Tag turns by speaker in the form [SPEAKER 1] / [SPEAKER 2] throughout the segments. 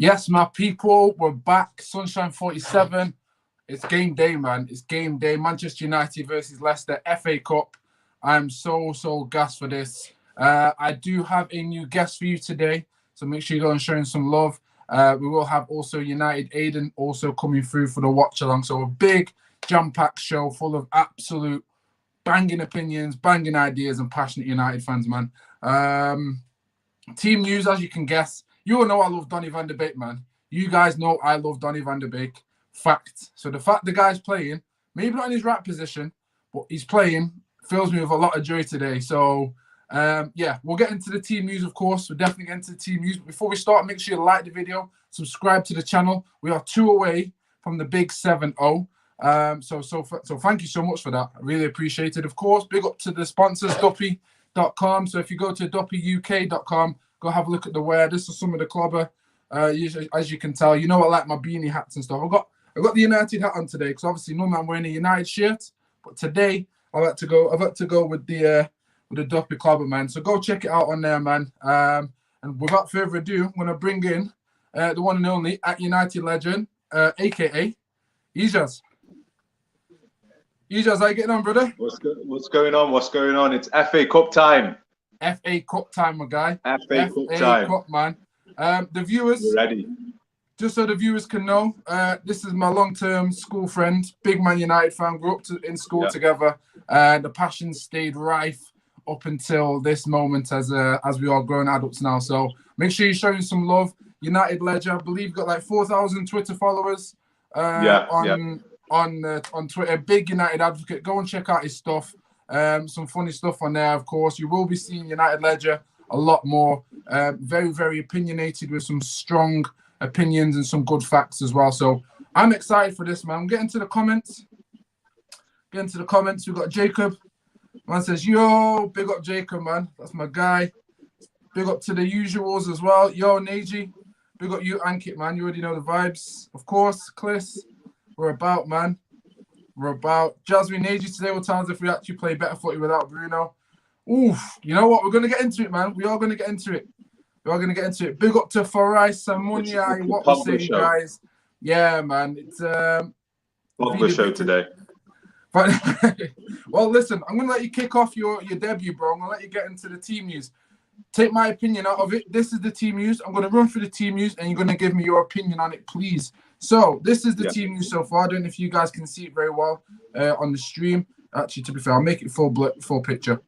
[SPEAKER 1] Yes, my people, we're back. Sunshine 47. It's game day, man. It's game day. Manchester United versus Leicester, FA Cup. I'm so gassed for this. I do have a new guest for you today, so make sure you go and show him some love. We will have also United Aiden also coming through for the watch along. So a big jam-packed show full of absolute banging opinions, banging ideas, and passionate United fans, man. Team news, as you can guess. You all know I love Donny van de Beek, man. You guys know I love Donny van de Beek. Fact. So the fact the guy's playing, maybe not in his right position, but he's playing, fills me with a lot of joy today. So, yeah, we'll get into the team news, of course. We'll definitely get into the team news. But before we start, make sure you like the video, subscribe to the channel. We are 2 away from the big 7-0. So thank you so much for that. I really appreciate it. Of course, big up to the sponsors, Duppy.com. So if you go to duppyuk.com, go have a look at the wear. This is some of the clubber. As you can tell, you know I like my beanie hats and stuff. I got the United hat on today because obviously normally I'm wearing a United shirt, but today I've had to go with the Duppy clubber, man. So go check it out on there, man. And without further ado, I'm gonna bring in the one and only at United legend, aka Ijaz. Ijaz, how you getting on, brother?
[SPEAKER 2] What's going on? What's going on? It's FA Cup time.
[SPEAKER 1] FA Cup time, my guy.
[SPEAKER 2] FA Cup time.
[SPEAKER 1] Cup, man. The viewers,
[SPEAKER 2] we're ready.
[SPEAKER 1] Just so the viewers can know, this is my long-term school friend, big Man United fan. Grew up in school together. The passion stayed rife up until this moment as we are grown adults now. So make sure you're showing some love. United legend, I believe you've got like 4,000 Twitter followers. On Twitter, big United advocate. Go and check out his stuff. Some funny stuff on there, of course. You will be seeing United Ledger a lot more. Very, very opinionated with some strong opinions and some good facts as well. So I'm excited for this, man. I'm getting to the comments. We've got Jacob. Man says, yo, big up Jacob, man. That's my guy. Big up to the usuals as well. Yo, Neji. Big up you, Ankit, man. You already know the vibes. Of course, Kliss. We're about, man. We're about. Jasmine Neji today will tell us if we actually play better footy without Bruno. Oof. You know what? We're going to get into it, man. We are going to get into it. Big up to Farai Samunia. What we say, guys. Yeah, man. It's
[SPEAKER 2] Pogba show today.
[SPEAKER 1] But well, listen, I'm going to let you kick off your debut, bro. I'm going to let you get into the team news. Take my opinion out of it. This is the team news. I'm going to run through the team news, and you're going to give me your opinion on it, please. So this is the team news so far. I don't know if you guys can see it very well on the stream. Actually, to be fair, I'll make it full picture.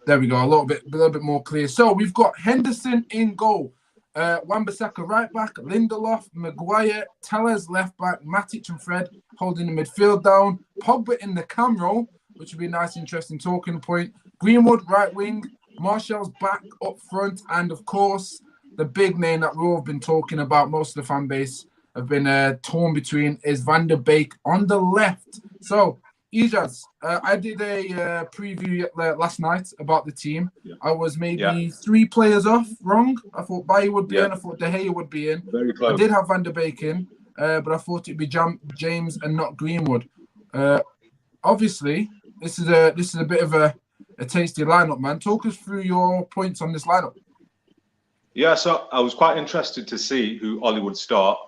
[SPEAKER 1] There we go, a little bit more clear. So we've got Henderson in goal, Wan-Bissaka right back, Lindelof, Maguire, Telles left back, Matic and Fred holding the midfield down, Pogba in the cam role, which would be a nice, interesting talking point. Greenwood right wing, Martial's back up front, and of course the big name that we've all been talking about, most of the fan base have been torn between, is Van der Beek on the left. So, Ijaz, I did a preview last night about the team. I was maybe 3 players off wrong. I thought Bailly would be in. I thought De Gea would be in.
[SPEAKER 2] Very close.
[SPEAKER 1] I did have Van der Beek in, but I thought it'd be James and not Greenwood. Obviously, this is a bit of a tasty lineup, man. Talk us through your points on this lineup.
[SPEAKER 2] Yeah, so I was quite interested to see who Ollie would start,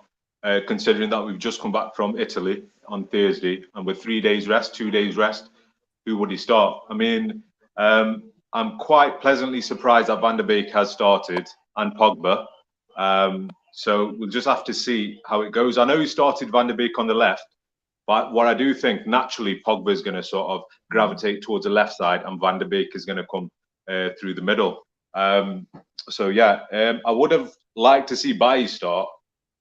[SPEAKER 2] considering that we've just come back from Italy on Thursday, and with 3 days rest, 2 days rest, who would he start? I mean, I'm quite pleasantly surprised that Van der Beek has started and Pogba. So we'll just have to see how it goes. I know he started Van der Beek on the left, but what I do think naturally Pogba is going to sort of gravitate towards the left side, and Van der Beek is going to come through the middle. So yeah, I would have liked to see Bailly start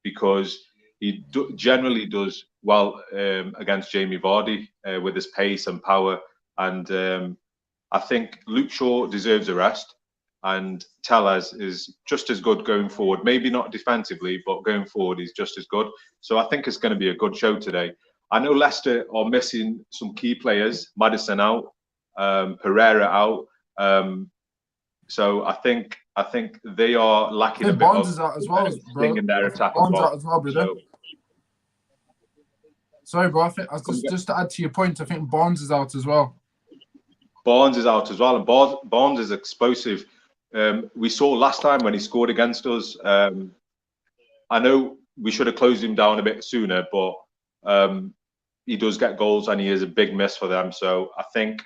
[SPEAKER 2] because he generally does well against Jamie Vardy with his pace and power. And I think Luke Shaw deserves a rest, and Telles is just as good going forward. Maybe not defensively, but going forward, he's just as good. So I think it's going to be a good show today. I know Leicester are missing some key players. Maddison out, Pereira out. So I think they are lacking a bit
[SPEAKER 1] Bonds
[SPEAKER 2] of
[SPEAKER 1] is out as well,
[SPEAKER 2] thing in their attack
[SPEAKER 1] Bonds
[SPEAKER 2] as well.
[SPEAKER 1] Out as well, brother. Sorry, bro. I think just to add to your point, I think Bonds is out as well.
[SPEAKER 2] Bonds is out as well, and Bonds is explosive. We saw last time when he scored against us. I know we should have closed him down a bit sooner, but he does get goals and he is a big miss for them. So I think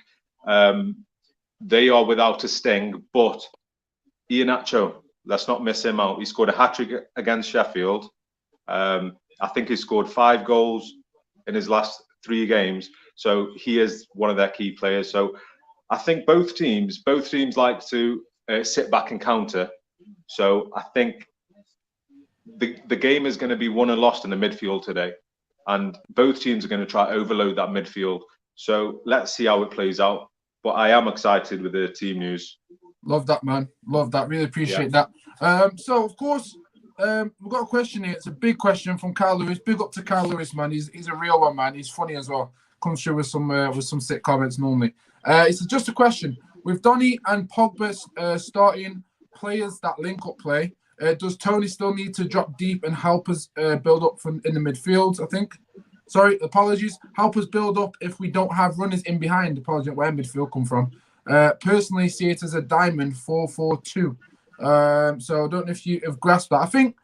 [SPEAKER 2] they are without a sting, but Iheanacho, let's not miss him out. He scored a hat-trick against Sheffield. I think he scored 5 goals in his last 3 games. So he is one of their key players. So I think both teams like to sit back and counter. So I think the game is going to be won and lost in the midfield today. And both teams are going to try to overload that midfield. So let's see how it plays out. But I am excited with the team news.
[SPEAKER 1] Love that, man. Love that. Really appreciate that. So, of course, we've got a question here. It's a big question from Kyle Lewis. Big up to Kyle Lewis, man. He's a real one, man. He's funny as well. Comes through with some sick comments normally. It's just a question. With Donny and Pogba starting players that link up play, does Tony still need to drop deep and help us build up from in the midfield, I think? Sorry, apologies. Help us build up if we don't have runners in behind. Apologies, where midfield come from. Personally, see it as a diamond 4-4-2. So I don't know if you have grasped that. I think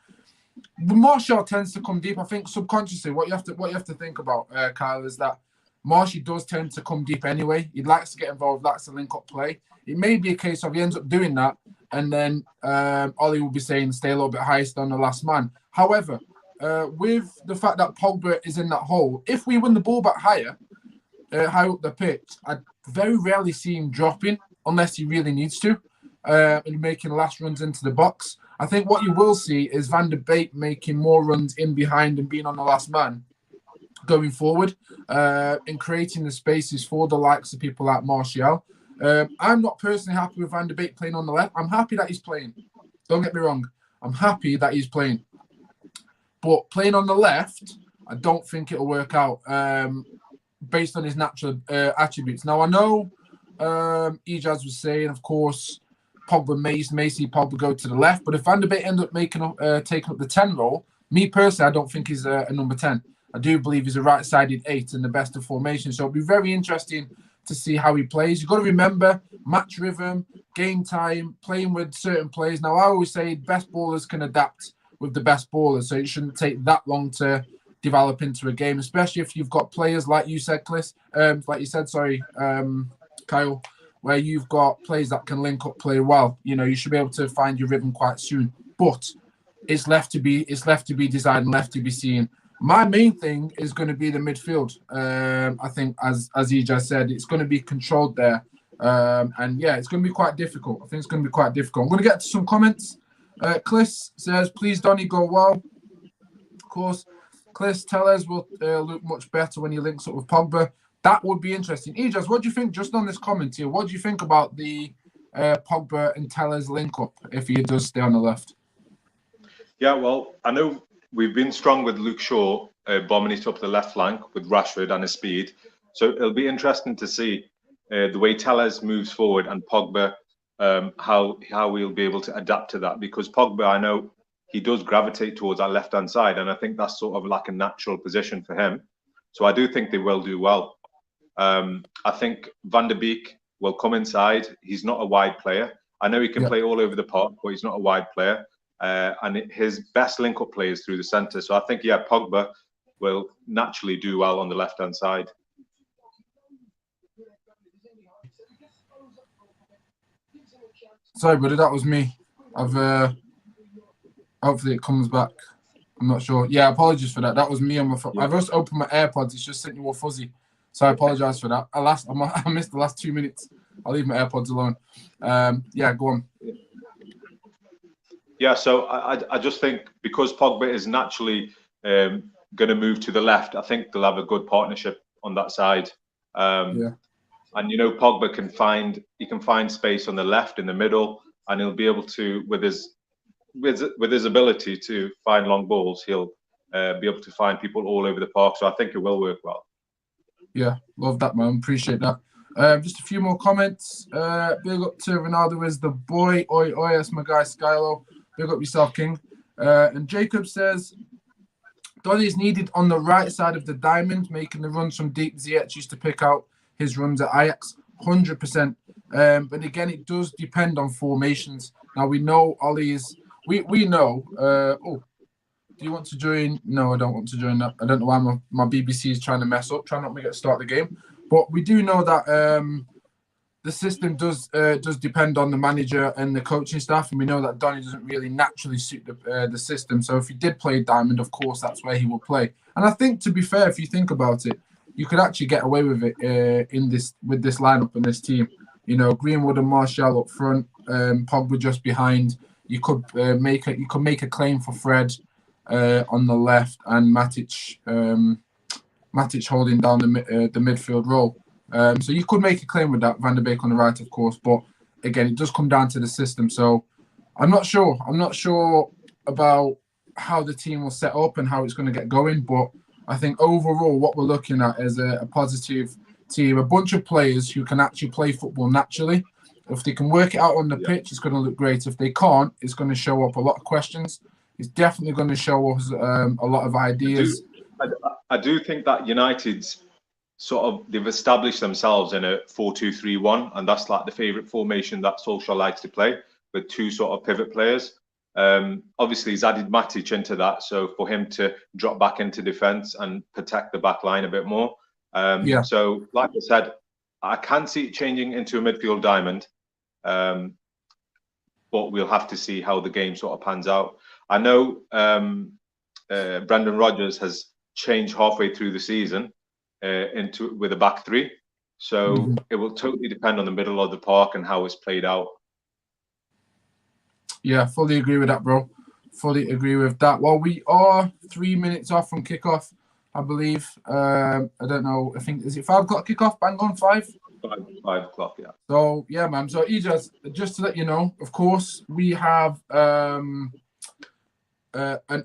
[SPEAKER 1] Martial tends to come deep. I think subconsciously, what you have to think about, Kyle, is that Martial does tend to come deep anyway. He likes to get involved, likes to link up play. It may be a case of he ends up doing that, and then Ollie will be saying stay a little bit higher, stay on the last man. However, with the fact that Pogba is in that hole, if we win the ball back higher up the pitch, I very rarely see him dropping unless he really needs to, and making last runs into the box. I think what you will see is Van der Beek making more runs in behind and being on the last man going forward, and creating the spaces for the likes of people like Martial. I'm not personally happy with Van der Beek playing on the left. I'm happy that he's playing. Don't get me wrong. I'm happy that he's playing. But playing on the left, I don't think it'll work out based on his natural attributes. Now, I know Ijaz was saying, of course, Pogba may see Pogba go to the left, but if Van der Beek ends up taking up the 10 role, me personally, I don't think he's a number 10. I do believe he's a right-sided 8 in the best of formation. So it'll be very interesting to see how he plays. You've got to remember match rhythm, game time, playing with certain players. Now, I always say best ballers can adapt with the best ballers, so it shouldn't take that long to develop into a game, especially if you've got players like you said, Kyle, where you've got players that can link up play well. You know, you should be able to find your rhythm quite soon. But it's left to be designed and left to be seen. My main thing is going to be the midfield. I think, as Ijaz said, it's going to be controlled there. And yeah, it's going to be quite difficult. I think it's going to be quite difficult. I'm going to get to some comments. Kliss says, please, Donny, go well. Of course, Kliss, Tellez will look much better when he links up with Pogba. That would be interesting. Ijaz, what do you think, just on this comment here, what do you think about the Pogba and Tellez link up if he does stay on the left?
[SPEAKER 2] Yeah, well, I know we've been strong with Luke Shaw bombing it up the left flank with Rashford and his speed. So it'll be interesting to see the way Tellez moves forward and Pogba, how we'll be able to adapt to that. Because Pogba, I know he does gravitate towards that left-hand side, and I think that's sort of like a natural position for him. So I do think they will do well. I think Van der Beek will come inside. He's not a wide player. I know he can play all over the park, but he's not a wide player. And his best link-up play is through the centre. So I think, yeah, Pogba will naturally do well on the left-hand side.
[SPEAKER 1] Sorry, buddy, that was me. Hopefully it comes back. I'm not sure. Yeah, apologies for that. That was me on my phone. I've just opened my AirPods. It's just sitting all fuzzy. So I apologise for that. I missed the last 2 minutes. I'll leave my AirPods alone. Yeah, go on.
[SPEAKER 2] Yeah, so I just think because Pogba is naturally going to move to the left, I think they'll have a good partnership on that side. And you know, Pogba can find space on the left in the middle, and he'll be able to with his ability to find long balls, he'll be able to find people all over the park. So I think it will work well. Yeah,
[SPEAKER 1] love that, man. Appreciate that. Just a few more comments. Big up to Ronaldo is the boy. Oi, oi, that's my guy, Skylo. Big up yourself, King. And Jacob says, Donny is needed on the right side of the diamond, making the runs from deep. Ziyech used to pick out his runs at Ajax, 100%. But again, it does depend on formations. Now, we know Ollie is... We know... Do you want to join? No, I don't want to join that. I don't know why my BBC is trying to mess up, trying not to make it start the game. But we do know that the system does depend on the manager and the coaching staff, and we know that Donny doesn't really naturally suit the system. So if he did play Diamond, of course, that's where he will play. And I think, to be fair, if you think about it, you could actually get away with it with this lineup and this team. You know, Greenwood and Martial up front, Pogba just behind. You could make a claim for Fred on the left, and Matic holding down the midfield role. So you could make a claim with that, Van der Beek on the right, of course. But again, it does come down to the system. So I'm not sure. I'm not sure about how the team will set up and how it's going to get going. But I think overall, what we're looking at is a positive team, a bunch of players who can actually play football naturally. If they can work it out on the pitch, it's going to look great. If they can't, it's going to show up a lot of questions. It's definitely going to show us a lot of ideas.
[SPEAKER 2] I do think that United's they've established themselves in a 4-2-3-1, and that's like the favourite formation that Solskjaer likes to play, with two sort of pivot players. Obviously, he's added Matic into that, so for him to drop back into defence and protect the back line a bit more. So, like I said, I can see it changing into a midfield diamond, but we'll have to see how the game sort of pans out. I know Brendan Rodgers has changed halfway through the season with a back three, so it will totally depend on the middle of the park and how it's played out.
[SPEAKER 1] Yeah, fully agree with that, bro. Fully agree with that. Well, we are 3 minutes off from kickoff, I believe. I don't know. I think, is it 5 o'clock kickoff? Bang on 5?
[SPEAKER 2] 5 o'clock, yeah.
[SPEAKER 1] So, yeah, man. So, Ijaz, just to let you know, of course, we have an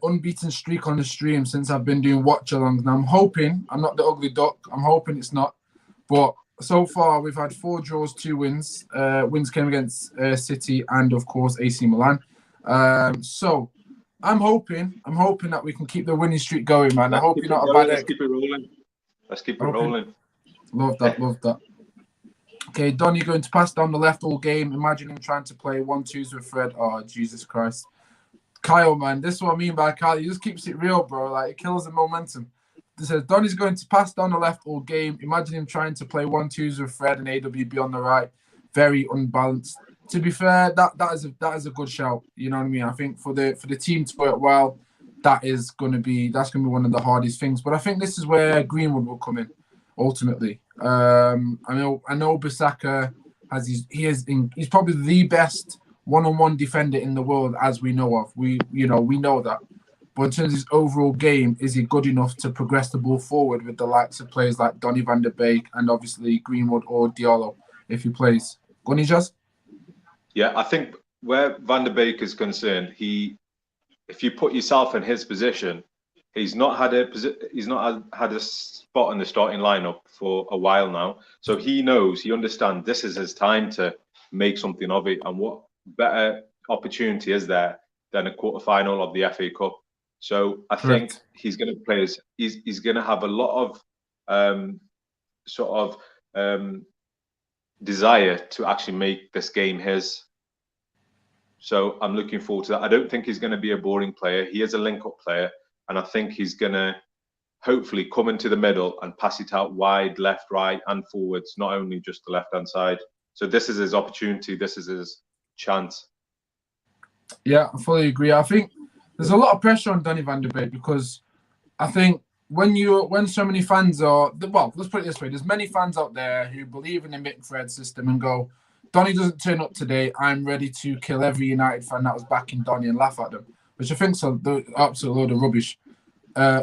[SPEAKER 1] unbeaten streak on the stream since I've been doing watch-alongs. Now, I'm hoping, I'm not the ugly duck. I'm hoping it's not. But so far, we've had 4 draws, 2 wins. Wins came against City and, of course, AC Milan. So, I'm hoping that we can keep the winning streak going, man. I hope you're not a bad egg.
[SPEAKER 2] Let's keep it rolling. Let's keep it rolling.
[SPEAKER 1] Love that, love that. Okay, Donny going to pass down the left all game. Imagine him trying to play 1-2s with Fred. Oh, Jesus Christ. Kyle, man, this is what I mean by Kyle. He just keeps it real, bro. Like, it kills the momentum. It says, Donny's going to pass down the left all game. Imagine him trying to play 1-2s with Fred and AWB on the right. Very unbalanced. To be fair, that is a good shout. You know what I mean? I think for the team to work well, that's gonna be one of the hardest things. But I think this is where Greenwood will come in ultimately. I know Bissaka he's probably the best one-on-one defender in the world, as we know of. We know that. But in terms of his overall game, is he good enough to progress the ball forward with the likes of players like Donny van der Beek and obviously Greenwood or Diallo if he plays? Go on, Ijaz?
[SPEAKER 2] Yeah, I think where Van der Beek is concerned, if you put yourself in his position, he's not had a spot in the starting lineup for a while now. So he understands this is his time to make something of it. And what better opportunity is there than a quarterfinal of the FA Cup? So I think he's going to play. He's going to have a lot of desire to actually make this game his. So I'm looking forward to that. I don't think he's going to be a boring player. He is a link-up player, and I think he's going to hopefully come into the middle and pass it out wide, left, right, and forwards, not only just the left-hand side. So this is his opportunity. This is his chance.
[SPEAKER 1] Yeah, I fully agree. I think there's a lot of pressure on Donny van der Beek because I think when so many fans let's put it this way, there's many fans out there who believe in the Mick Fred system and go, Donny doesn't turn up today, I'm ready to kill every United fan that was backing Donny and laugh at them, which I think's an absolute load of rubbish,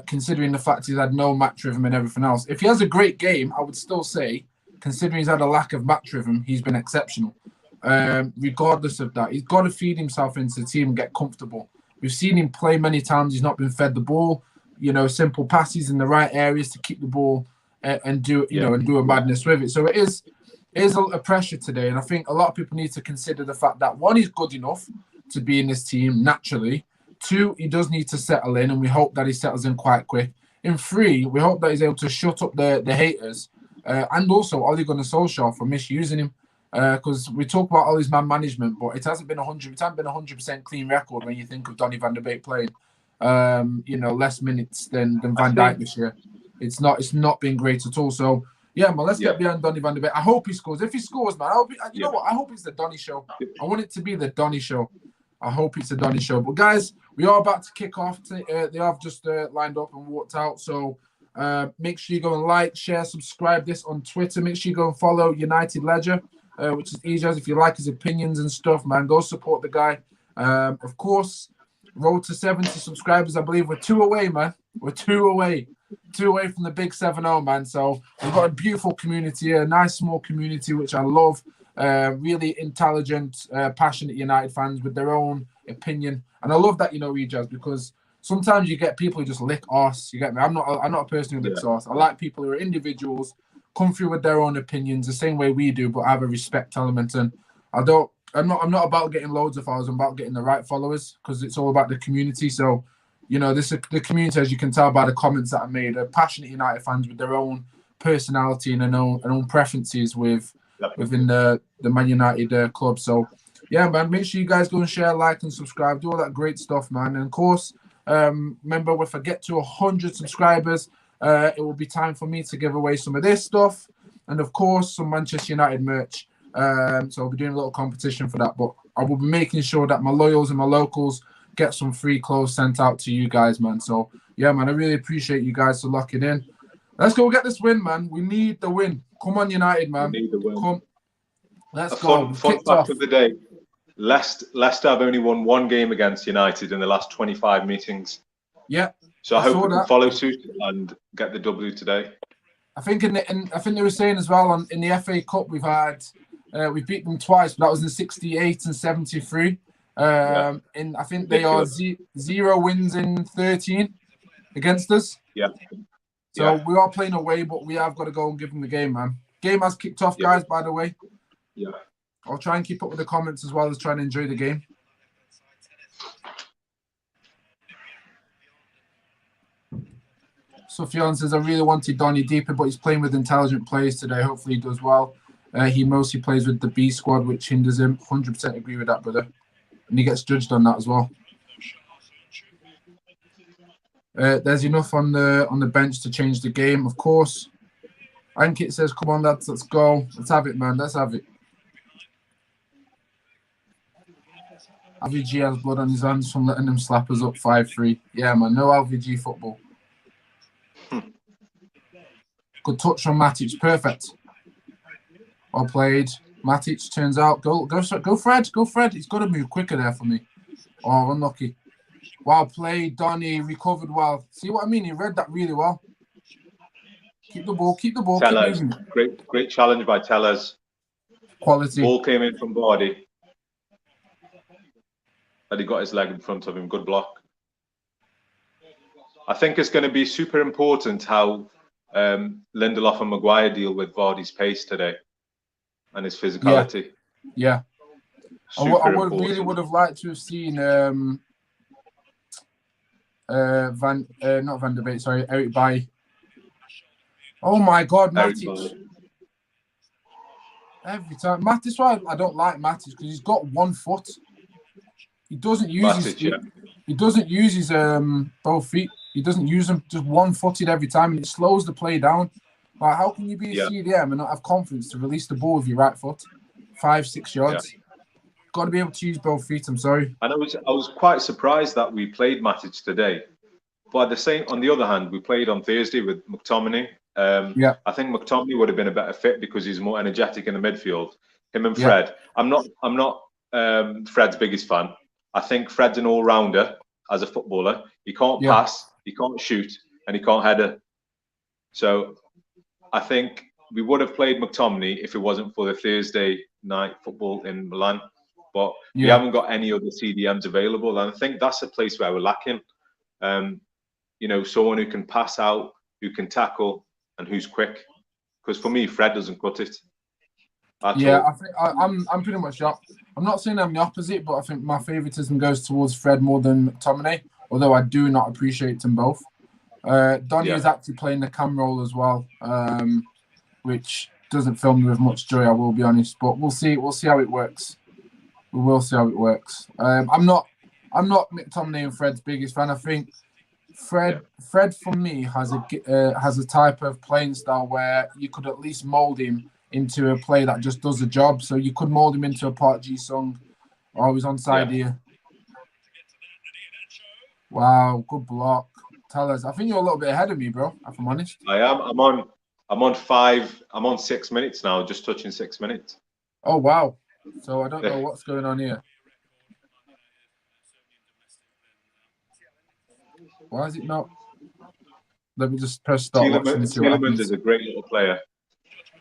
[SPEAKER 1] considering the fact he's had no match rhythm and everything else. If he has a great game, I would still say, considering he's had a lack of match rhythm, he's been exceptional. Regardless of that, he's got to feed himself into the team and get comfortable. We've seen him play many times. He's not been fed the ball. Simple passes in the right areas to keep the ball and do a madness with it. So it is a lot of pressure today, and I think a lot of people need to consider the fact that 1, he's good enough to be in this team naturally. 2, he does need to settle in, and we hope that he settles in quite quick. And 3, we hope that he's able to shut up the haters and also Ole Gunnar Solskjaer for misusing him. Because we talk about all his man management, but it hasn't been 100% clean record when you think of Donny van der Beek playing. less minutes than Van
[SPEAKER 2] I
[SPEAKER 1] Dijk this year. It's not been great at all. So yeah, man, let's get behind Donny van de Beek. I hope he scores. If he scores, man, you know what? I hope it's the Donny show. I want it to be the Donny show. I hope it's a Donny show. But guys, we are about to kick off. They have just lined up and walked out. So make sure you go and like, share, subscribe this on Twitter. Make sure you go and follow United Ledger, which is easy as if you like his opinions and stuff, man. Go support the guy. Of course, road to 70 subscribers. I believe we're 2 away, man. We're 2 away. 2 away from the big 7-0, man. So we've got a beautiful community here, a nice small community, which I love. Really intelligent, passionate United fans with their own opinion. And I love that, Ejaz, because sometimes you get people who just lick arse. You get me? I'm not a person who licks arse. I like people who are individuals, come through with their own opinions the same way we do, but have a respect element. And I'm not about getting loads of followers. I'm about getting the right followers, because it's all about the community. So, the community, as you can tell by the comments that I made, are passionate United fans with their own personality and their own preferences within the Man United club. So, yeah, man, make sure you guys go and share, like, and subscribe. Do all that great stuff, man. And, of course, remember, if I get to 100 subscribers, it will be time for me to give away some of this stuff. And, of course, some Manchester United merch. So I'll be doing a little competition for that. But I will be making sure that my loyals and my locals get some free clothes sent out to you guys, man. So, yeah, man, I really appreciate you guys for locking in. Let's go get this win, man. We need the win. Come on, United, man.
[SPEAKER 2] We need the win.
[SPEAKER 1] Come. Let's go.
[SPEAKER 2] Fun fact of the day. Leicester have only won 1 game against United in the last 25 meetings.
[SPEAKER 1] Yeah.
[SPEAKER 2] So I hope we can follow suit and get the W today.
[SPEAKER 1] I think I think they were saying as well in the FA Cup we've beat them twice, but that was in 68 and 73. And I think they are 0 wins in 13 against us.
[SPEAKER 2] Yeah.
[SPEAKER 1] So we are playing away, but we have got to go and give them the game, man. Game has kicked off, guys, by the way.
[SPEAKER 2] Yeah.
[SPEAKER 1] I'll try and keep up with the comments as well as trying to enjoy the game. Sufyan says, I really wanted Donny deeper, but he's playing with intelligent players today. Hopefully he does well. He mostly plays with the B squad, which hinders him. 100% agree with that, brother. And he gets judged on that as well. There's enough on the bench to change the game, of course. Ankit says, come on, lads, let's go. Let's have it, man. Let's have it. LVG has blood on his hands from letting them slap us up 5-3. Yeah, man, no LVG football. Good touch from Matic. Perfect. Well played. Matic turns out. Go Fred. Go Fred. He's got to move quicker there for me. Oh, unlucky. Well played, Donny. Recovered well. See what I mean? He read that really well. Keep the ball. Keep the ball.
[SPEAKER 2] Tellez. Great challenge by Tellez.
[SPEAKER 1] Quality.
[SPEAKER 2] Ball came in from Vardy. And he got his leg in front of him. Good block. I think it's going to be super important how Lindelof and Maguire deal with Vardy's pace today and his physicality.
[SPEAKER 1] Yeah. I really would have liked to have seen not Van der Beek, sorry, Eric Bailly. Oh my God, Matic. Every time. Matic, that's why I don't like Matic, because he's got 1 foot. He doesn't use he doesn't use his both feet. He doesn't use them, just 1-footed every time, and it slows the play down. Like, how can you be a CDM and not have confidence to release the ball with your right foot 5-6 yards? Got to be able to use both feet. I'm sorry.
[SPEAKER 2] And I was quite surprised that we played Matic today, but on the other hand, we played on Thursday with McTominay. I think McTominay would have been a better fit because he's more energetic in the midfield. Him and Fred. I'm not Fred's biggest fan. I think Fred's an all-rounder as a footballer. He can't pass, he can't shoot, and he can't header. So I think we would have played McTominay if it wasn't for the Thursday night football in Milan. But we haven't got any other CDMs available. And I think that's a place where we're lacking. Someone who can pass out, who can tackle, and who's quick. Because for me, Fred doesn't cut it. I think I'm pretty much up. I'm not saying I'm the opposite, but I think my favoritism goes towards Fred more than McTominay, although I do not appreciate them both. Donny is actually playing the cam role as well, which doesn't fill me with much joy, I will be honest. But we'll see how it works. We will see how it works. I'm not
[SPEAKER 1] I'm not McTominay and Fred's biggest fan. I think Fred for me has a type of playing style where you could at least mold him into a player that just does the job. So you could mold him into a Part G song. Oh, he's onside here. Wow, good block. Tell us. I think you're a little bit ahead of me, bro, if I'm honest.
[SPEAKER 2] I am. I'm on 5. I'm on 6 minutes now, just touching 6 minutes.
[SPEAKER 1] Oh, wow. So I don't know what's going on here. Why is it not? Let me just press start watching and see what happens.
[SPEAKER 2] Tielemans is a great little player.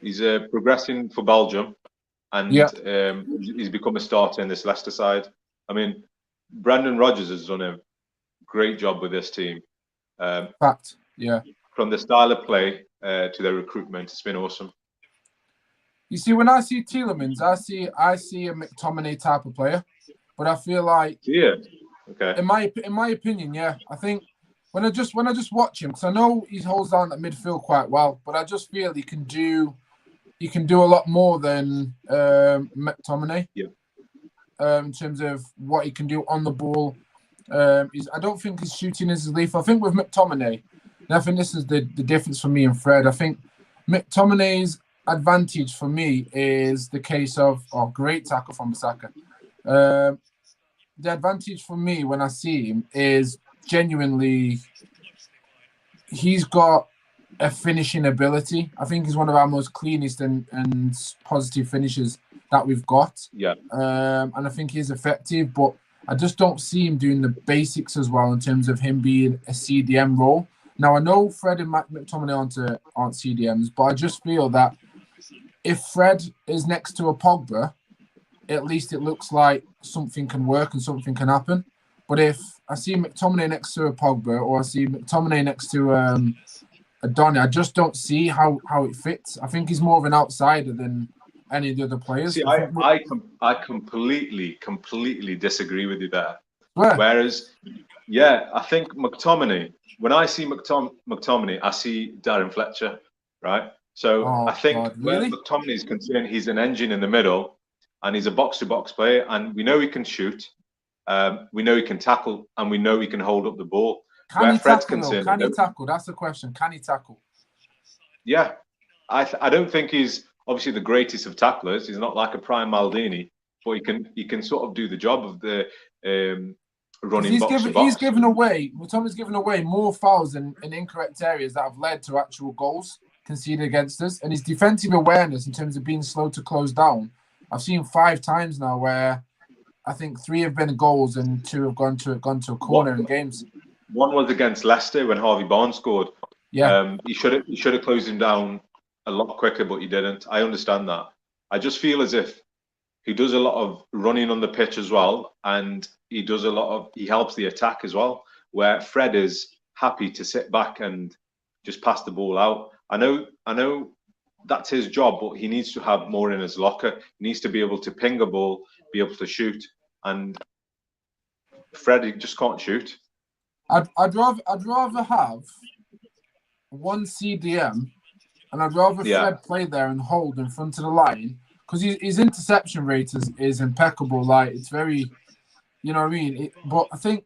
[SPEAKER 2] He's progressing for Belgium, and he's become a starter in this Leicester side. I mean, Brendan Rodgers has done a great job with this team.
[SPEAKER 1] Fact, yeah.
[SPEAKER 2] From the style of play to their recruitment, it's been awesome.
[SPEAKER 1] You see, when I see Tielemans, I see a McTominay type of player, but I feel like
[SPEAKER 2] okay.
[SPEAKER 1] In my opinion, yeah, I think when I just watch him, because I know he holds down that midfield quite well, but I just feel he can do a lot more than McTominay.
[SPEAKER 2] Yeah.
[SPEAKER 1] In terms of what he can do on the ball. I don't think his shooting is as lethal. I think with McTominay, and I think this is the difference for me and Fred. I think McTominay's advantage for me is the case of great tackle from Bissaka. The advantage for me when I see him is genuinely he's got a finishing ability. I think he's one of our most cleanest and positive finishers that we've got.
[SPEAKER 2] Yeah.
[SPEAKER 1] And I think he's effective, but I just don't see him doing the basics as well in terms of him being a CDM role. Now, I know Fred and McTominay aren't CDMs, but I just feel that if Fred is next to a Pogba, at least it looks like something can work and something can happen. But if I see McTominay next to a Pogba or I see McTominay next to a Donny, I just don't see how it fits. I think he's more of an outsider than any of the other players.
[SPEAKER 2] See, I completely disagree with you there.
[SPEAKER 1] Where?
[SPEAKER 2] Whereas, I think McTominay, when I see McTominay, I see Darren Fletcher, right? So I think where McTominay is concerned, he's an engine in the middle and he's a box-to-box player, and we know he can shoot, we know he can tackle, and we know he can hold up the ball.
[SPEAKER 1] Can he tackle? That's the question. Can he tackle?
[SPEAKER 2] Yeah. I don't think he's obviously the greatest of tacklers. He's not like a prime Maldini, but he can sort of do the job of the running box to box.
[SPEAKER 1] McTominay's given away more fouls in incorrect areas that have led to actual goals conceded against us. And his defensive awareness in terms of being slow to close down, I've seen 5 times now where I think 3 have been goals and 2 have gone to a corner in games.
[SPEAKER 2] One was against Leicester when Harvey Barnes scored.
[SPEAKER 1] Yeah.
[SPEAKER 2] He should have closed him down a lot quicker, but he didn't. I understand that. I just feel as if he does a lot of running on the pitch as well, and he helps the attack as well, where Fred is happy to sit back and just pass the ball out. I know that's his job, but he needs to have more in his locker. He needs to be able to ping a ball, be able to shoot, and Fred just can't shoot.
[SPEAKER 1] I'd rather have one CDM, and I'd rather Fred play there and hold in front of the line, because his interception rate is impeccable. Like, it's very, you know what I mean? But I think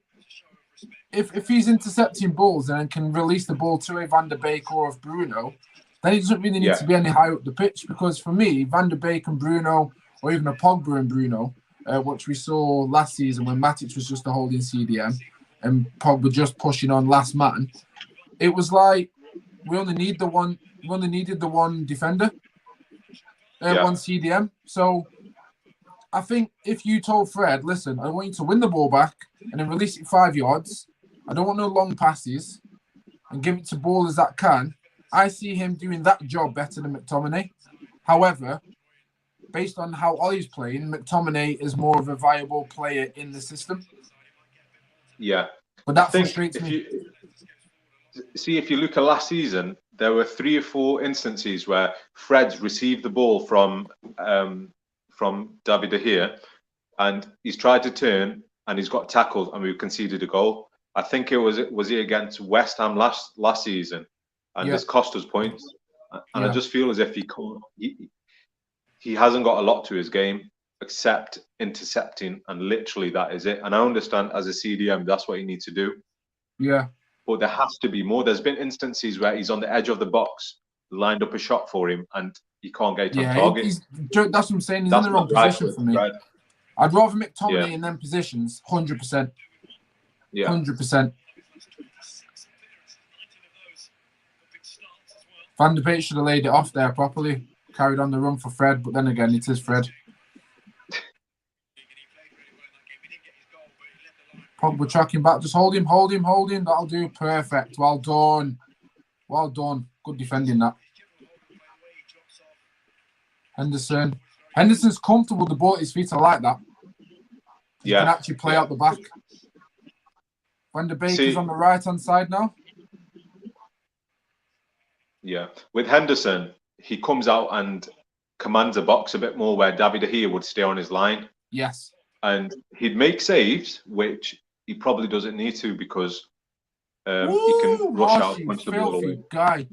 [SPEAKER 1] if he's intercepting balls and can release the ball to a Van der Beek or of Bruno, then he doesn't really need to be any higher up the pitch, because for me, Van der Beek and Bruno, or even a Pogba and Bruno, which we saw last season when Matic was just a holding CDM and Pogba just pushing on last man, it was like we only needed the one defender, one CDM. So I think if you told Fred, listen, I want you to win the ball back and then release it 5 yards, I don't want no long passes, and give it to ballers that can, I see him doing that job better than McTominay. However, based on how Ollie's playing, McTominay is more of a viable player in the system.
[SPEAKER 2] Yeah.
[SPEAKER 1] But that frustrates me.
[SPEAKER 2] If you look at last season, there were 3 or 4 instances where Fred's received the ball from David De Gea, and he's tried to turn and he's got tackled and we've conceded a goal. I think it was he against West Ham last season, and this cost us points. And I just feel as if he hasn't got a lot to his game accept intercepting, and literally that is it. And I understand as a CDM, that's what you need to do.
[SPEAKER 1] Yeah.
[SPEAKER 2] But there has to be more. There's been instances where he's on the edge of the box, lined up a shot for him, and he can't get it on target.
[SPEAKER 1] That's what I'm saying. He's
[SPEAKER 2] That's
[SPEAKER 1] in the wrong
[SPEAKER 2] not right
[SPEAKER 1] position for
[SPEAKER 2] for
[SPEAKER 1] me.
[SPEAKER 2] Fred.
[SPEAKER 1] I'd rather McTominay in them positions, 100%.
[SPEAKER 2] Yeah.
[SPEAKER 1] 100%. Van de Beek should have laid it off there properly, carried on the run for Fred, but then again, it is Fred. Pogba tracking back, just hold him, that'll do, perfect, well done. Well done, good defending that. Henderson's comfortable with the ball at his feet, I like that. He can actually play out the back. Van de Beek is on the right-hand side now.
[SPEAKER 2] Yeah, with Henderson, he comes out and commands a box a bit more where David De Gea would stay on his line.
[SPEAKER 1] Yes.
[SPEAKER 2] And he'd make saves, which he probably doesn't need to because he can rush out and punch the ball away.
[SPEAKER 1] Guy.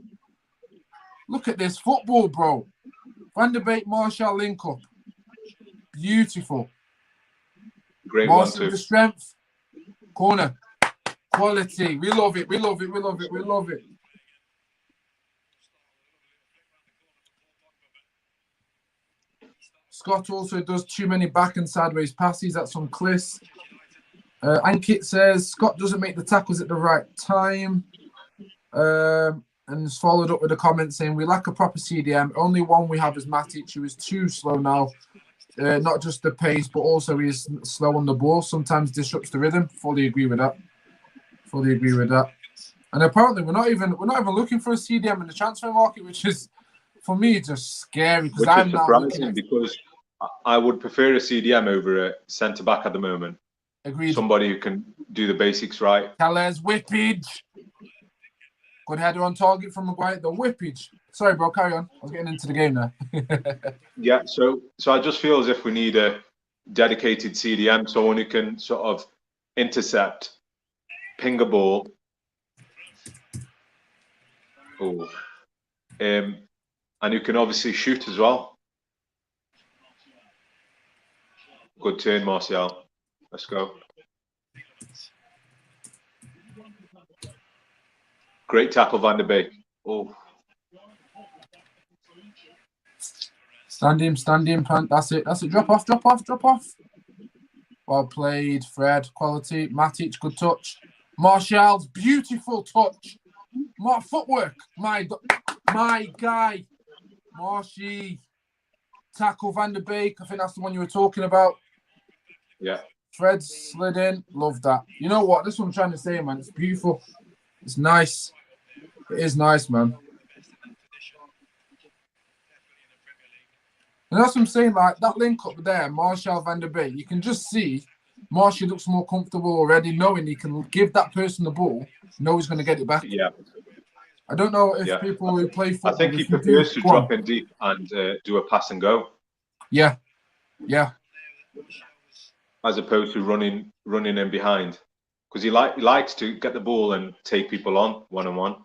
[SPEAKER 1] Look at this football, bro. Van de Beek, Martial link up. Beautiful.
[SPEAKER 2] Great
[SPEAKER 1] Martial
[SPEAKER 2] one, too.
[SPEAKER 1] The strength. Corner. Quality. We love it. We love it. We love it. We love it. Scott also does too many back and sideways passes. That's on Kliss. Ankit says Scott doesn't make the tackles at the right time. And it's followed up with a comment saying we lack a proper CDM. Only one we have is Matic, who is too slow now. Not just the pace, but also he's slow on the ball. Sometimes disrupts the rhythm. Fully agree with that. Fully agree with that. And apparently we're not even looking for a CDM in the transfer market, which is for me just scary because I'm now
[SPEAKER 2] surprising because I would prefer a CDM over a centre back at the moment.
[SPEAKER 1] Agreed.
[SPEAKER 2] Somebody who can do the basics right.
[SPEAKER 1] Calais whippage. Good header on target from Maguire. The whippage. Sorry, bro. Carry on. I was getting into the game there.
[SPEAKER 2] Yeah. So I just feel as if we need a dedicated CDM, someone who can sort of intercept, ping a ball. Oh. And who can obviously shoot as well. Good turn, Martial. Let's go. Great tackle, Van de Beek. Oh.
[SPEAKER 1] Stand him, plant. That's it. Drop off. Well played, Fred. Quality. Matic, good touch. Martial's beautiful touch. Footwork. My guy. Marshy. Tackle Van de Beek. I think that's the one you were talking about.
[SPEAKER 2] Yeah.
[SPEAKER 1] Fred slid in. Love that. You know what? This is what I'm trying to say, man. It's beautiful. It's nice. It is nice, man. And that's what I'm saying, like, that link up there, Martial, Van de Beek, you can just see Martial looks more comfortable already, knowing he can give that person the ball, know he's going to get it back.
[SPEAKER 2] Yeah.
[SPEAKER 1] I don't know if people who play football...
[SPEAKER 2] I think he prefers to drop in deep and do a pass and go.
[SPEAKER 1] Yeah.
[SPEAKER 2] As opposed to running in behind. Because he likes to get the ball and take people on one-on-one.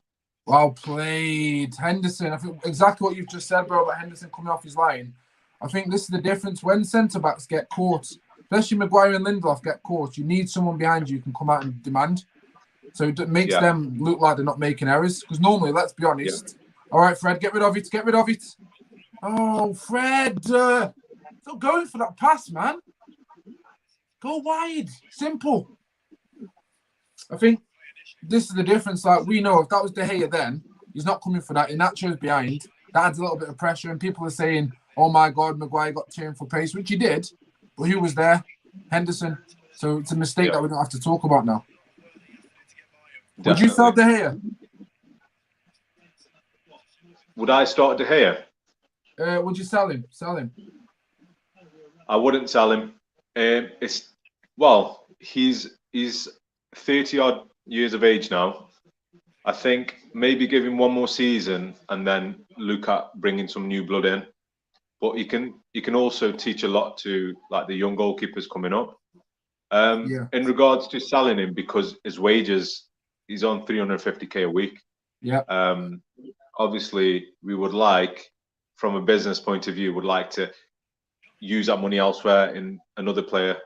[SPEAKER 1] Well played. Henderson, I think exactly what you've just said, bro, about Henderson coming off his line. I think this is the difference. When centre-backs get caught, especially Maguire and Lindelof get caught, you need someone behind you who can come out and demand. So it makes them look like they're not making errors. Because normally, let's be honest. All right, Fred, get rid of it. Oh, Fred. Stop going for that pass, man. Go wide. Simple. I think this is the difference. Like, we know if that was De Gea then, he's not coming for that. Inacho's behind. That adds a little bit of pressure. And people are saying, oh, my God, Maguire got turned for pace, which he did. But who was there? Henderson. So it's a mistake that we don't have to talk about now. Definitely. Would you sell De Gea?
[SPEAKER 2] Would I start De Gea?
[SPEAKER 1] Would you sell him?
[SPEAKER 2] I wouldn't sell him. He's 30-odd years of age now. I think maybe give him one more season and then look at bringing some new blood in. But he can also teach a lot to like the young goalkeepers coming up. In regards to selling him, because his wages, he's on 350k a week.
[SPEAKER 1] Yeah.
[SPEAKER 2] Obviously, we would like, from a business point of view, would like to use that money elsewhere in another player.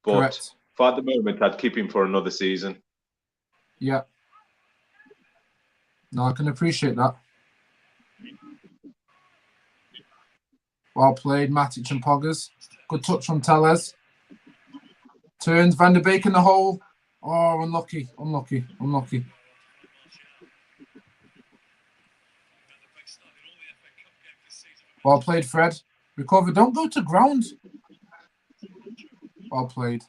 [SPEAKER 2] But
[SPEAKER 1] Correct.
[SPEAKER 2] for at the moment, I'd keep him for another season.
[SPEAKER 1] Yeah. No, I can appreciate that. Well played, Matic and Poggers. Good touch from Tellez. Turns Van der Beek in the hole. Oh, unlucky. Well played, Fred. Recover. Don't go to ground. Well played.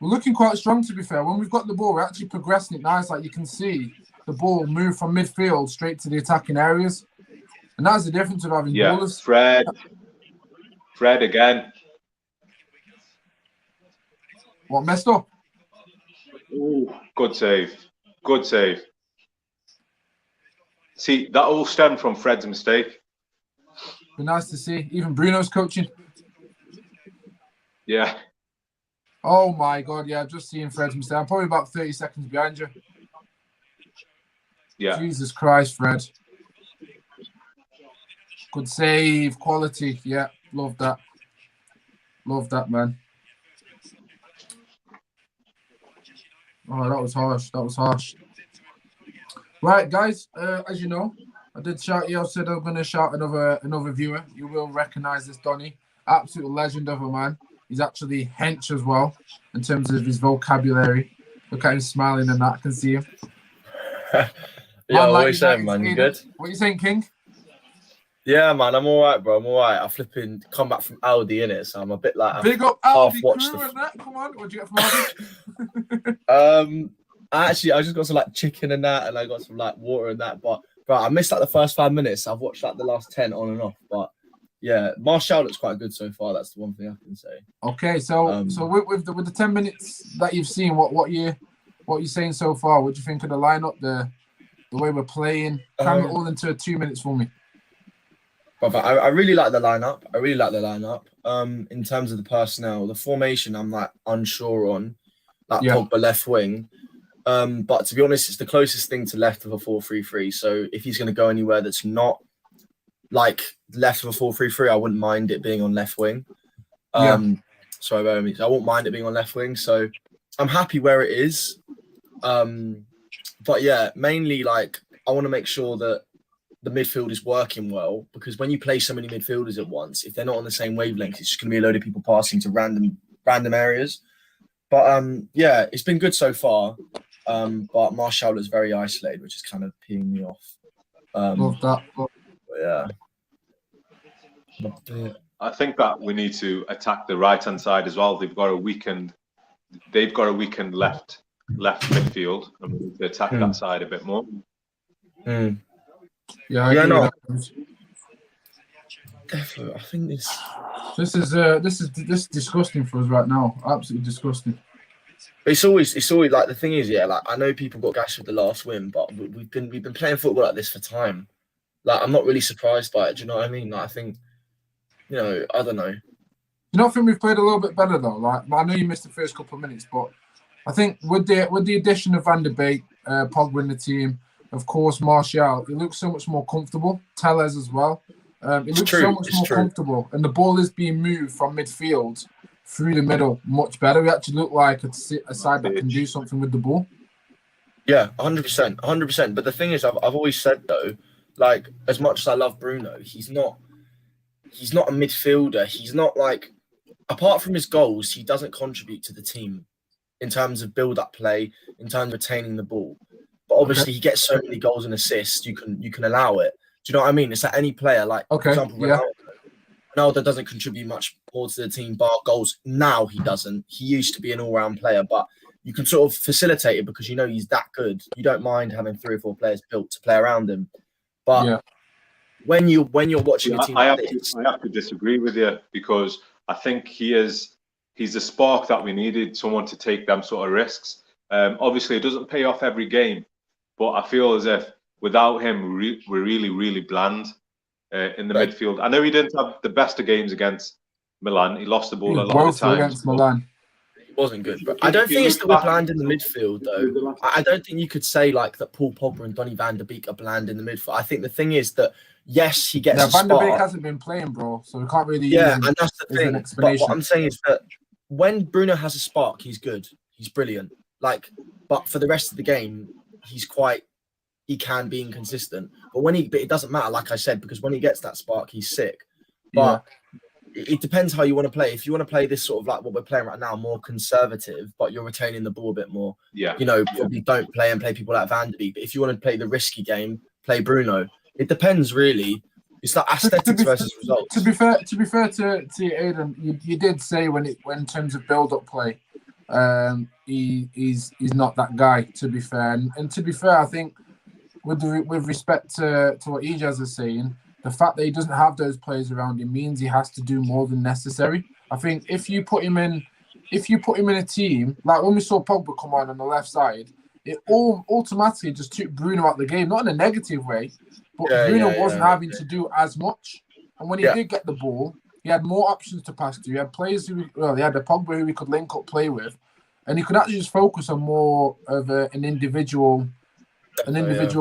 [SPEAKER 1] We're looking quite strong, to be fair. When we've got the ball, we're actually progressing it nice. Like you can see the ball move from midfield straight to the attacking areas. And that's the difference of having ballers.
[SPEAKER 2] Fred again.
[SPEAKER 1] What, messed up?
[SPEAKER 2] Ooh, good save. Good save. See, that all stemmed from Fred's mistake.
[SPEAKER 1] Be nice to see. Even Bruno's coaching.
[SPEAKER 2] Yeah.
[SPEAKER 1] Oh my God, yeah, I've just seen Fred's mistake. I'm probably about 30 seconds behind you.
[SPEAKER 2] Yeah.
[SPEAKER 1] Jesus Christ, Fred. Good save, quality. Yeah, love that. Love that, man. Oh, that was harsh. Right, guys, as you know, I did shout you. I said I'm going to shout another viewer. You will recognize this Donny. Absolute legend of a man. He's actually hench as well in terms of his vocabulary. Look at him smiling and that. I can see him.
[SPEAKER 3] Yeah, always saying, man. You good?
[SPEAKER 1] What you saying, King?
[SPEAKER 3] Yeah, man, I'm all right, bro. I'm all right. I flipping come back from Aldi, innit? So I'm a bit like...
[SPEAKER 1] Big up Aldi crew and that. Come on. What'd you get from
[SPEAKER 3] Aldi? I just got some, like, chicken and that, and I got some, like, water and that. But, bro, I missed, like, the first 5 minutes. I've watched, like, the last 10 on and off. But, yeah, Martial looks quite good so far. That's the one thing I can say.
[SPEAKER 1] Okay, so with the 10 minutes that you've seen, what you saying so far? What do you think of the lineup, the way we're playing? Cram it all into 2 minutes for me.
[SPEAKER 3] But I really like the lineup. In terms of the personnel, the formation, I'm like unsure on. Like Pogba left wing. But to be honest, it's the closest thing to left of a 4-3-3. So if he's going to go anywhere that's not like left of a 4-3-3, I wouldn't mind it being on left wing. Sorry, I won't mind it being on left wing. So I'm happy where it is. But yeah, mainly like I want to make sure that the midfield is working well, because when you play so many midfielders at once, if they're not on the same wavelength, it's just going to be a load of people passing to random areas. But yeah, it's been good so far. But Martial is very isolated, which is kind of peeing me off.
[SPEAKER 1] Love that.
[SPEAKER 3] Yeah.
[SPEAKER 2] I think that we need to attack the right hand side as well. They've got a weakened left midfield, and we need to attack that side a bit more.
[SPEAKER 1] Yeah, no.
[SPEAKER 3] Definitely, I think
[SPEAKER 1] this is disgusting for us right now. Absolutely disgusting.
[SPEAKER 3] It's always like the thing is, yeah, like I know people got gassed with the last win, but we've been playing football like this for time. Like I'm not really surprised by it. Do you know what I mean? Like I think, you know, I don't know.
[SPEAKER 1] You don't think we've played a little bit better though? Like I know you missed the first couple of minutes, but I think with the addition of Van der Beek, Pogba in the team, of course Martial, it looks so much more comfortable. Tellez as well. It looks so much more comfortable, and the ball is being moved from midfield through the middle much better. We actually look like a side that can do something with the ball.
[SPEAKER 3] Yeah, 100%. But the thing is, I've always said though, like as much as I love Bruno, he's not a midfielder. He's not like, apart from his goals, he doesn't contribute to the team in terms of build-up play, in terms of retaining the ball. But obviously, he gets so many goals and assists, you can allow it. Do you know what I mean? It's like any player, like for example, Ronaldo doesn't contribute much more to the team bar goals. Now he doesn't. He used to be an all-round player, but you can sort of facilitate it because you know he's that good. You don't mind having 3 or 4 players built to play around him. But when you're watching a team,
[SPEAKER 2] I have to disagree with you, because I think he's the spark that we needed, someone to take them sort of risks. Obviously, it doesn't pay off every game, but I feel as if without him, we're really, really bland in the midfield. I know he didn't have the best of games against Milan. He lost the ball a lot of times.
[SPEAKER 1] Against Milan.
[SPEAKER 3] wasn't good, but I don't think it's that we're bland in the midfield, though. I don't think you could say like that Paul Pogba and Donny van der Beek are bland in the midfield. I think the thing is that yes, he gets a
[SPEAKER 1] Van der Beek
[SPEAKER 3] spot.
[SPEAKER 1] hasn't been playing, bro, so we can't really.
[SPEAKER 3] Yeah,
[SPEAKER 1] use him
[SPEAKER 3] and that's the
[SPEAKER 1] as
[SPEAKER 3] thing.
[SPEAKER 1] An
[SPEAKER 3] But
[SPEAKER 1] explanation.
[SPEAKER 3] what I'm saying is that when Bruno has a spark, he's good. He's brilliant. Like, but for the rest of the game, he can be inconsistent. But it doesn't matter, like I said, because when he gets that spark, he's sick. But it depends how you want to play. If you want to play this sort of like what we're playing right now, more conservative, but you're retaining the ball a bit more.
[SPEAKER 2] Yeah.
[SPEAKER 3] Probably don't play people like Van der Beek. But if you want to play the risky game, play Bruno. It depends, really. It's like aesthetics versus results.
[SPEAKER 1] To be fair to Aidan, you did say when in terms of build-up play, he's not that guy. To be fair, and to be fair, I think with respect to what Ijaz is saying, the fact that he doesn't have those players around him means he has to do more than necessary. I think if you put him in a team, like when we saw Pogba come on the left side, it all automatically just took Bruno out the game, not in a negative way, but Bruno wasn't having to do as much. And when he did get the ball, he had more options to pass to. He had players he had a Pogba who he could link up play with, and he could actually just focus on more of an individual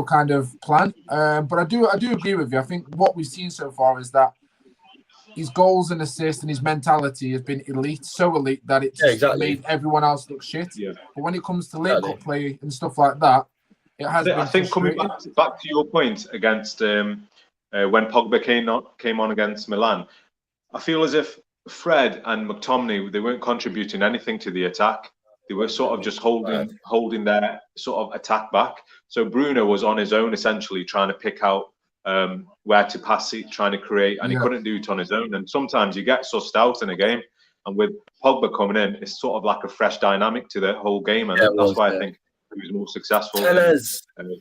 [SPEAKER 1] kind of plan. But I do agree with you. I think what we've seen so far is that his goals and assists and his mentality has been elite, so elite that it just made everyone else look shit. Yeah. But when it comes to link-up play and stuff like that, it has been.
[SPEAKER 2] I think coming back to your point against when Pogba came on against Milan, I feel as if Fred and McTominay, they weren't contributing anything to the attack. They were sort of just holding their sort of attack back. So Bruno was on his own, essentially trying to pick out where to pass it, trying to create, and he couldn't do it on his own. And sometimes you get sussed out in a game, and with Pogba coming in, it's sort of like a fresh dynamic to the whole game, and that's why I think he was more successful and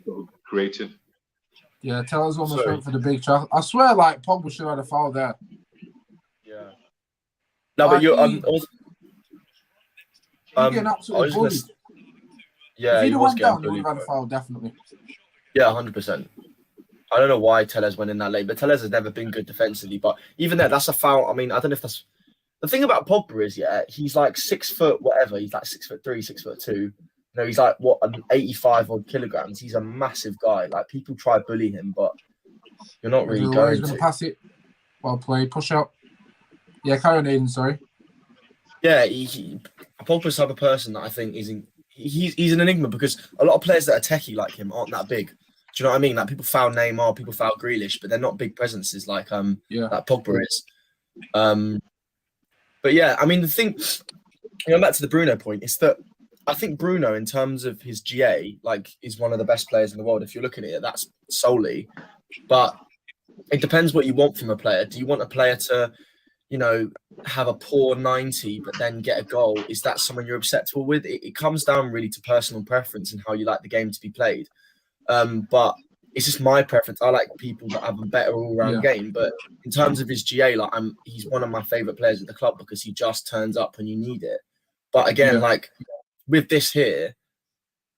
[SPEAKER 2] sort of creative.
[SPEAKER 1] Yeah, Tellers almost went for the big shot. I swear, like Pogba should have had a foul there.
[SPEAKER 3] Yeah. No, but you're
[SPEAKER 1] getting absolutely bullied.
[SPEAKER 3] Yeah,
[SPEAKER 1] if he'd have went down, he would have had a foul, definitely.
[SPEAKER 3] Yeah, 100%. I don't know why Tellez went in that late, but Tellez has never been good defensively. But even there, that's a foul. I mean, I don't know if that's the thing about Pogba is, he's like 6 foot whatever. He's like 6'3", 6'2". He's like 85 odd kilograms. He's a massive guy. Like people try to bully him, but you're not really going to
[SPEAKER 1] pass it. Well played. Push up. Yeah, carry on, Aiden. Sorry.
[SPEAKER 3] Yeah, Pogba's the type of person that I think he's an enigma because a lot of players that are techie like him aren't that big. Do you know what I mean? Like people foul Neymar, people foul Grealish, but they're not big presences like like Pogba is. But yeah, I mean the thing, going back to the Bruno point, is that I think Bruno, in terms of his GA, like is one of the best players in the world. If you're looking at it, that's solely. But it depends what you want from a player. Do you want a player to, have a poor 90 but then get a goal? Is that someone you're acceptable with? It comes down really to personal preference and how you like the game to be played. But it's just my preference. I like people that have a better all-round game. But in terms of his GA, he's one of my favourite players at the club because he just turns up when you need it. But again, with this here,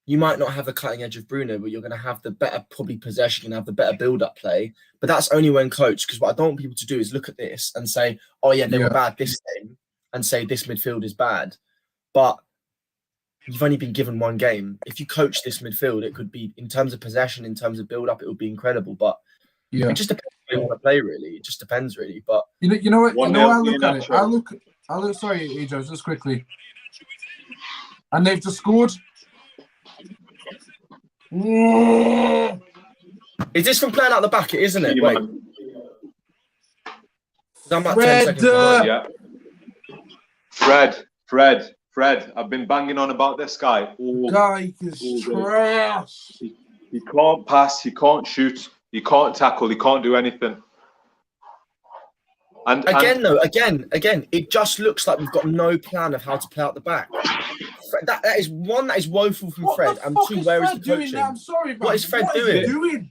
[SPEAKER 3] you might not have the cutting edge of Bruno, but you're going to have the better probably possession, you're going to have the better build-up play. But that's only when coached, because what I don't want people to do is look at this and say, oh yeah, they were bad this game, and say this midfield is bad. But you've only been given one game. If you coach this midfield, it could be, in terms of possession, in terms of build-up, it would be incredible. But it just depends how you want to play, really. It just depends, really. But
[SPEAKER 1] you know what? I look at it. I look. Sorry, Ejos, just quickly. And they've just scored.
[SPEAKER 3] Is this from playing out the back? It isn't it? Wait. I'm like 10 seconds behind. Fred. I've been banging on about this guy.
[SPEAKER 1] Guy is trash.
[SPEAKER 2] He can't pass. He can't shoot. He can't tackle. He can't do anything. And again, it just looks like we've got no plan of how to play out the back. That is one that is woeful from Fred, and two, where is the coaching?
[SPEAKER 1] I'm sorry, man.
[SPEAKER 3] What is Fred doing?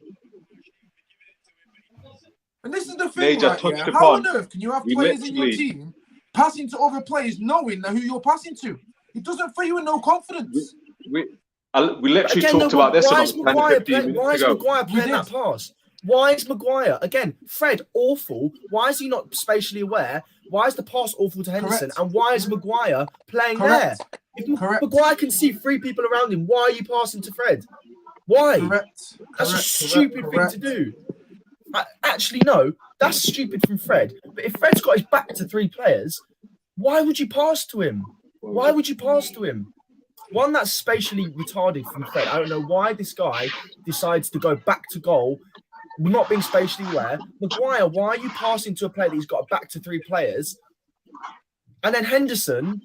[SPEAKER 1] And this is the thing, how on earth can you have players in your team passing to other players knowing who you're passing to? It doesn't fill you with no confidence.
[SPEAKER 2] We literally talked about this about 10 to 15 minutes ago.
[SPEAKER 3] Why is Maguire playing that pass? Why is Maguire again? Fred awful. Why is he not spatially aware? Why is the pass awful to Henderson?
[SPEAKER 1] Correct.
[SPEAKER 3] And why is Maguire playing
[SPEAKER 1] Correct.
[SPEAKER 3] there? If
[SPEAKER 1] Correct.
[SPEAKER 3] Maguire can see 3 people around him, why are you passing to Fred? Why?
[SPEAKER 1] Correct.
[SPEAKER 3] That's a
[SPEAKER 1] Correct.
[SPEAKER 3] stupid
[SPEAKER 1] Correct.
[SPEAKER 3] thing to do. Actually, no, that's stupid from Fred. But if Fred's got his back to 3 players, why would you pass to him? Why would you pass to him? One, that's spatially retarded from Fred. I don't know why this guy decides to go back to goal, not being spatially aware. Maguire, why are you passing to a player that he's got a back to 3 players? And then Henderson,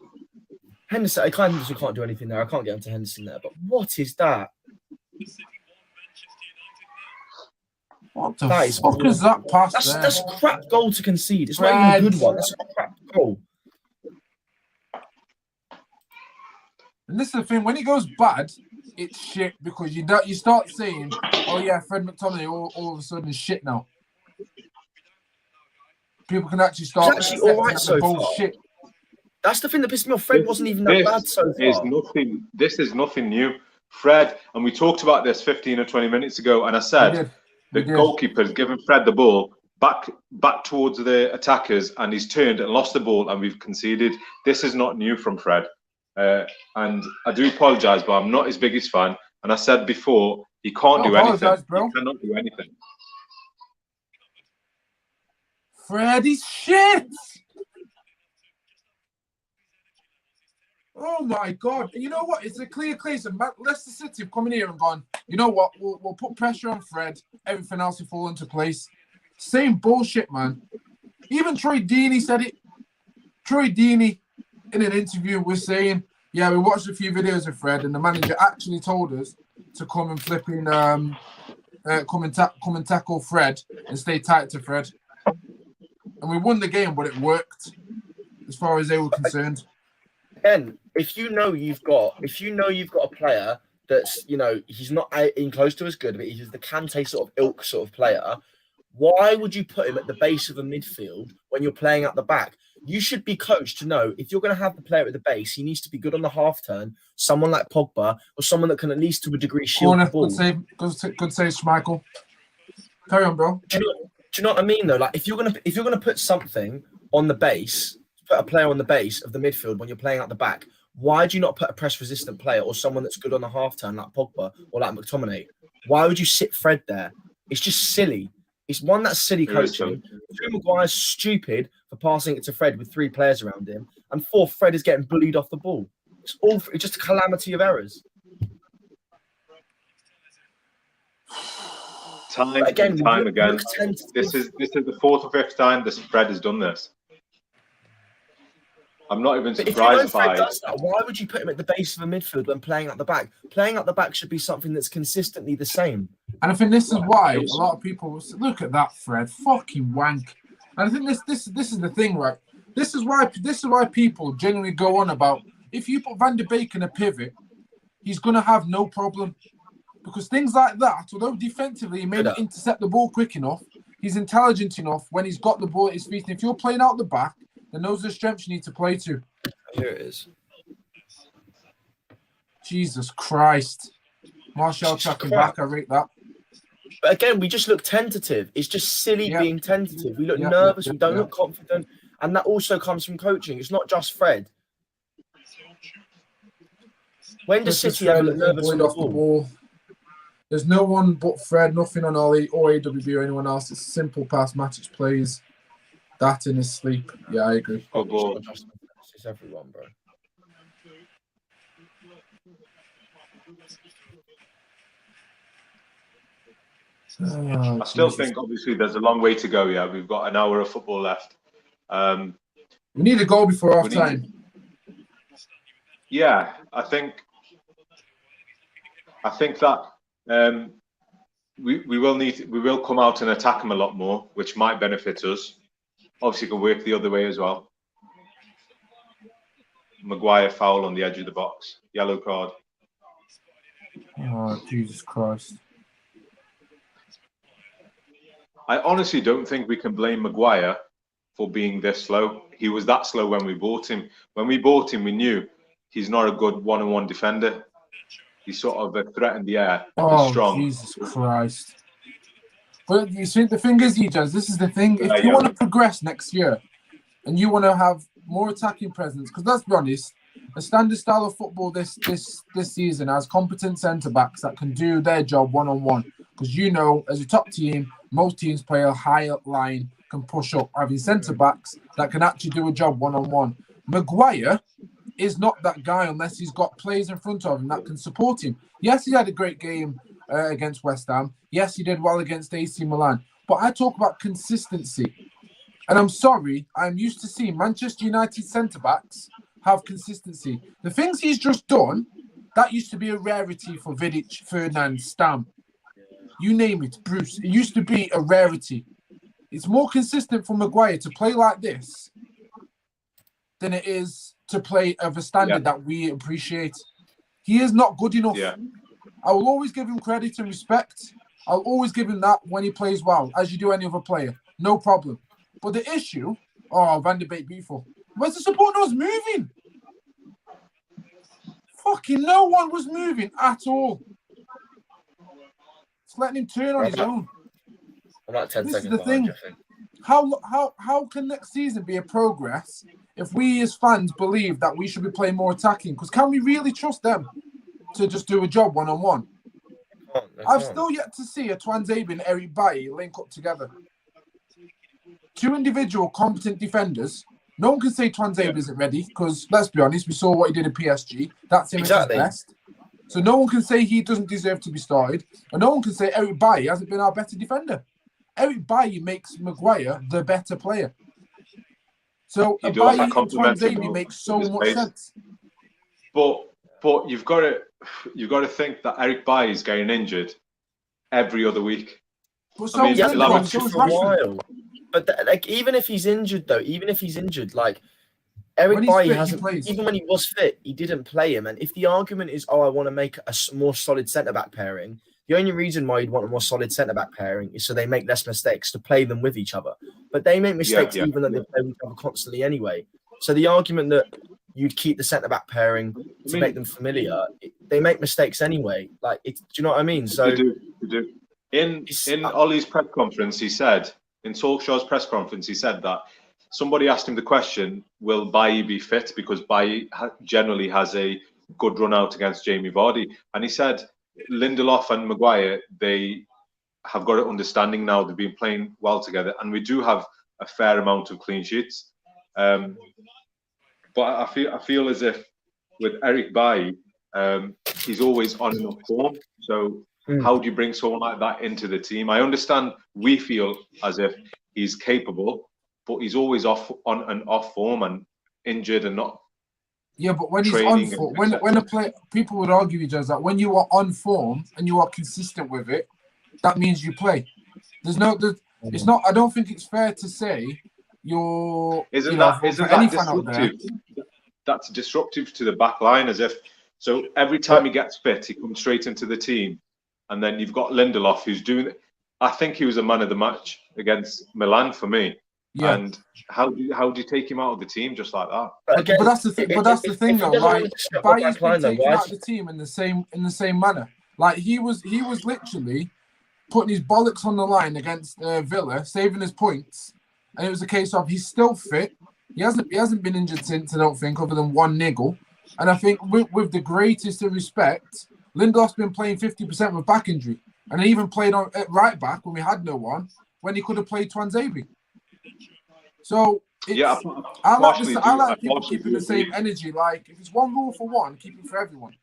[SPEAKER 3] I can't do anything there. I can't get onto Henderson there. But what is that?
[SPEAKER 1] What the fuck is that pass there?
[SPEAKER 3] That's a crap goal to concede. It's not even a good one. That's a crap goal.
[SPEAKER 1] And this is the thing, when it goes bad, it's shit because you start saying, oh yeah, Fred McTominay all of a sudden is shit now. People can actually start
[SPEAKER 3] accepting all right so
[SPEAKER 1] bullshit.
[SPEAKER 3] That's the thing that pissed me off. Fred wasn't even that bad so far.
[SPEAKER 2] This is nothing new. Fred, and we talked about this 15 or 20 minutes ago, and I said the goalkeeper's given Fred the ball back towards the attackers, and he's turned and lost the ball, and we've conceded. This is not new from Fred. And I do apologise, but I'm not his biggest fan. And I said before, he can't do anything. Bro. He cannot do anything.
[SPEAKER 1] Fred is shit. Oh my God! You know what? It's a clear case of Leicester City have come in here and gone, you know what? We'll put pressure on Fred. Everything else will fall into place. Same bullshit, man. Even Troy Deeney said it. Troy Deeney, in an interview, was saying, yeah, we watched a few videos of Fred, and the manager actually told us to come and flipping, come and tackle Fred and stay tight to Fred. And we won the game, but it worked as far as they were concerned.
[SPEAKER 3] Again, if you know you've got a player that's, you know, he's not in close to as good, but he's the Kante sort of ilk sort of player, why would you put him at the base of a midfield when you're playing at the back? You should be coached to know if you're going to have the player at the base, he needs to be good on the half turn, someone like Pogba, or someone that can at least to a degree shield the ball.
[SPEAKER 1] Good save, Schmeichel. Carry on, bro.
[SPEAKER 3] Do you know what I mean though? Like if you're gonna put something on the base, put a player on the base of the midfield when you're playing at the back, why do you not put a press resistant player or someone that's good on the half turn like Pogba or like McTominay? Why would you sit Fred there? It's just silly. It's one, that's silly coaching. 2, Maguire's stupid for passing it to Fred with 3 players around him. And 4, Fred is getting bullied off the ball. It's just a calamity of errors.
[SPEAKER 2] Time again. This is the 4th or 5th time this Fred has done this. I'm not even surprised by it.
[SPEAKER 3] Why would you put him at the base of a midfield when playing at the back? Playing at the back should be something that's consistently the same.
[SPEAKER 1] And I think this is why a lot of people will say, look at that Fred, fucking wank. And I think this is the thing, right? This is why people genuinely go on about, if you put Van de Beek in a pivot, he's gonna have no problem. Because things like that, although defensively he may not intercept the ball quick enough, he's intelligent enough when he's got the ball at his feet. And if you're playing out the back, then those are the strengths you need to play to.
[SPEAKER 3] Here it is.
[SPEAKER 1] Jesus Christ. Martial tracking back, I rate that.
[SPEAKER 3] But again, we just look tentative. It's just silly being tentative. We look nervous, we don't look confident. And that also comes from coaching. It's not just Fred. When does City ever look nervous on the ball?
[SPEAKER 1] There's no one but Fred, nothing on Ollie or AWB or anyone else. It's a simple pass, Matic plays that in his sleep. Yeah, I agree.
[SPEAKER 3] It's everyone, bro.
[SPEAKER 2] I still think, obviously, there's a long way to go. Yeah, we've got an hour of football left.
[SPEAKER 1] We need a goal before half time.
[SPEAKER 2] Yeah, I think that we will come out and attack them a lot more, which might benefit us. Obviously, it can work the other way as well. Maguire foul on the edge of the box, yellow card.
[SPEAKER 1] Oh, Jesus Christ.
[SPEAKER 2] I honestly don't think we can blame Maguire for being this slow. He was that slow when we bought him. When we bought him, we knew he's not a good one-on-one defender. He's sort of a threat in the air.
[SPEAKER 1] Oh,
[SPEAKER 2] he's strong.
[SPEAKER 1] Jesus Christ. But you see, the thing is, Ejaz, this is the thing. If you want to progress next year and you want to have more attacking presence, because let's be honest, a standard style of football this season has competent centre backs that can do their job one-on-one. Because as a top team, most teams play a higher line, can push up, having centre backs that can actually do a job one-on-one. Maguire is not that guy unless he's got players in front of him that can support him. Yes, he had a great game against West Ham. Yes, he did well against AC Milan. But I talk about consistency. And I'm sorry, I'm used to seeing Manchester United centre-backs have consistency. The things he's just done, that used to be a rarity for Vidic, Ferdinand, Stam. You name it, Bruce. It used to be a rarity. It's more consistent for Maguire to play like this than it is to play of a standard that we appreciate. He is not good enough.
[SPEAKER 2] Yeah.
[SPEAKER 1] I will always give him credit and respect. I'll always give him that when he plays well, as you do any other player. No problem. But the issue, Van de Beek beautiful. Where's the support? No one's moving. Fucking no one was moving at all. It's letting him turn on his own.
[SPEAKER 3] I'm like 10
[SPEAKER 1] This
[SPEAKER 3] seconds
[SPEAKER 1] is the
[SPEAKER 3] behind,
[SPEAKER 1] thing.
[SPEAKER 3] I think.
[SPEAKER 1] How can next season be a progress if we as fans believe that we should be playing more attacking? Because can we really trust them to just do a job one-on-one? I've still yet to see a Twanzebe and Eric Bailly link up together. Two individual competent defenders. No one can say Twanzebe isn't ready because, let's be honest, we saw what he did at PSG. That's him at his best. So no one can say he doesn't deserve to be started. And no one can say Eric Bailly hasn't been our better defender. Eric Bailly makes Maguire the better player. So Bailly and Twanzebe makes so much sense.
[SPEAKER 2] But you've got to think that Eric Bailly is getting injured every other week.
[SPEAKER 1] But so is Rashford.
[SPEAKER 3] But even if he's injured, like Eric Bailly hasn't. Even when he was fit, he didn't play him. And if the argument is, I want to make a more solid centre back pairing, the only reason why you'd want a more solid centre back pairing is so they make less mistakes to play them with each other. But they make mistakes even though they play with each other constantly anyway. So the argument that you'd keep the centre back pairing to make them familiar, they make mistakes anyway. Like, do you know what I mean? So
[SPEAKER 2] they do. In Ollie's press conference, he said, in Solskjaer's press conference, he said that somebody asked him the question, will Bailly be fit? Because Bailly generally has a good run out against Jamie Vardy. And he said, Lindelof and Maguire, they have got an understanding now. They've been playing well together. And we do have a fair amount of clean sheets. But I feel as if with Eric Bailly, he's always on and off form. So how do you bring someone like that into the team? I understand we feel as if he's capable, but he's always on and off form and injured and not.
[SPEAKER 1] Yeah, but when he's on form, when a player, people would argue with us that when you are on form and you are consistent with it, that means you play. It's not. I don't think it's fair to say you're.
[SPEAKER 2] Isn't that disruptive? That's disruptive to the back line, as if. So every time he gets fit, he comes straight into the team, and then you've got Lindelof who's doing it. I think he was a man of the match against Milan for me. Yeah. And how do you take him out of the team just like that?
[SPEAKER 1] But that's the thing. But that's the thing, though. Like, Bailly's been taken out of the team in the same manner. Like he was literally putting his bollocks on the line against Villa, saving his points, and it was a case of he's still fit. He hasn't been injured since, I don't think, other than one niggle. And I think with the greatest of respect, Lindelof's been playing 50% with back injury, and he even played on at right back when we had no one, when he could have played Twanzebe. So I like people keeping the same energy. Like if it's one rule for one, keep it for everyone.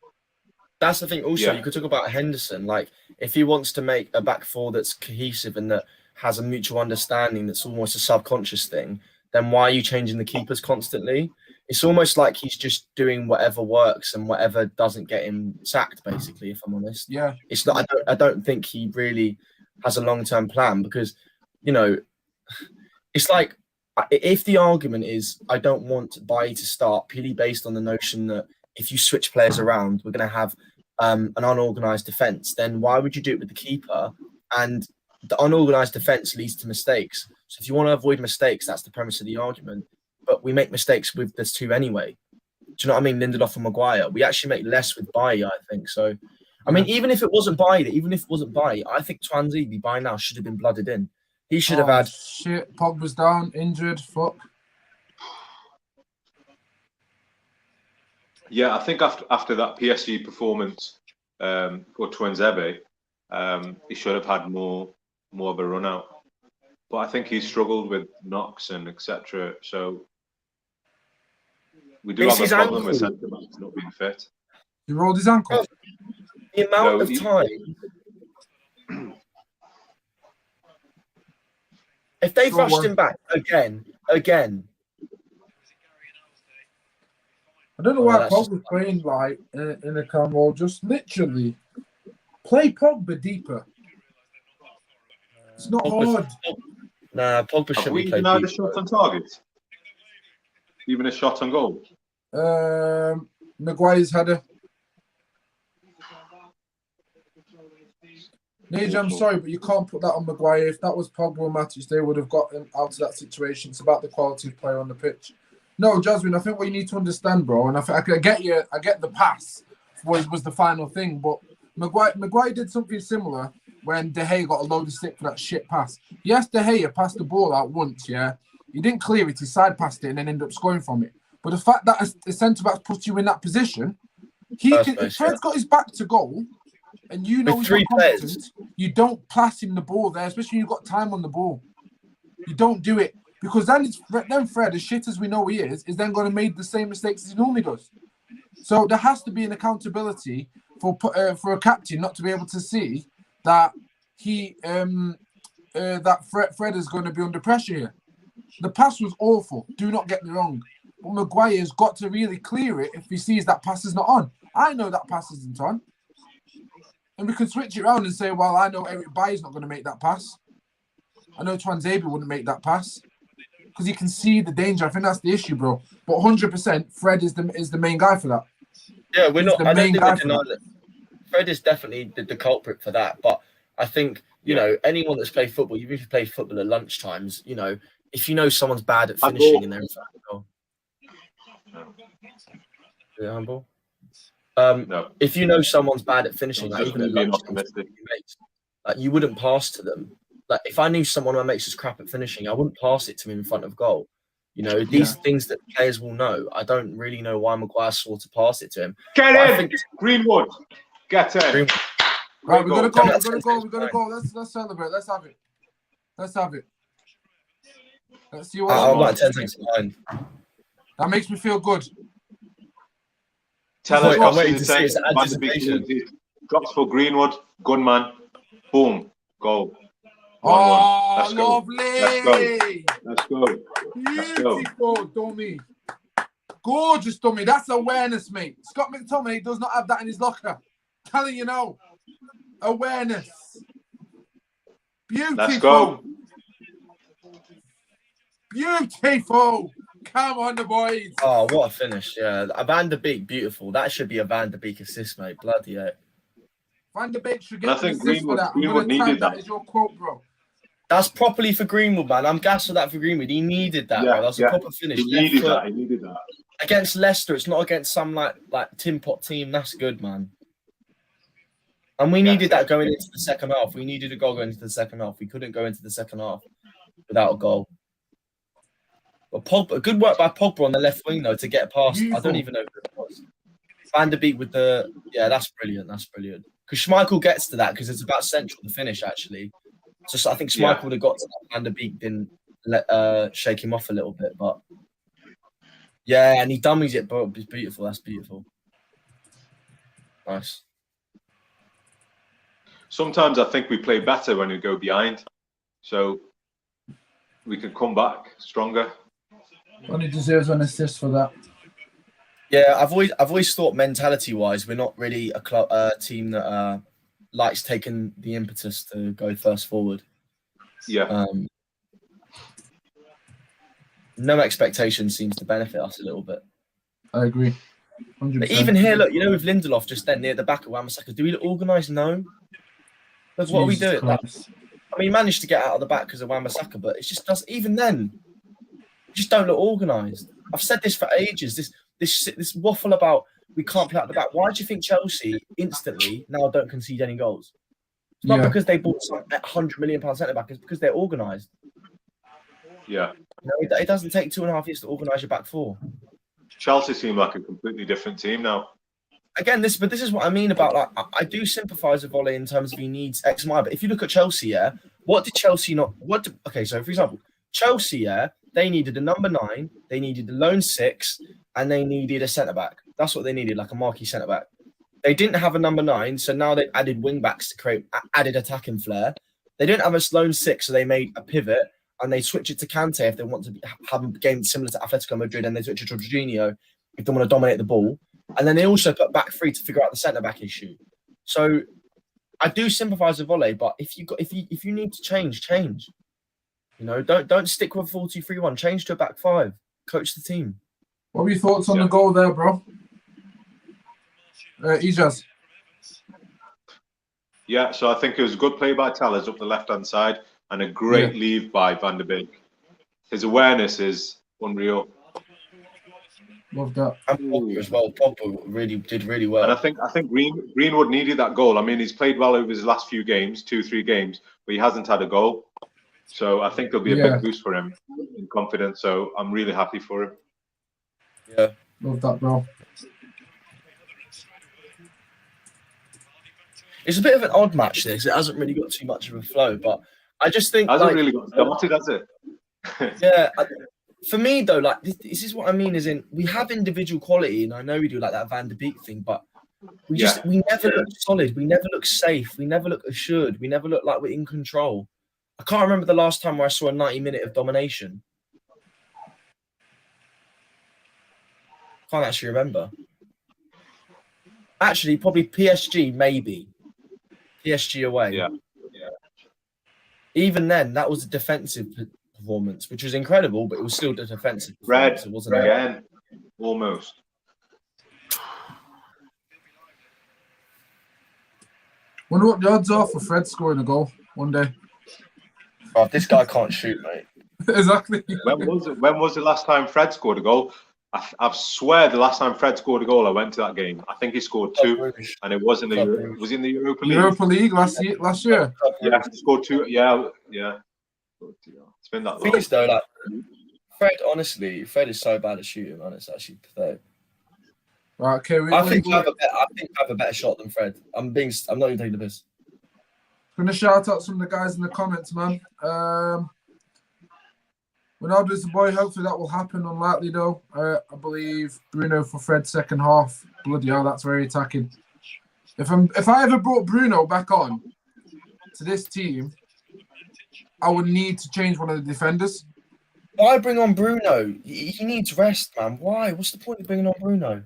[SPEAKER 3] That's the thing. Also, you could talk about Henderson. Like if he wants to make a back four that's cohesive and that has a mutual understanding, that's almost a subconscious thing, then why are you changing the keepers constantly? It's almost like he's just doing whatever works and whatever doesn't get him sacked, basically, if I'm honest.
[SPEAKER 1] Yeah.
[SPEAKER 3] It's not. I don't think he really has a long-term plan because, it's like if the argument is I don't want Bailly to start purely based on the notion that if you switch players around, we're going to have an unorganized defense, then why would you do it with the keeper? And the unorganized defense leads to mistakes. So if you want to avoid mistakes, that's the premise of the argument. But we make mistakes with this two anyway. Do you know what I mean? Lindelof and Maguire. We actually make less with Bailly, I think. So I mean, even if it wasn't by it, I think Twanzebe by now should have been blooded in. He should have had.
[SPEAKER 1] Shit, Pogba's down, injured. Fuck.
[SPEAKER 2] Yeah, I think after that PSG performance for Twanzebe, he should have had more of a run out. But I think he struggled with knocks and etc. So we do have a problem with centre backs not being fit.
[SPEAKER 1] He rolled his ankle.
[SPEAKER 3] The amount of time. If they've rushed him back again.
[SPEAKER 1] I don't know why Pogba's playing like in a calm role. Just literally play Pogba deeper. It's not hard.
[SPEAKER 3] Nah, Pogba shouldn't be played
[SPEAKER 2] deeper. A shot on target? Even a shot on goal?
[SPEAKER 1] Maguire's header. Nige, I'm sorry, but you can't put that on Maguire. If that was Pogba or Matic, they would have gotten out of that situation. It's about the quality of player on the pitch. No, Jasmine, I think what you need to understand, bro, and I get you. I get the pass was the final thing, but Maguire did something similar when De Gea got a load of stick for that shit pass. Yes, De Gea passed the ball out once, yeah. He didn't clear it, he side passed it and then ended up scoring from it. But the fact that a centre-back puts you in that position, if Fred's got his back to goal, and you know he's not competent, you don't pass him the ball there, especially when you've got time on the ball. You don't do it. Because then Fred, as shit as we know he is then going to make the same mistakes as he normally does. So there has to be an accountability for a captain not to be able to see that Fred is going to be under pressure here. The pass was awful. Do not get me wrong. But Maguire's got to really clear it if he sees that pass is not on. I know that pass isn't on. And we can switch it around and say, well, I know Eric Bailly's not going to make that pass. I know Twanzebe wouldn't make that pass. Because you can see the danger. I think that's the issue, bro. But 100%, Fred is the main guy for that.
[SPEAKER 3] Yeah, we're not. I don't think we deny that. Fred is definitely the culprit for that. But I think, you know, anyone that's played football, even if you play football at lunchtimes, you know, if you know someone's bad at finishing and they're in front of the goal. Is it humble? No. If you know someone's bad at finishing, like even at lunchtime, like you wouldn't pass to them. Like if I knew someone who makes us crap at finishing, I wouldn't pass it to him in front of goal. You know, these things that players will know. I don't really know why Maguire sought to pass it to him.
[SPEAKER 2] Get in, Greenwood. Get in.
[SPEAKER 1] Right, we're gonna go. Let's celebrate. Let's have it. Let's see what.
[SPEAKER 3] I'm like 10 seconds behind.
[SPEAKER 1] That makes me feel good.
[SPEAKER 2] Tell us. I'm waiting to see his anticipation. Drops for Greenwood. Gunman. Boom. Goal.
[SPEAKER 1] Oh, lovely!
[SPEAKER 2] Let's go.
[SPEAKER 1] Beautiful dummy. Gorgeous dummy. That's awareness, mate. Scott McTominay does not have that in his locker. Telling you now. Awareness. Beautiful.
[SPEAKER 2] Let's go.
[SPEAKER 1] Beautiful. Come on, the boys.
[SPEAKER 3] Oh, what a finish. Yeah. A Van der Beek, beautiful. That should be a Van der Beek assist, mate. Bloody hell.
[SPEAKER 1] Van der Beek should get an assist for that. Greenwood needed that. Is your quote, bro.
[SPEAKER 3] That's properly for Greenwood, man. I'm gassed for that for Greenwood. He needed that, bro. That's a proper finish.
[SPEAKER 2] He needed that.
[SPEAKER 3] Against Leicester, it's not against some like tin pot team. That's good, man. And we needed that going into the second half. We needed a goal going into the second half. We couldn't go into the second half without a goal. But Pogba, good work by Pogba on the left wing, though, to get past. Beautiful. I don't even know who it was. Van der Beek with the... Yeah, that's brilliant. That's brilliant. Because Schmeichel gets to that because it's about central to finish, actually. So I think Schmeichel would have got to that. Van der Beek didn't shake him off a little bit. But yeah, and he dummies it, but it's beautiful. That's beautiful. Nice.
[SPEAKER 2] Sometimes I think we play better when we go behind. So we can come back stronger.
[SPEAKER 1] Well, he deserves an assist for that.
[SPEAKER 3] Yeah, I've always thought mentality-wise, we're not really a team that likes taking the impetus to go first forward.
[SPEAKER 2] Yeah.
[SPEAKER 3] No expectation seems to benefit us a little bit.
[SPEAKER 1] I agree. 100%.
[SPEAKER 3] But even here, look, you know, with Lindelof just then near the back of Wan-Bissaka, do we look organised? No. That's what we do. I mean, he managed to get out of the back because of Wan-Bissaka, but it just does. Even then, you just don't look organised. I've said this for ages. This waffle about we can't play out the back. Why do you think Chelsea instantly now don't concede any goals? It's not because they bought some £100 million centre back. It's because they're organised.
[SPEAKER 2] Yeah.
[SPEAKER 3] You know, it doesn't take 2.5 years to organise your back four.
[SPEAKER 2] Chelsea seem like a completely different team now.
[SPEAKER 3] Again, this is what I mean about, like, I do sympathise with Ole in terms of he needs X and Y. But if you look at Chelsea, what did Chelsea not? Okay, so for example, Chelsea, they needed a number 9, they needed a lone 6, and they needed a centre back. That's what they needed, like a marquee centre back. They didn't have a number 9, so now they've added wing backs to create added attacking flair. They didn't have a lone 6, so they made a pivot and they switch it to Kante if they want to have a game similar to Atletico Madrid, and they switch it to Jorginho if they want to dominate the ball. And then they also put back 3 to figure out the centre back issue. So I do sympathise with Ole, but if you need to change. You know, don't stick with 4-2-3-1. Change to a back 5. Coach the team.
[SPEAKER 1] What were your thoughts on the goal there, bro? Ijaz.
[SPEAKER 2] Yeah, so I think it was a good play by Tellers up the left-hand side and a great leave by Van der Beek. His awareness is unreal.
[SPEAKER 1] Love that.
[SPEAKER 3] And Pogba as well. Pogba did really well.
[SPEAKER 2] And I think Greenwood needed that goal. I mean, he's played well over his last few games, 2-3 games, but he hasn't had a goal. So I think there'll be a big boost for him in confidence. So I'm really happy for him.
[SPEAKER 3] Yeah.
[SPEAKER 1] Love that, bro.
[SPEAKER 3] It's a bit of an odd match, this. It hasn't really got too much of a flow, but I just think...
[SPEAKER 2] It hasn't really got started, has it?
[SPEAKER 3] Yeah. For me, though, like, this is what I mean, is in we have individual quality, and I know we do like that Van der Beek thing, but we never look solid. We never look safe. We never look assured. We never look like we're in control. I can't remember the last time where I saw a 90-minute of domination. Can't actually remember. Actually, probably PSG, maybe. PSG away.
[SPEAKER 2] Yeah.
[SPEAKER 3] Even then, that was a defensive performance, which was incredible, but it was still a defensive
[SPEAKER 2] performance.
[SPEAKER 3] It wasn't
[SPEAKER 2] again, almost.
[SPEAKER 1] Wonder what the odds are for Fred scoring a goal one day.
[SPEAKER 3] Oh, this guy can't shoot, mate.
[SPEAKER 1] Exactly.
[SPEAKER 2] When was the last time Fred scored a goal? I swear the last time Fred scored a goal, I went to that game. I think he scored 2, and it was in the Europa League.
[SPEAKER 1] Europa League last year.
[SPEAKER 2] Yeah, he scored 2. Yeah. It's been that long.
[SPEAKER 3] Thing is, though, like Fred, honestly, Fred is so bad at shooting, man. It's actually pathetic.
[SPEAKER 1] Right, okay.
[SPEAKER 3] I think I have a better shot than Fred. I'm not even taking the piss.
[SPEAKER 1] I'm gonna shout out some of the guys in the comments, man. Ronaldo's the boy. Hopefully that will happen. Unlikely though. I believe Bruno for Fred second half. Bloody hell, that's very attacking. If I ever brought Bruno back on to this team, I would need to change one of the defenders.
[SPEAKER 3] Why bring on Bruno? He needs rest, man. Why? What's the point of bringing on Bruno?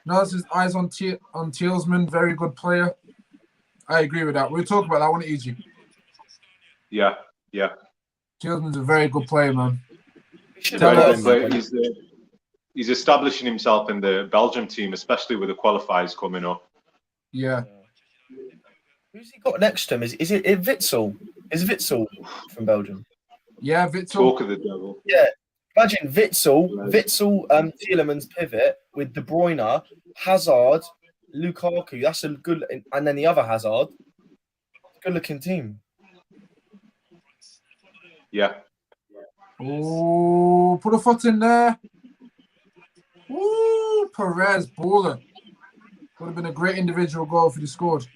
[SPEAKER 1] No, this is eyes on Tielemans. Very good player. I agree with that. We'll talk about that one at EG.
[SPEAKER 2] Yeah.
[SPEAKER 1] Tielemans is a very good player, man.
[SPEAKER 2] He's establishing himself in the Belgium team, especially with the qualifiers coming up.
[SPEAKER 1] Yeah.
[SPEAKER 3] Who's he got next to him? Is it Witsel? Is Witsel from Belgium?
[SPEAKER 1] Yeah, Witsel.
[SPEAKER 2] Talk of the devil.
[SPEAKER 3] Yeah. Imagine Witsel, Tielemans pivot with De Bruyne, Hazard, Lukaku. That's a good, and then the other Hazard. Good looking team.
[SPEAKER 2] Yeah.
[SPEAKER 1] Oh, put a foot in there. Ooh, Perez baller. Would have been a great individual goal if he scored.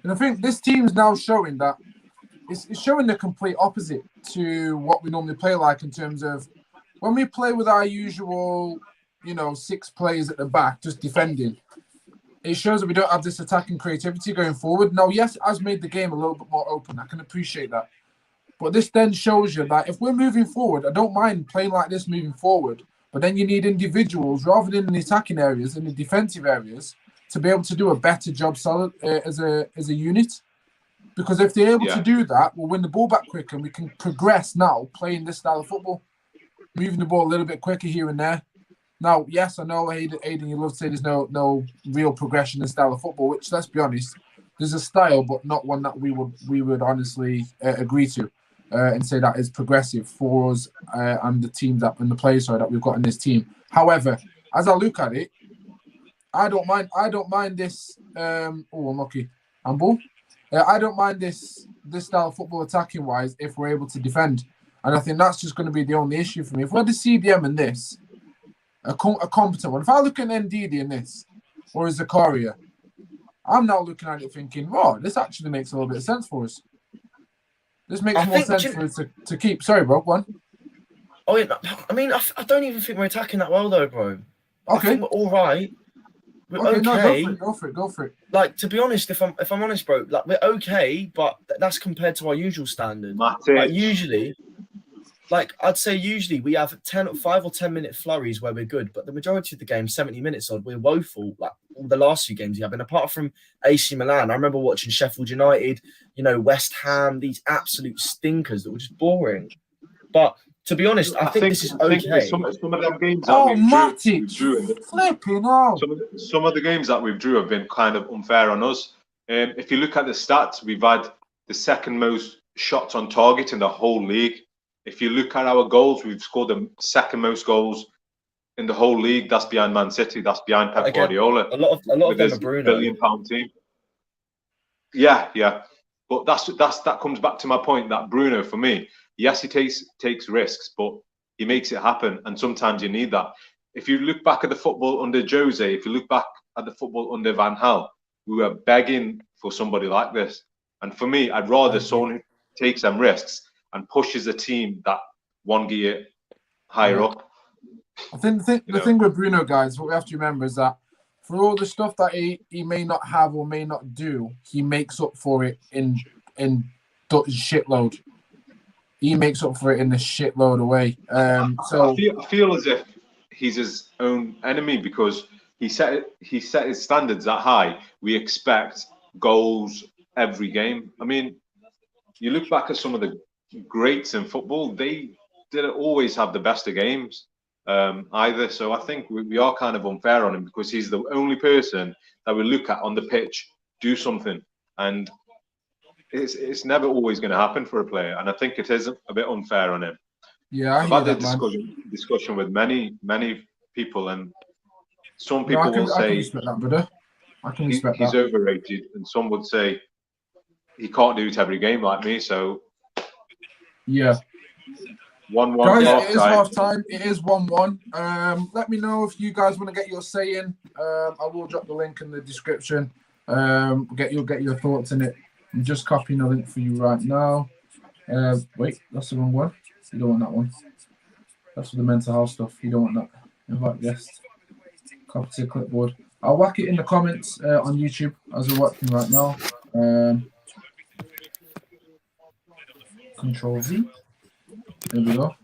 [SPEAKER 1] And I think this team's now showing that it's showing the complete opposite to what we normally play like, in terms of when we play with our usual, 6 players at the back just defending. It shows that we don't have this attacking creativity going forward. Now, yes, it has made the game a little bit more open. I can appreciate that. But this then shows you that if we're moving forward, I don't mind playing like this moving forward. But then you need individuals rather than in the attacking areas, in the defensive areas, to be able to do a better job solid as a unit. Because if they're able to do that, we'll win the ball back quicker and we can progress now playing this style of football. Moving the ball a little bit quicker here and there. Now, yes, I know, Aiden, you love to say there's no real progression in style of football, which, let's be honest, there's a style, but not one that we would honestly agree to. and say that is progressive for us and the teams and the players that we've got in this team. However, as I look at it, I don't mind this. I'm lucky. I'm bull. I don't mind this style of football attacking wise if we're able to defend, and I think that's just going to be the only issue for me. If we're the CDM in this, a competent one. If I look at Ndidi in this, or Zakaria, I'm now looking at it thinking, "Oh, this actually makes a little bit of sense for us. This makes more sense for us to keep." Sorry, bro. One.
[SPEAKER 3] Oh, yeah, I mean, I don't even think we're attacking that well, though, bro.
[SPEAKER 1] Okay.
[SPEAKER 3] I think we're all right. We're okay.
[SPEAKER 1] No, go for it.
[SPEAKER 3] Like, to be honest, if I'm honest, bro, like we're okay, but that's compared to our usual standard. Like, usually, like I'd say, we have 5 or 10 minute flurries where we're good, but the majority of the game, 70 minutes odd, we're woeful. Like all the last few games you have, and apart from AC Milan, I remember watching Sheffield United, West Ham, these absolute stinkers that were just boring. But to be honest, I think this is okay.
[SPEAKER 2] Some of them games
[SPEAKER 1] that we drew flipping out.
[SPEAKER 2] Some of the games that we've drew have been kind of unfair on us. If you look at the stats, we've had the second most shots on target in the whole league. If you look at our goals, we've scored the second most goals in the whole league. That's behind Man City. That's behind Pep Guardiola.
[SPEAKER 3] A lot of them are Bruno.
[SPEAKER 2] £1 billion team. Yeah. But that comes back to my point that Bruno, for me, yes, he takes risks, but he makes it happen, and sometimes you need that. If you look back at the football under Jose, if you look back at the football under Van Gaal, we were begging for somebody like this. And for me, I'd rather someone who takes them risks and pushes the team that one gear higher up.
[SPEAKER 1] I think the thing with Bruno, guys, what we have to remember is that for all the stuff that he may not have or may not do, he makes up for it in shitload. He makes up for it in a shitload of way. So
[SPEAKER 2] I feel as if he's his own enemy because he set his standards that high. We expect goals every game. I mean, you look back at some of the greats in football; they didn't always have the best of games either. So I think we are kind of unfair on him because he's the only person that we look at on the pitch do something, and it's never always going to happen for a player, and I think it is a bit unfair on him.
[SPEAKER 1] Yeah,
[SPEAKER 2] I've had the discussion with many people, and some people will say he's overrated, and some would say he can't do it every game like me. So
[SPEAKER 1] yeah,
[SPEAKER 2] 1-1.
[SPEAKER 1] Guys, it is half time. It is 1-1. Let me know if you guys want to get your say in. I will drop the link in the description. Get your thoughts in it. I'm just copying a link for you right now. Wait, that's the wrong one. You don't want that one. That's for the mental health stuff. You don't want that. Invite guest. Copy to clipboard. I'll whack it in the comments on YouTube as we're watching right now. Control V. There we go.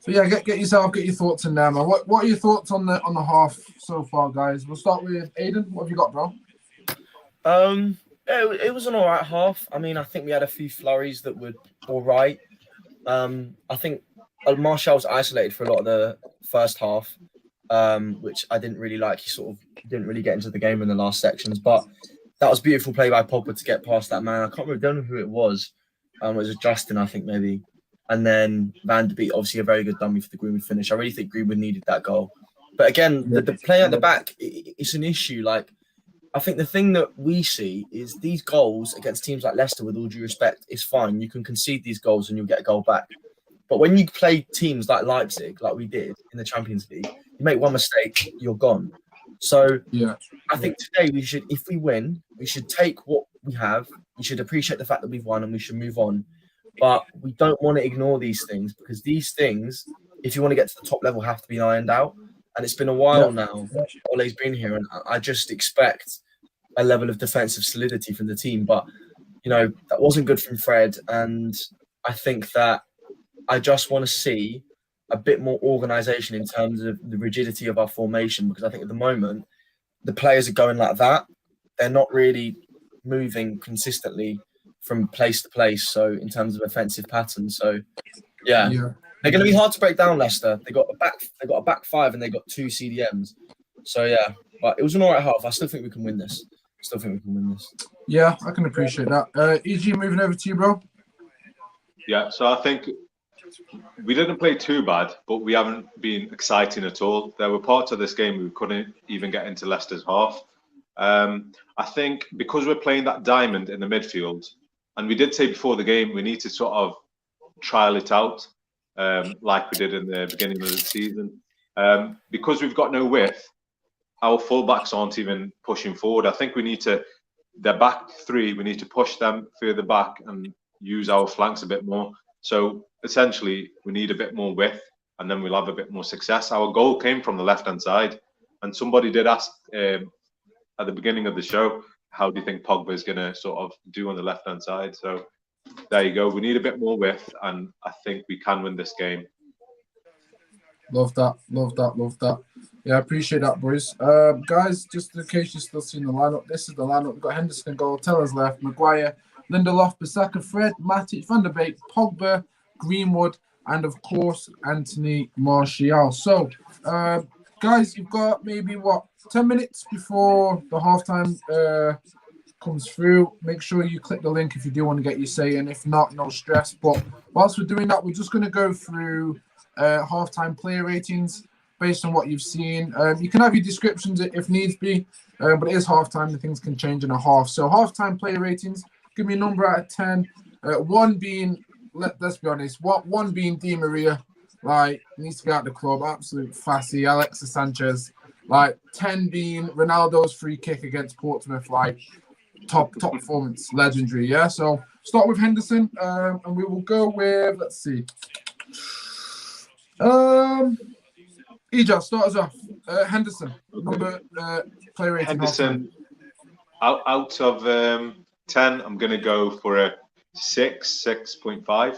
[SPEAKER 1] So yeah, get your thoughts in there, man. What are your thoughts on the half so far, guys? We'll start with Aiden. What have you got, bro?
[SPEAKER 3] It was an all right half. I mean, I think we had a few flurries that were all right. I think Martial was isolated for a lot of the first half, which I didn't really like. He sort of didn't really get into the game in the last sections, but that was beautiful play by Pogba to get past that man. I can't remember, don't know who it was. It was Justin, I think, maybe. And then Van de Beek, obviously a very good dummy for the Greenwood finish. I really think Greenwood needed that goal. But again, the play at the back, it's an issue. Like, I think the thing that we see is these goals against teams like Leicester, with all due respect, is fine. You can concede these goals and you'll get a goal back. But when you play teams like Leipzig, like we did in the Champions League, you make one mistake, you're gone. So
[SPEAKER 1] yeah,
[SPEAKER 3] I think today we should, if we win, we should take what we have. We should appreciate the fact that we've won and we should move on. But we don't want to ignore these things, because these things, if you want to get to the top level, have to be ironed out. And it's been a while now. Ole's been here, and I just expect a level of defensive solidity from the team. But, you know, that wasn't good from Fred. And I think that I just want to see a bit more organisation in terms of the rigidity of our formation, because I think at the moment, the players are going like that. They're not really moving consistently from place to place. So in terms of offensive patterns, so yeah. They're going to be hard to break down. Leicester. They got a back five and they got two CDMs. So yeah, but it was an alright half. I still think we can win this. Still think we can win this.
[SPEAKER 1] Yeah, I can appreciate that. EG, moving over to you, bro.
[SPEAKER 2] Yeah, so I think we didn't play too bad, but we haven't been exciting at all. There were parts of this game we couldn't even get into Leicester's half. I think because we're playing that diamond in the midfield, and we did say before the game we need to sort of trial it out, like we did in the beginning of the season. Because we've got no width, our fullbacks aren't even pushing forward. I think we need to, their back three, we need to push them further back and use our flanks a bit more. So essentially, we need a bit more width, and then we'll have a bit more success. Our goal came from the left-hand side, and somebody did ask at the beginning of the show, how do you think Pogba is going to sort of do on the left-hand side? So there you go. We need a bit more width, and I think we can win this game.
[SPEAKER 1] Love that. Yeah, I appreciate that, boys. Guys, just in case you're still seeing the lineup, this is the lineup. We've got Henderson in goal, Tellers left, Maguire, Lindelof, Bissaka, Fred, Matic, Van der Beek, Pogba, Greenwood, and of course, Anthony Martial. So, guys, you've got maybe 10 minutes before the halftime comes through. Make sure you click the link if you do want to get your say in. If not, no stress. But whilst we're doing that, we're just going to go through halftime player ratings based on what you've seen. You can have your descriptions if needs be, but it is halftime and things can change in a half. So halftime player ratings, give me a number out of 10. 1 being, let's be honest, one being Di Maria, like, needs to get out of the club, absolute fussy. Alexis Sanchez, like, 10 being Ronaldo's free kick against Portsmouth, like, top performance, legendary. Yeah, so start with Henderson, and we will go with, let's see. Ija, start us off. Henderson, number player rating.
[SPEAKER 2] Henderson, out of 10, I'm going to go for a 6.5.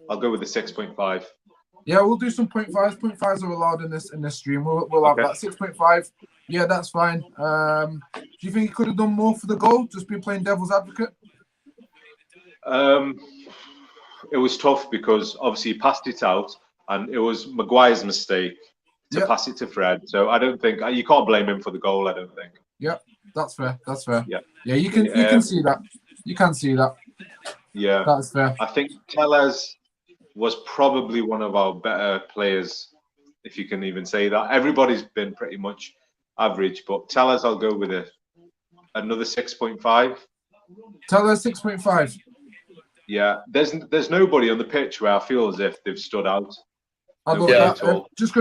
[SPEAKER 2] I'll go with a 6.5.
[SPEAKER 1] Yeah, we'll do some 0.5s. 0.5s are allowed in this stream. We'll have that 6.5. Yeah, that's fine. Do you think he could have done more for the goal? Just be playing devil's advocate.
[SPEAKER 2] It was tough because obviously he passed it out, and it was Maguire's mistake to pass it to Fred. So I don't think you can't blame him for the goal. I don't think.
[SPEAKER 1] Yeah, that's fair.
[SPEAKER 2] Yeah,
[SPEAKER 1] you can see that. You can see that.
[SPEAKER 2] Yeah,
[SPEAKER 1] that's fair.
[SPEAKER 2] I think Tellez was probably one of our better players, if you can even say that. Everybody's been pretty much average, but Tellez, I'll go with another 6.5.
[SPEAKER 1] Tellez 6.5.
[SPEAKER 2] Yeah, there's nobody on the pitch where I feel as if they've stood out.
[SPEAKER 1] I love that. Just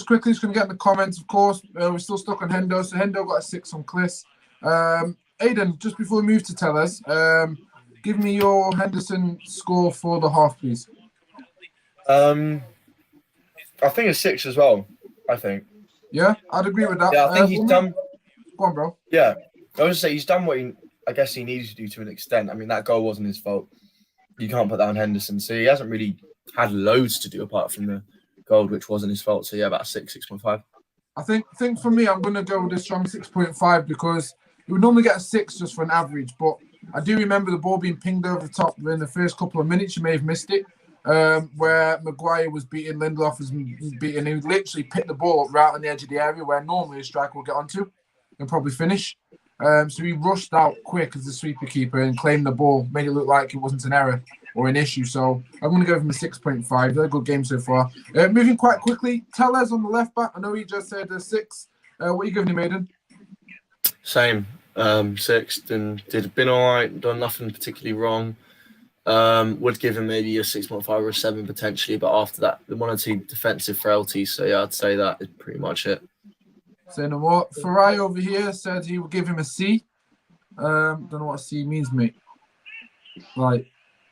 [SPEAKER 1] quickly get in the comments, of course. We're still stuck on Hendo, so Hendo got a 6 on Kliss. Aidan, just before we move to Tellez, give me your Henderson score for the half, please.
[SPEAKER 3] I think a 6 as well. I think.
[SPEAKER 1] Yeah, I'd agree with that.
[SPEAKER 3] Yeah, I think he's done.
[SPEAKER 1] Go on, bro.
[SPEAKER 3] Yeah, I was just say he's done what I guess he needed to do to an extent. I mean, that goal wasn't his fault. You can't put that on Henderson. So he hasn't really had loads to do apart from the goal, which wasn't his fault. So yeah, about 6.5.
[SPEAKER 1] I think for me, I'm going to go with a strong 6.5 because you would normally get a 6 just for an average. But I do remember the ball being pinged over the top in the first couple of minutes. You may have missed it, where Maguire was beating, Lindelof was beating. He literally picked the ball up right on the edge of the area where normally a striker will get onto and probably finish. So he rushed out quick as the sweeper keeper and claimed the ball, made it look like it wasn't an error or an issue. So I'm going to give him a 6.5. Very good game so far. Moving quite quickly, Tellez on the left back. I know he just said a 6. What are you giving him, Aidan?
[SPEAKER 3] Same. 6. Did been all right. Done nothing particularly wrong. Would give him maybe a 6.5 or a 7 potentially, but after that, the 1 or 2 defensive frailties. So yeah, I'd say that is pretty much it.
[SPEAKER 1] Say no more. Farai over here said he would give him a C. Don't know what a C means, mate. Like,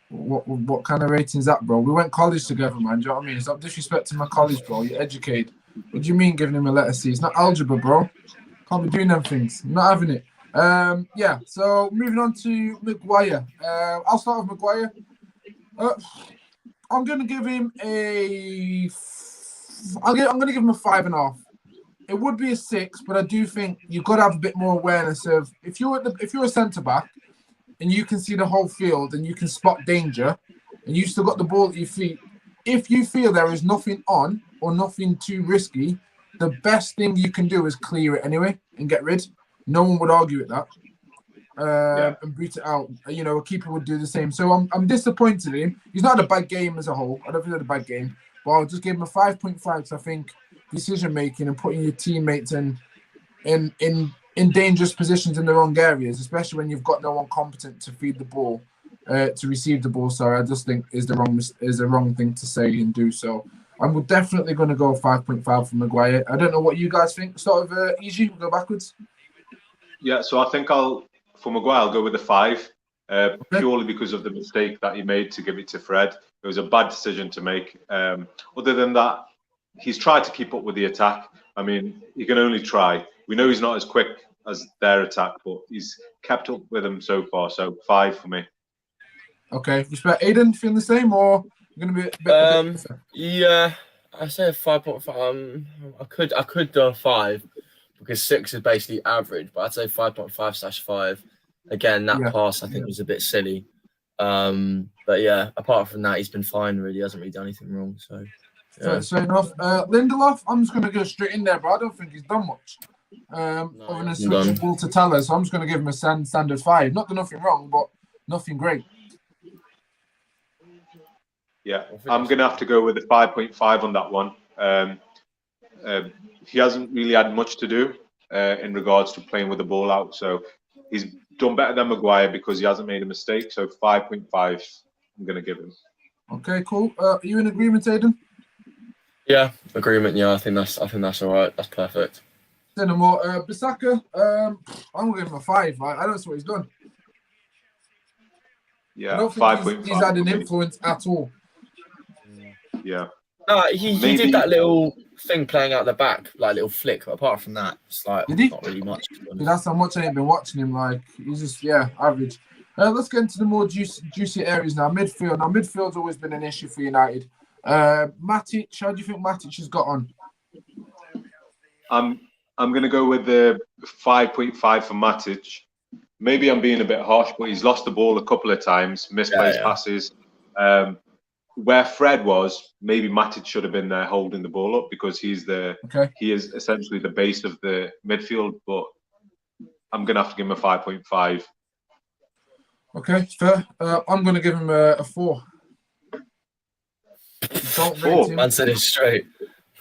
[SPEAKER 1] what kind of rating is that, bro? We went college together, man. Do you know what I mean? Stop disrespecting my college, bro. You're educated. What do you mean giving him a letter C? It's not algebra, bro. Can't be doing them things. I'm not having it. Yeah. So moving on to Maguire. I'll start with Maguire. I'm gonna give him a. I'm gonna give him a 5.5. It would be a 6, but I do think you've got to have a bit more awareness of if you're a centre back and you can see the whole field and you can spot danger and you've still got the ball at your feet. If you feel there is nothing on or nothing too risky, the best thing you can do is clear it anyway and get rid. No one would argue with that. and boot it out. You know, a keeper would do the same. So I'm disappointed in him. He's not had a bad game as a whole. I don't think he had a bad game, but I'll just give him a 5.5 because I think decision making and putting your teammates in dangerous positions in the wrong areas, especially when you've got no one competent to feed the ball, to receive the ball. So I just think is the wrong thing to say and do. So I'm definitely going to go 5.5 for Maguire. I don't know what you guys think. Start with easy. We'll go backwards.
[SPEAKER 2] Yeah, so I think for Maguire, I'll go with a 5, purely because of the mistake that he made to give it to Fred. It was a bad decision to make. Other than that, he's tried to keep up with the attack. I mean, he can only try. We know he's not as quick as their attack, but he's kept up with them so far. So 5 for me.
[SPEAKER 1] Okay, respect. Aiden, feeling the same, or you're going to be a bit
[SPEAKER 3] yeah, I say a 5.5. I could do a 5 because 6 is basically average, but I'd say 5.5/5. Again, that pass I think was a bit silly. But yeah, apart from that, he's been fine. Really, hasn't really done anything wrong. So. Yeah.
[SPEAKER 1] Fair enough. Lindelof, I'm just going to go straight in there, but I don't think he's done much. Other than switching ball to Teller, so I'm just going to give him a standard 5. Not done nothing wrong, but nothing great.
[SPEAKER 2] Yeah, I'm going to have to go with a 5.5 on that one. He hasn't really had much to do in regards to playing with the ball out, so he's done better than Maguire because he hasn't made a mistake. So 5.5, I'm going to give him. Okay,
[SPEAKER 1] cool. Are you in agreement, Aiden?
[SPEAKER 3] Yeah, agreement. Yeah, I think that's all right. That's perfect.
[SPEAKER 1] Say no more. Bissaka, I'm gonna give him a 5. I don't see what he's done.
[SPEAKER 2] Yeah,
[SPEAKER 1] I don't think he's had an influence at all.
[SPEAKER 2] Yeah.
[SPEAKER 3] No, he did that little thing playing out the back, like little flick. But apart from that, it's like not really much.
[SPEAKER 1] That's how much I ain't been watching him. Like he's just average. Let's get into the more juicy areas now. Midfield. Now midfield's always been an issue for United. Matic, how do you think Matic has got on?
[SPEAKER 2] I'm going to go with the 5.5 for Matic. Maybe I'm being a bit harsh, but he's lost the ball a couple of times, misplaced passes. Where Fred was, maybe Matic should have been there holding the ball up because he is essentially the base of the midfield. But I'm going to have to give him a 5.5.
[SPEAKER 1] Okay, fair. I'm going to give him a 4. Don't rate him.
[SPEAKER 3] Man said it straight.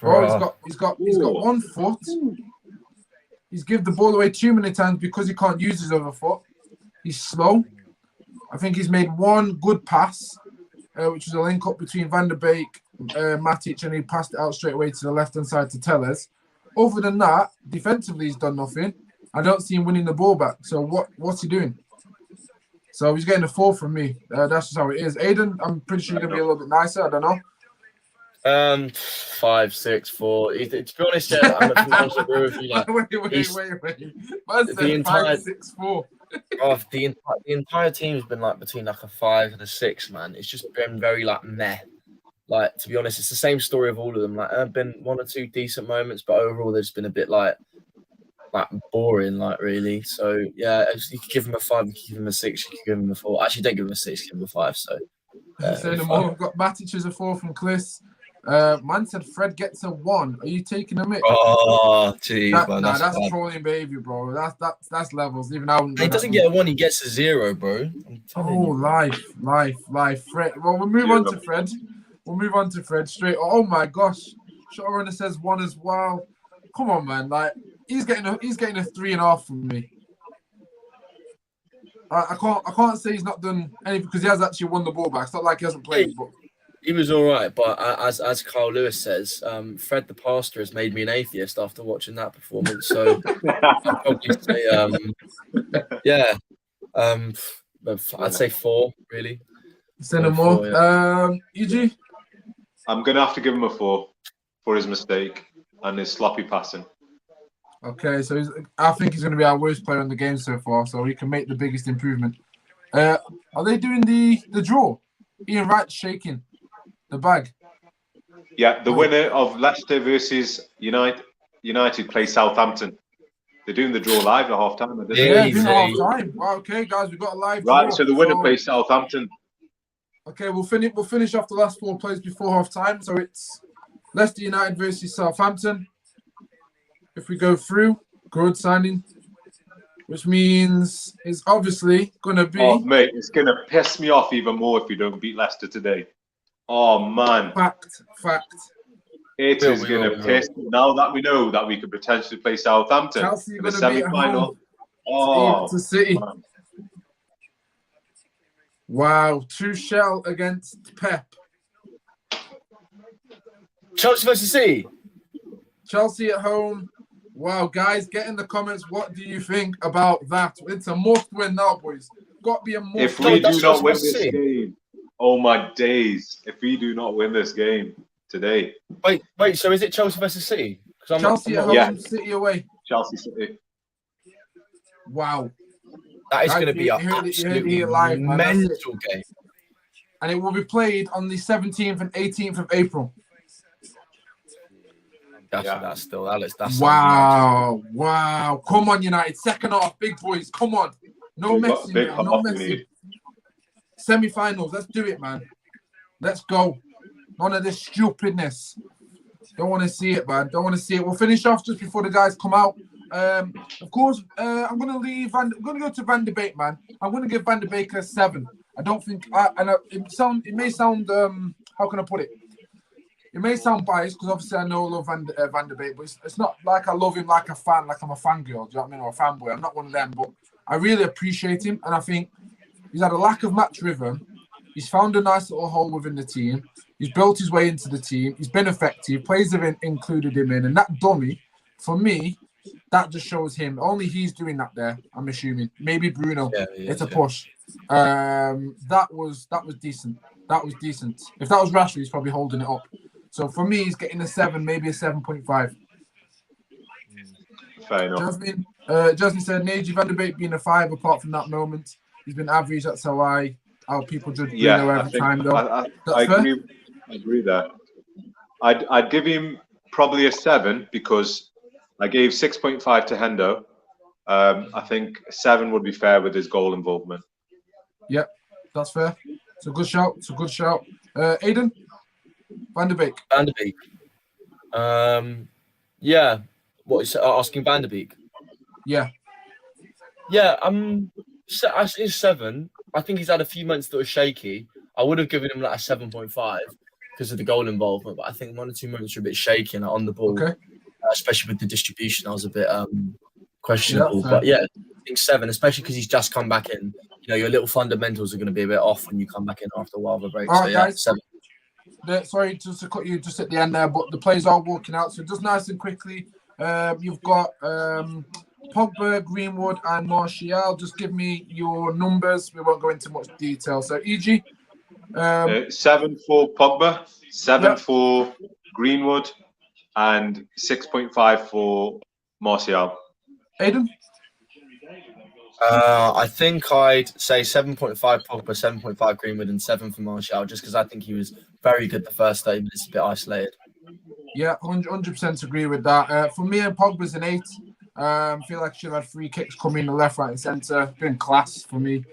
[SPEAKER 1] Oh, he's got 1 foot. He's given the ball away too many times because he can't use his other foot. He's slow. I think he's made one good pass, which was a link up between Van der Beek, Matic, and he passed it out straight away to the left-hand side to Tellers. Other than that, defensively, he's done nothing. I don't see him winning the ball back. So what's he doing? So he's getting a 4 from me. That's just how it is. Aiden, I'm pretty sure you're going to be a little bit nicer. I don't know.
[SPEAKER 3] 5, 6, 4. To be honest, yeah, I'm a agree with you. Like,
[SPEAKER 1] wait. The entire 5, 6, 4.
[SPEAKER 3] The entire team's been like between like a 5 and a 6, man. It's just been very like meh. Like, to be honest, it's the same story of all of them. Like, there have been 1 or 2 decent moments, but overall, there's been a bit like boring, like really. So yeah, you could give him a 5, you could give him a 6, you could give him a 4. Actually, don't give him a 6, give him a 5. So.
[SPEAKER 1] Say no more. We've got Matic as a 4 from Kliss. Man said Fred gets a 1. Are you taking a mick?
[SPEAKER 3] Oh, jeez, man.
[SPEAKER 1] That's trolling behavior, bro. That's levels. Even I wouldn't.
[SPEAKER 3] He doesn't get a 1. He gets a 0, bro.
[SPEAKER 1] Life. Fred. Well, we'll move on to Fred. Straight. Oh my gosh. Showrunner says 1 as well. Come on, man. Like he's getting a 3.5 from me. I can't say he's not done anything because he has actually won the ball back. It's not like he hasn't played, but.
[SPEAKER 3] He was all right, but as Carl Lewis says, Fred the pastor has made me an atheist after watching that performance. So I'd probably say, I'd say 4, really.
[SPEAKER 1] Say no more. EG?
[SPEAKER 2] I'm going to have to give him a 4 for his mistake and his sloppy passing.
[SPEAKER 1] Okay, so I think he's going to be our worst player in the game so far, so he can make the biggest improvement. Are they doing the draw? Ian Wright's shaking the bag.
[SPEAKER 2] Yeah, the winner of Leicester versus United plays Southampton. They're doing the draw live at half time.
[SPEAKER 1] Yeah, doing half time. Wow, okay, guys, we've got a live draw.
[SPEAKER 2] Right, so the winner plays Southampton.
[SPEAKER 1] Okay, we'll finish off the last 4 plays before half time. So it's Leicester United versus Southampton. If we go through, good signing. which means it's obviously going to be...
[SPEAKER 2] Oh, mate, it's going to piss me off even more if you don't beat Leicester today. Oh, man.
[SPEAKER 1] Fact.
[SPEAKER 2] It is going to piss. Now that we know that we could potentially play Southampton
[SPEAKER 1] Chelsea
[SPEAKER 2] in the
[SPEAKER 1] going to be at
[SPEAKER 2] semi-final.
[SPEAKER 1] home
[SPEAKER 2] Oh,
[SPEAKER 1] to City.
[SPEAKER 2] man.
[SPEAKER 1] Wow, Tuchel against Pep.
[SPEAKER 3] Chelsea versus City.
[SPEAKER 1] Chelsea at home. Wow, guys, get in the comments. What do you think about that? It's a must-win now, boys. Got to be a must.
[SPEAKER 2] If we do not win this game, oh my days! If we do not win this game today,
[SPEAKER 3] wait. So is it Chelsea versus City?
[SPEAKER 1] Chelsea at home, City away.
[SPEAKER 2] Chelsea City.
[SPEAKER 1] Wow,
[SPEAKER 3] that is going to be an absolutely mental game,
[SPEAKER 1] and it will be played on the 17th and 18th of April.
[SPEAKER 3] That's
[SPEAKER 1] wow. Come on, United. Second half, big boys. Come on. No messing. No messing. Semi-finals. Let's do it, man. Let's go. None of this stupidness. Don't want to see it, man. Don't want to see it. We'll finish off just before the guys come out. Of course, I'm going to leave. I'm going to go to Van de Beek, man. I'm going to give Van de Beek a 7. I don't think. It may sound. How can I put it? It may sound biased because obviously I know I love Van de Beek, but it's not like I love him like a fan, like I'm a fangirl, do you know what I mean, or a fanboy. I'm not one of them, but I really appreciate him, and I think he's had a lack of match rhythm. He's found a nice little hole within the team. He's built his way into the team. He's been effective. Players have included him in, and that dummy, for me, that just shows him. Only he's doing that there, I'm assuming. Maybe Bruno. It's a push. That was decent. That was decent. If that was Rashford, he's probably holding it up. So for me, he's getting a 7, maybe a 7.5.
[SPEAKER 2] Fair enough.
[SPEAKER 1] Jasmine said, Neji Van de Beek being a 5 apart from that moment. He's been average. That's how people judge Bruno every time, though.
[SPEAKER 2] I agree there. I'd give him probably a 7 because I gave 6.5 to Hendo. I think 7 would be fair with his goal involvement.
[SPEAKER 1] Yep, that's fair. It's a good shout. Aiden? Van de Beek.
[SPEAKER 3] Yeah. What is asking Van de Beek?
[SPEAKER 1] Yeah.
[SPEAKER 3] It's 7. I think he's had a few months that were shaky. I would have given him like a 7.5 because of the goal involvement, but I think 1 or 2 months were a bit shaky and on the ball, especially with the distribution. I was a bit questionable, but I think 7, especially because he's just come back in. You know, your little fundamentals are going to be a bit off when you come back in after a while of a break.
[SPEAKER 1] All right, guys.
[SPEAKER 3] 7.
[SPEAKER 1] Sorry just to cut you just at the end there, but the players are walking out. So just nice and quickly, you've got Pogba, Greenwood, and Martial. Just give me your numbers. We won't go into much detail. So, EG?
[SPEAKER 2] 7 for Pogba, 7 for Greenwood, and 6.5 for Martial.
[SPEAKER 1] Aiden?
[SPEAKER 3] I think I'd say 7.5 Pogba, 7.5 Greenwood, and 7 for Martial, just because I think he was very good the first 30 minutes, a bit isolated.
[SPEAKER 1] Yeah, 100% agree with that. For me, Pogba's an 8. I feel like she had free kicks coming the left, right, and centre. Been class for me.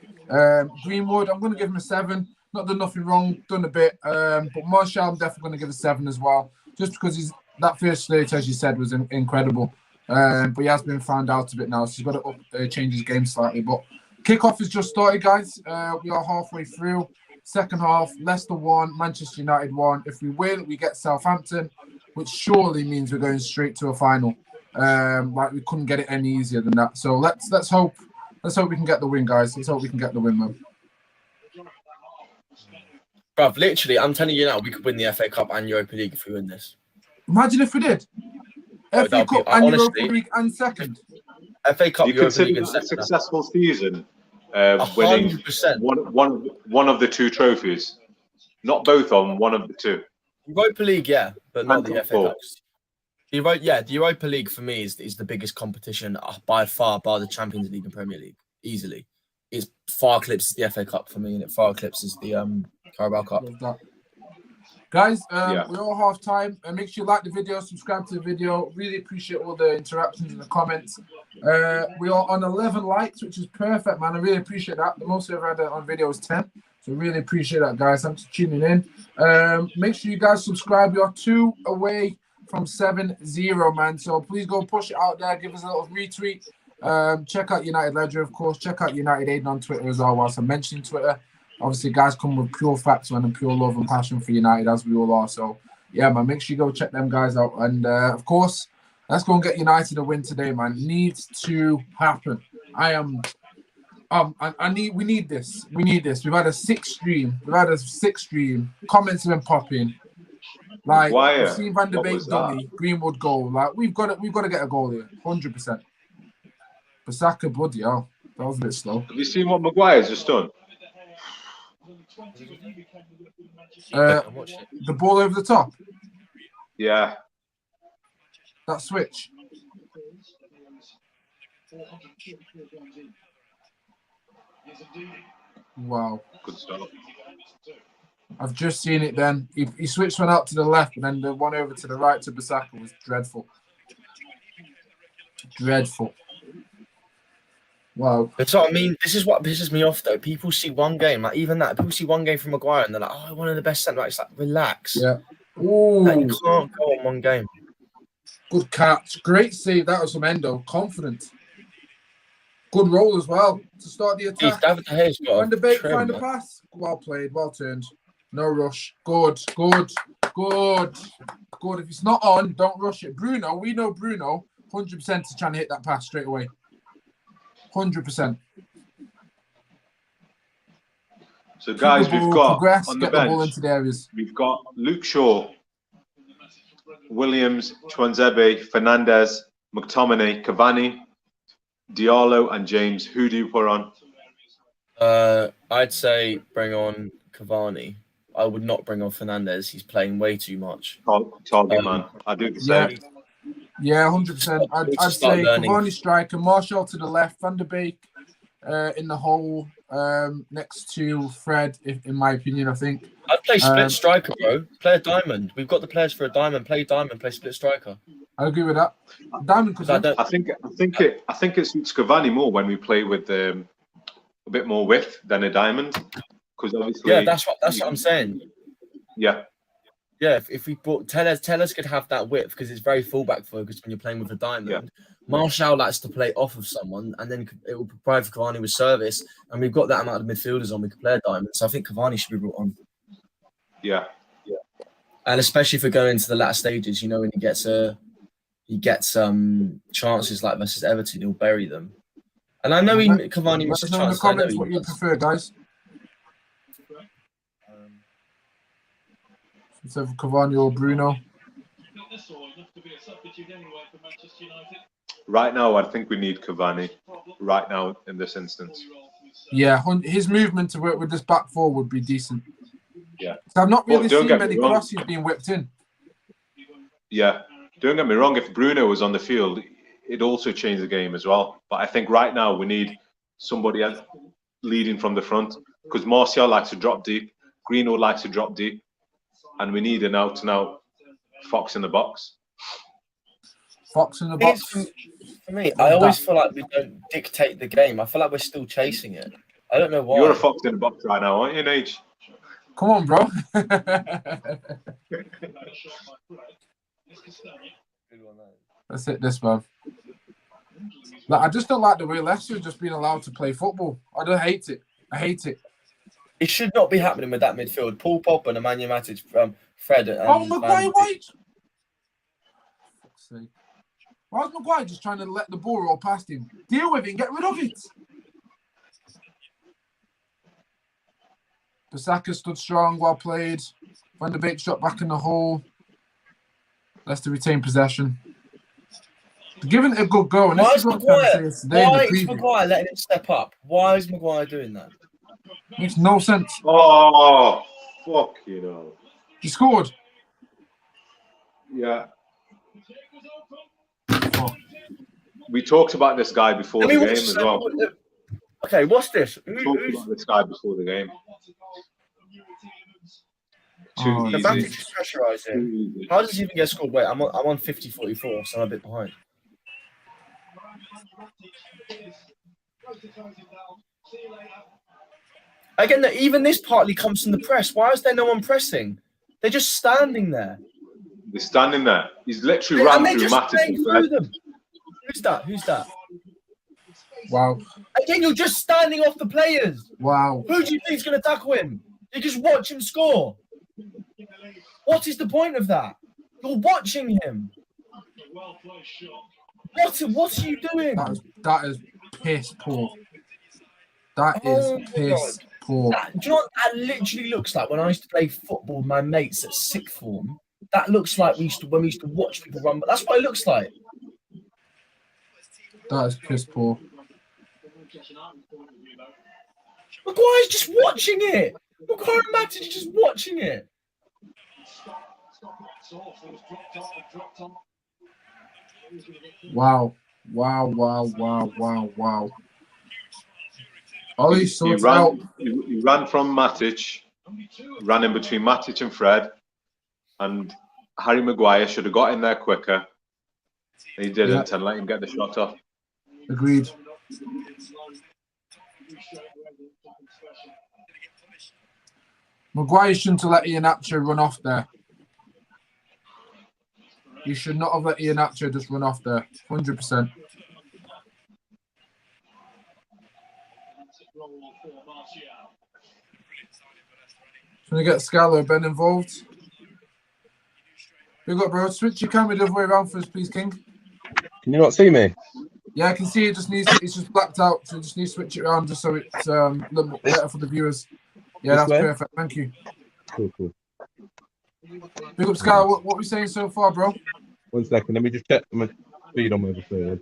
[SPEAKER 1] Greenwood, I'm going to give him a 7. Not done nothing wrong, done a bit. But Martial, I'm definitely going to give a 7 as well, just because that first stage, as you said, was incredible. But he has been found out a bit now, so he's got to change his game slightly. But kickoff has just started, guys. We are halfway through. Second half, Leicester 1, Manchester United 1. If we win, we get Southampton, which surely means we're going straight to a final. Like we couldn't get it any easier than that. So let's hope we can get the win, guys. Let's hope we can get the win, man.
[SPEAKER 3] Bruv, literally, I'm telling you now, we could win the FA Cup and Europa League if we win this.
[SPEAKER 1] Imagine if we did. FA Cup and honestly, Europa League and second.
[SPEAKER 2] FA Cup, Europa League and second. A successful season, winning one of the 2 trophies. Not both on, one of the 2.
[SPEAKER 3] Europa League, yeah, but not the FA Cup. The Europa League for me is the biggest competition by far, bar the Champions League and Premier League, easily. It far eclipses the FA Cup for me, and it far eclipses the Carabao Cup.
[SPEAKER 1] Guys, we're all half time. Make sure you like the video, subscribe to the video. Really appreciate all the interactions and the comments. We are on 11 likes, which is perfect, man. I really appreciate that. The most we've ever had on video is 10. So really appreciate that, guys. Thanks for tuning in. Make sure you guys subscribe. We are 2 away from 7-0, man. So please go push it out there. Give us a little retweet. Check out United Ledger, of course. Check out United Aiden on Twitter as well. Whilst I'm mentioning Twitter, obviously, guys come with pure facts and pure love and passion for United, as we all are. So, yeah, man, make sure you go check them guys out. And of course, let's go and get United a win today, man. Needs to happen. We need this. We need this. We've had a 6 stream. Comments have been popping. Like, we've seen Van der Beek dummy, Greenwood goal. Like, we've got to get a goal here, 100%. Bissaka, bloody hell, that was a bit slow.
[SPEAKER 2] Have you seen what Maguire's just done?
[SPEAKER 1] The ball over the top.
[SPEAKER 2] Yeah.
[SPEAKER 1] That switch. Wow.
[SPEAKER 2] Good stuff.
[SPEAKER 1] I've just seen it then. He switched one out to the left and then the one over to the right to Bissaka was dreadful. Dreadful. Wow.
[SPEAKER 3] That's what I mean. This is what pisses me off, though. People see one game, like even that. People see one game from Maguire and they're like, "Oh, one of the best centre backs." Like, relax.
[SPEAKER 1] Yeah. Ooh.
[SPEAKER 3] Like, you can't go on one game.
[SPEAKER 1] Good catch. Great save. That was from Endo. Confident. Good roll as well to start the attack.
[SPEAKER 3] David De Gea's got
[SPEAKER 1] Find the bait, find the pass. Well played. Well turned. No rush. Good. Good. Good. Good. If it's not on, don't rush it. Bruno, we know Bruno 100% is trying to hit that pass straight away. 100%.
[SPEAKER 2] So, guys, we've got on the
[SPEAKER 1] get the ball into the areas.
[SPEAKER 2] We've got Luke Shaw, Williams, Chuanzebe, Fernandez, McTominay, Cavani, Diallo, and James. Who do you put on?
[SPEAKER 3] I'd say bring on Cavani. I would not bring on Fernandez. He's playing way too much.
[SPEAKER 2] Target man. I do the same.
[SPEAKER 1] Yeah, 100%. I'd say Cavani striker, Martial to the left, Van der Beek in the hole next to Fred, in my opinion, I think.
[SPEAKER 3] I'd play split striker, bro. Play a diamond. We've got the players for a diamond. Play diamond, play split striker.
[SPEAKER 1] I agree with that. Diamond, because
[SPEAKER 2] I think it suits Cavani more when we play with a bit more width than a diamond. Because obviously,
[SPEAKER 3] that's what I'm saying.
[SPEAKER 2] Yeah.
[SPEAKER 3] Yeah, if we brought Tellers could have that width because it's very fullback focused when you're playing with a diamond. Yeah. Martial likes to play off of someone, and then it will provide for Cavani with service. And we've got that amount of midfielders on. We could play a diamond, so I think Cavani should be brought on.
[SPEAKER 2] Yeah.
[SPEAKER 3] And especially if we're going into the latter stages, you know, when he gets chances like versus Everton, he'll bury them. And I know Cavani misses chances.
[SPEAKER 1] In the comments what you prefer, guys. Instead of Cavani or Bruno.
[SPEAKER 2] Right now, I think we need Cavani. Right now, in this instance.
[SPEAKER 1] Yeah, his movement to work with this back four would be decent.
[SPEAKER 2] Yeah.
[SPEAKER 1] So I've not really seen many crosses being whipped in.
[SPEAKER 2] Yeah. Don't get me wrong. If Bruno was on the field, it also changed the game as well. But I think right now we need somebody else leading from the front because Martial likes to drop deep. Greenwood likes to drop deep. And we need an out-and-out fox in the box.
[SPEAKER 1] Fox in the box.
[SPEAKER 3] For me, I always feel like we don't dictate the game. I feel like we're still chasing it. I don't know why.
[SPEAKER 2] You're a fox in the box right now, aren't you, Nate?
[SPEAKER 1] Come on, bro. Let's hit this, man. Like, I just don't like the way Leicester just being allowed to play football. I don't hate it. I hate it.
[SPEAKER 3] It should not be happening with that midfield. Paul Pogba and Emmanuel Matic from Fred. And
[SPEAKER 1] Maguire White. Fuck's sake. Why is Maguire just trying to let the ball roll past him? Deal with it and get rid of it. Bissaka stood strong, well played. Van der Beek shot back in the hole. Leicester retain possession. They're giving it a good go. And
[SPEAKER 3] why is Maguire letting him step up? Why is Maguire doing that?
[SPEAKER 1] Makes no sense.
[SPEAKER 2] Oh, fuck, you know.
[SPEAKER 1] He scored.
[SPEAKER 2] Yeah. Oh. We talked about this guy before the game as well.
[SPEAKER 3] Okay, what's this?
[SPEAKER 2] We talked about this guy before the game. Too easy.
[SPEAKER 3] The is pressurising. How does he even get scored? Wait, I'm on 50-44, so I'm a bit behind. Again, even this partly comes from the press. Why is there no one pressing? They're just standing there.
[SPEAKER 2] They're standing there. He's literally ran through Matic.
[SPEAKER 3] Who's that?
[SPEAKER 1] Wow.
[SPEAKER 3] Again, you're just standing off the players.
[SPEAKER 1] Wow.
[SPEAKER 3] Who do you think is going to tackle him? You just watch him score. What is the point of that? You're watching him. What are you doing?
[SPEAKER 1] That is piss poor. That is piss poor.
[SPEAKER 3] Do you know what that literally looks like when I used to play football with my mates at sixth form? That looks like when we used to watch people run, but that's what it looks like.
[SPEAKER 1] That is piss poor.
[SPEAKER 3] Maguire's just watching it. Maguire and Manutd are just watching it.
[SPEAKER 1] Wow. Ollie sorts out.
[SPEAKER 2] He ran from Matic, ran in between Matic and Fred, and Harry Maguire should have got in there quicker. He didn't, and let him get the shot off.
[SPEAKER 1] Agreed. Maguire shouldn't have let Iheanacho run off there. You should not have let Iheanacho just run off there. 100%. Trying to get Scalo Ben involved. Big up, bro. Switch your camera the other way around for us, please, King.
[SPEAKER 4] Can you not see me?
[SPEAKER 1] Yeah, I can see it. It's just blacked out, so you just need to switch it around just so it's a little bit better for the viewers. Yeah, that's perfect. Thank you.
[SPEAKER 4] Cool.
[SPEAKER 1] Big up, Scalo. What are we saying so far, bro?
[SPEAKER 4] 1 second. Let me just check my speed on my display.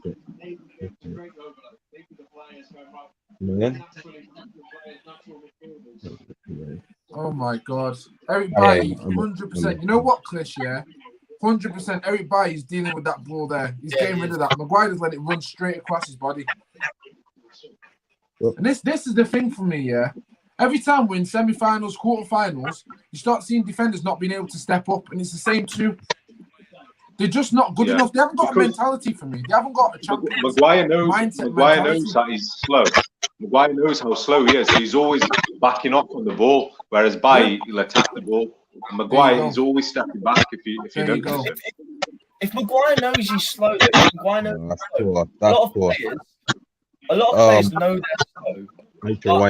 [SPEAKER 1] Oh my God. Eric Bailly, 100%. You know what, Klish, yeah? 100% Eric Bailly is dealing with that ball there. He's getting rid of that. Maguire just let it run straight across his body. And this is the thing for me, yeah? Every time we're in semi-finals, quarter-finals, you start seeing defenders not being able to step up, and it's the same too. They're just not good enough. They haven't got a mentality for me. They haven't got a champion mindset.
[SPEAKER 2] Maguire knows that he's slow. Maguire knows how slow he is. He's always backing off on the ball, whereas Bailly will attack the ball. And Maguire is always stepping back if you notice it.
[SPEAKER 3] If Maguire knows he's slow, Maguire knows a lot of players know they're slow. They'll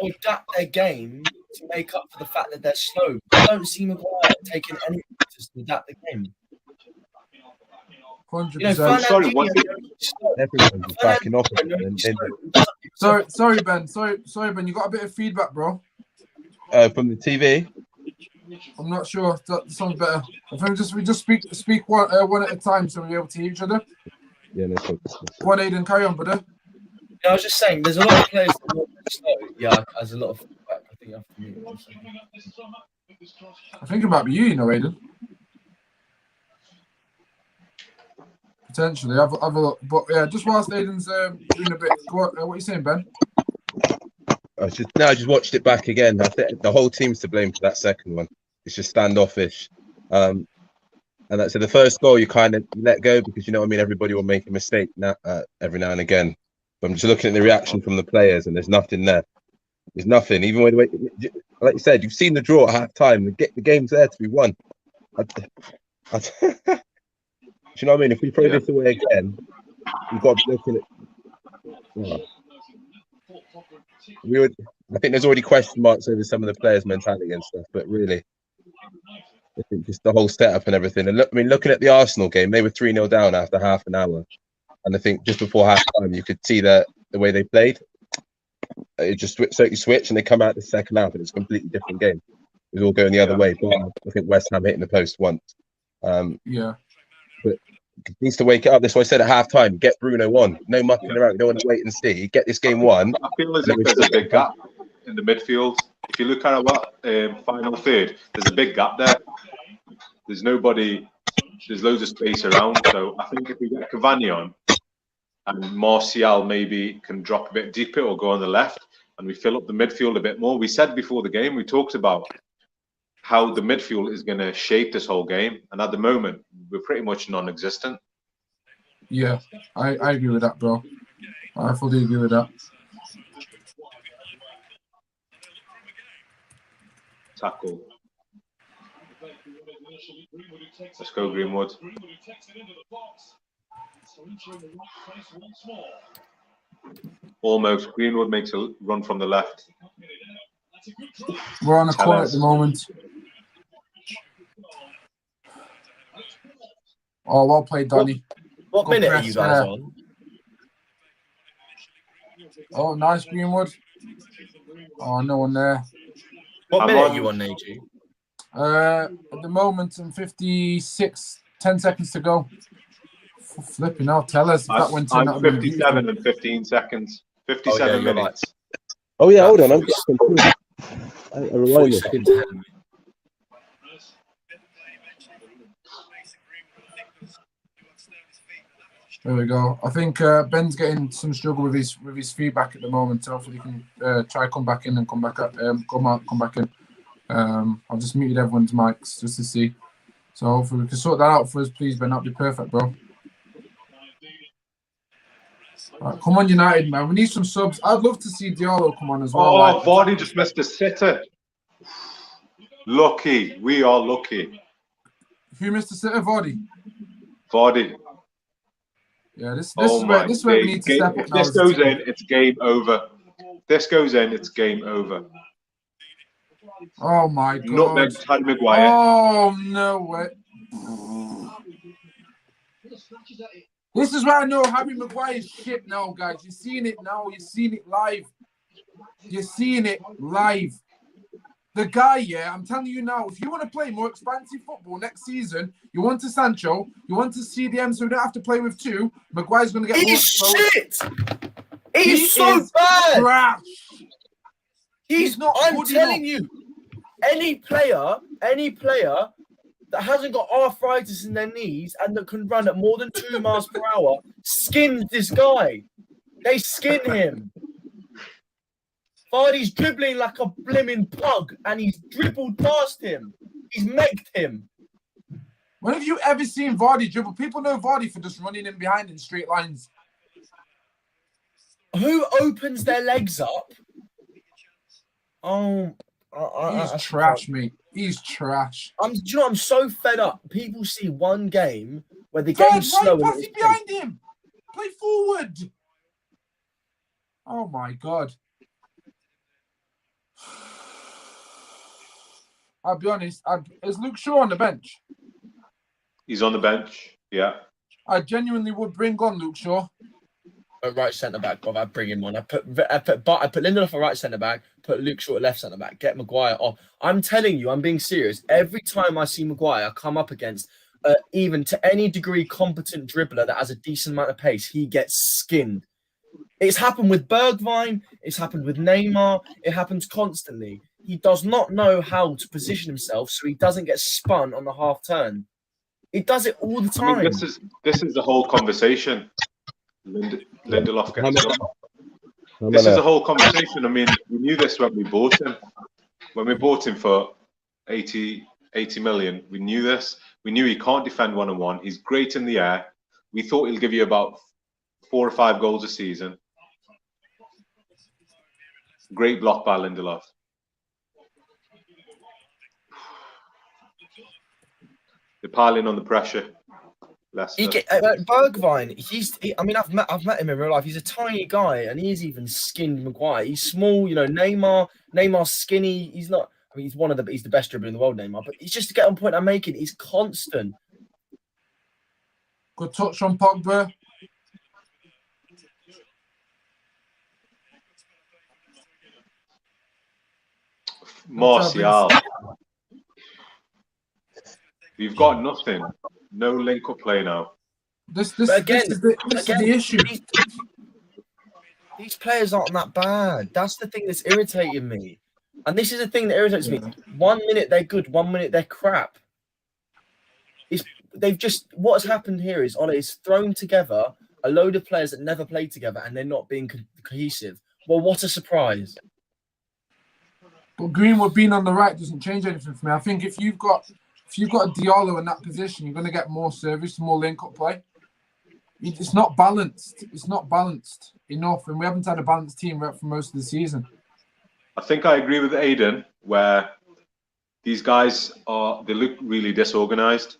[SPEAKER 3] adapt their game to make up for the fact that they're slow. I don't see Maguire taking any practice to adapt the game.
[SPEAKER 1] 100%.
[SPEAKER 2] Sorry, what?
[SPEAKER 4] Everyone's backing off.
[SPEAKER 1] Sorry, Ben. Sorry, Ben. You got a bit of feedback, bro.
[SPEAKER 4] From the TV.
[SPEAKER 1] I'm not sure. That sounds better. I think we just speak one at a time, so we're able to hear each other.
[SPEAKER 4] Yeah, no problem.
[SPEAKER 1] Go on, Aiden. Carry on, brother.
[SPEAKER 3] Yeah, I was just saying, there's a lot of players that are slow. Yeah, there's a lot of feedback. I think you have to mute.
[SPEAKER 1] I think it might be you know, Aiden. Potentially, have a look. But yeah, just whilst Aiden's doing a bit. What are you saying, Ben?
[SPEAKER 4] I just watched it back again. I think the whole team's to blame for that second one. It's just standoffish. And that's the first goal you kind of let go because you know what I mean. Everybody will make a mistake now, every now and again. But I'm just looking at the reaction from the players, and there's nothing there. There's nothing. Even when, like you said, you've seen the draw at half time. The game's there to be won. Do you know what I mean? If we throw this away again, we've got to be looking at. I think there's already question marks over some of the players' mentality and stuff, but really, I think just the whole setup and everything. And looking at the Arsenal game, they were 3-0 down after half an hour, and I think just before half time, you could see the way they played. It just switch, and they come out the second half, and it's a completely different game. It was all going the other way. But I think West Ham hitting the post once. But he needs to wake it up. That's why I said at half time, get Bruno on. No mucking around. You don't want to wait and see. Get this game won.
[SPEAKER 2] I feel as if there's a big gap in the midfield. If you look at our final third, there's a big gap there. There's nobody. There's loads of space around. So I think if we get Cavani on and Martial maybe can drop a bit deeper or go on the left and we fill up the midfield a bit more. We said before the game, we talked about how the midfield is going to shape this whole game. And at the moment, we're pretty much non-existent.
[SPEAKER 1] Yeah, I agree with that, bro. I fully agree with that.
[SPEAKER 2] Tackle. Let's go, Greenwood. Almost. Greenwood makes a run from the left.
[SPEAKER 1] We're on a corner at the moment. Oh, well played, Donny.
[SPEAKER 3] What minute are you guys on?
[SPEAKER 1] Oh, nice, Greenwood. Oh, no one there.
[SPEAKER 3] What minute are you on, AG?
[SPEAKER 1] At the moment, I'm 56, 10 seconds to go. Flipping out, tell us if that went in.
[SPEAKER 2] I'm 57 and 15 seconds. 57 minutes.
[SPEAKER 4] Right. Oh, yeah, hold on. I'm getting I rewind this.
[SPEAKER 1] There we go. I think Ben's getting some struggle with his feedback at the moment. So hopefully he can try come back in and come back in. I've just muted everyone's mics just to see. So hopefully we can sort that out for us, please, Ben. That'd be perfect, bro. Right, come on, United, man. We need some subs. I'd love to see Diallo come on as well.
[SPEAKER 2] Oh, Vardy just missed a sitter. Lucky. We are lucky.
[SPEAKER 1] Who missed a sitter? Vardy.
[SPEAKER 2] Vardy.
[SPEAKER 1] Yeah, this is where we need to step up now.
[SPEAKER 2] If this goes in, it's game over. This goes in, it's game over.
[SPEAKER 1] Oh my God.
[SPEAKER 2] Nutmeg Harry Maguire.
[SPEAKER 1] Oh no way. This is where I know Harry Maguire's shit now, guys. You're seeing it now. You're seeing it live. You're seeing it live. The guy, yeah, I'm telling you now, if you want to play more expansive football next season, you want to Sancho, you want to CDM so we don't have to play with two, Maguire's going to get more exposed.
[SPEAKER 3] Shit! He's so bad!
[SPEAKER 1] Trash.
[SPEAKER 3] He's not. I'm telling you, any player that hasn't got arthritis in their knees and that can run at more than 2 miles per hour skins this guy. They skin him. Vardy's dribbling like a blimmin' pug and he's dribbled past him. He's meked him.
[SPEAKER 1] When have you ever seen Vardy dribble? People know Vardy for just running in behind in straight lines.
[SPEAKER 3] Who opens their legs up? Oh,
[SPEAKER 1] he's trash, mate. He's trash.
[SPEAKER 3] Do you know, I'm so fed up. People see one game where the game's slow.
[SPEAKER 1] Pass it behind him. Play forward. Oh my God. I'll be honest. Is Luke Shaw on the bench?
[SPEAKER 2] He's on the bench. Yeah.
[SPEAKER 1] I genuinely would bring on Luke Shaw.
[SPEAKER 3] Right centre back, brother. I bring him on. I put Lindelof at right centre back. Put Luke Shaw at left centre back. Get Maguire off. I'm telling you, I'm being serious. Every time I see Maguire come up against even to any degree competent dribbler that has a decent amount of pace, he gets skinned. It's happened with Bergwijn. It's happened with Neymar. It happens constantly. He does not know how to position himself so he doesn't get spun on the half turn. He does it all the time.
[SPEAKER 2] I mean, this is the whole conversation. Lindelof gets up. This is the whole conversation. I mean, we knew this when we bought him. When we bought him for 80 million, we knew this. We knew he can't defend one-on-one. He's great in the air. We thought he'll give you about 4 or 5 goals a season. Great block by Lindelof. They're piling on the pressure.
[SPEAKER 3] Bergwijn, I mean, I've met him in real life. He's a tiny guy, and he's even skinned Maguire. He's small, you know. Neymar's skinny. He's not. I mean, he's the best dribbler in the world, Neymar. But he's just to get on point I'm making. He's constant.
[SPEAKER 1] Good touch on Pogba.
[SPEAKER 2] Martial. We've got nothing. No link-up play now.
[SPEAKER 1] This is the issue.
[SPEAKER 3] These players aren't that bad. That's the thing that's irritating me. And this is the thing that irritates me. 1 minute they're good, 1 minute they're crap. What has happened here is Ole's thrown together a load of players that never played together and they're not being cohesive. Well, what a surprise.
[SPEAKER 1] But Greenwood being on the right doesn't change anything for me. I think if you've got a Diallo in that position, you're going to get more service, more link-up play. It's not balanced. It's not balanced enough, and we haven't had a balanced team for most of the season.
[SPEAKER 2] I think I agree with Aiden, where these guys they look really disorganized.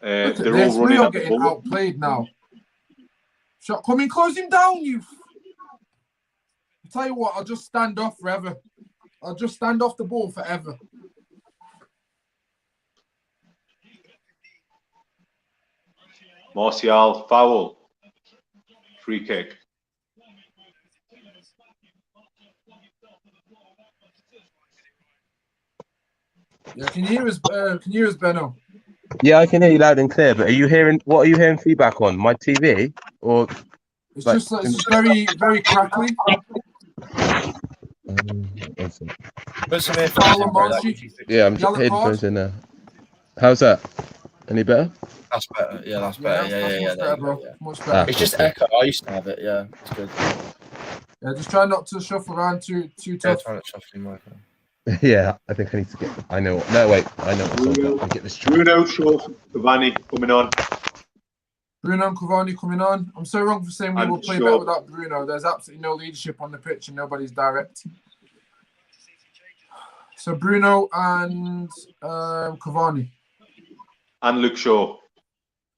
[SPEAKER 2] They're all running
[SPEAKER 1] we are
[SPEAKER 2] at the
[SPEAKER 1] getting
[SPEAKER 2] ball.
[SPEAKER 1] outplayed now. Shot coming, close him down, you. I'll tell you what, I'll just stand off forever. I'll just stand off the ball forever.
[SPEAKER 2] Martial, foul. Free kick.
[SPEAKER 1] Yeah, can you hear us? Can you hear us, Benno?
[SPEAKER 4] Yeah, I can hear you loud and clear. But what are you hearing feedback on? My TV or?
[SPEAKER 1] It's just very, very crackly.
[SPEAKER 3] Put some earphones
[SPEAKER 1] Follow
[SPEAKER 3] in, bro.
[SPEAKER 1] Marshy.
[SPEAKER 4] Yeah, I'm just headphones in now. How's that? Any better?
[SPEAKER 3] That's better. Yeah, that's better.
[SPEAKER 1] That's much better, bro.
[SPEAKER 3] Yeah.
[SPEAKER 1] Much better.
[SPEAKER 3] It's just echo. I used to have it. Yeah, it's good.
[SPEAKER 1] Yeah, just try not to shuffle around too
[SPEAKER 3] Yeah,
[SPEAKER 1] tough.
[SPEAKER 3] try not shuffling my phone.
[SPEAKER 4] Yeah, I think I need to get. I know. No, wait. I know what's on. I'll get this.
[SPEAKER 2] Bruno, Shaw, Cavani coming on.
[SPEAKER 1] Bruno and Cavani coming on. I'm so wrong for saying we will play better without Bruno. There's absolutely no leadership on the pitch and nobody's direct. So Bruno and Cavani.
[SPEAKER 2] And Luke Shaw.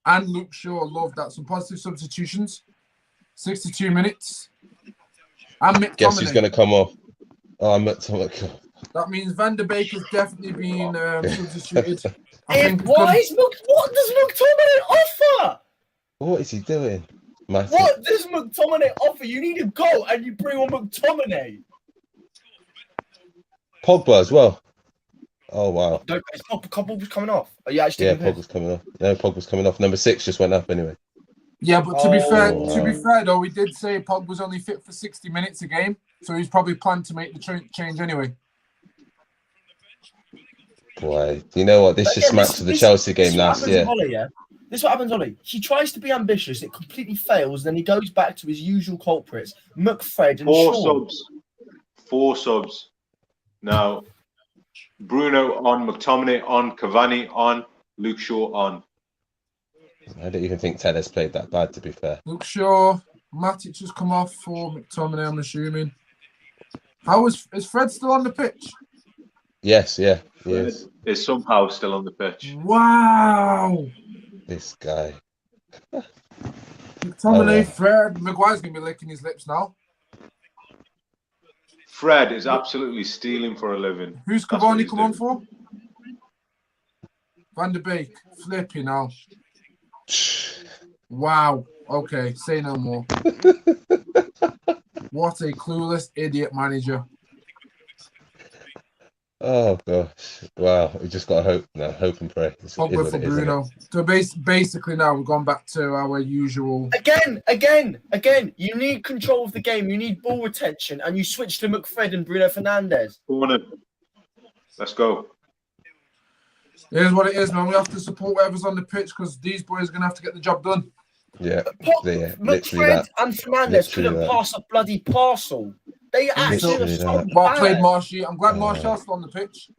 [SPEAKER 1] And Luke Shaw, love that. Some positive substitutions. 62 minutes. And McTominay.
[SPEAKER 4] Guess who's going to come off? Oh, McTominay.
[SPEAKER 1] That means Van der Beek has definitely been substituted.
[SPEAKER 3] What does McTominay offer?
[SPEAKER 4] What is he doing? Massive.
[SPEAKER 3] What does McTominay offer? You need a goal and you bring on McTominay.
[SPEAKER 4] Pogba as well. Oh, wow.
[SPEAKER 3] Is Pogba's coming off? Are you actually?
[SPEAKER 4] Yeah, Pogba's coming off. No, Pogba's coming off. Number 6 just went up anyway.
[SPEAKER 1] Yeah, but to be fair though, we did say Pogba's only fit for 60 minutes a game, so he's probably planned to make the change anyway.
[SPEAKER 4] Boy, you know what? This just smacks of the Chelsea game last year.
[SPEAKER 3] This is what happens, Ollie. He tries to be ambitious, it completely fails, then he goes back to his usual culprits, McFred and Shaw.
[SPEAKER 2] 4 subs. Now, Bruno on, McTominay on, Cavani on, Luke Shaw on.
[SPEAKER 4] I don't even think Tellez played that bad, to be fair.
[SPEAKER 1] Luke Shaw, Matic has come off for McTominay, I'm assuming. Is Fred still on the pitch?
[SPEAKER 4] Yes, yeah, he is.
[SPEAKER 2] Is somehow still on the pitch.
[SPEAKER 1] Wow.
[SPEAKER 4] This guy.
[SPEAKER 1] McTominay, Fred. Maguire's going to be licking his lips now.
[SPEAKER 2] Fred is absolutely stealing for a living.
[SPEAKER 1] Who's Cavani come on for? Van der Beek. Flipping now. Wow. Okay, say no more. What a clueless idiot manager.
[SPEAKER 4] Oh gosh! Wow, we just got to hope now. Hope and pray.
[SPEAKER 1] Pogba for Bruno. So basically, now we've gone back to our usual.
[SPEAKER 3] Again. You need control of the game. You need ball retention, and you switch to McFred and Bruno Fernandes.
[SPEAKER 2] Let's go.
[SPEAKER 1] Here's what it is, man. We have to support whoever's on the pitch because these boys are gonna have to get the job done.
[SPEAKER 4] Yeah,
[SPEAKER 3] McFred and Fernandes couldn't pass a bloody parcel. They actually are so bad.
[SPEAKER 1] Well played, Marshy. I'm glad Martial's still on the pitch.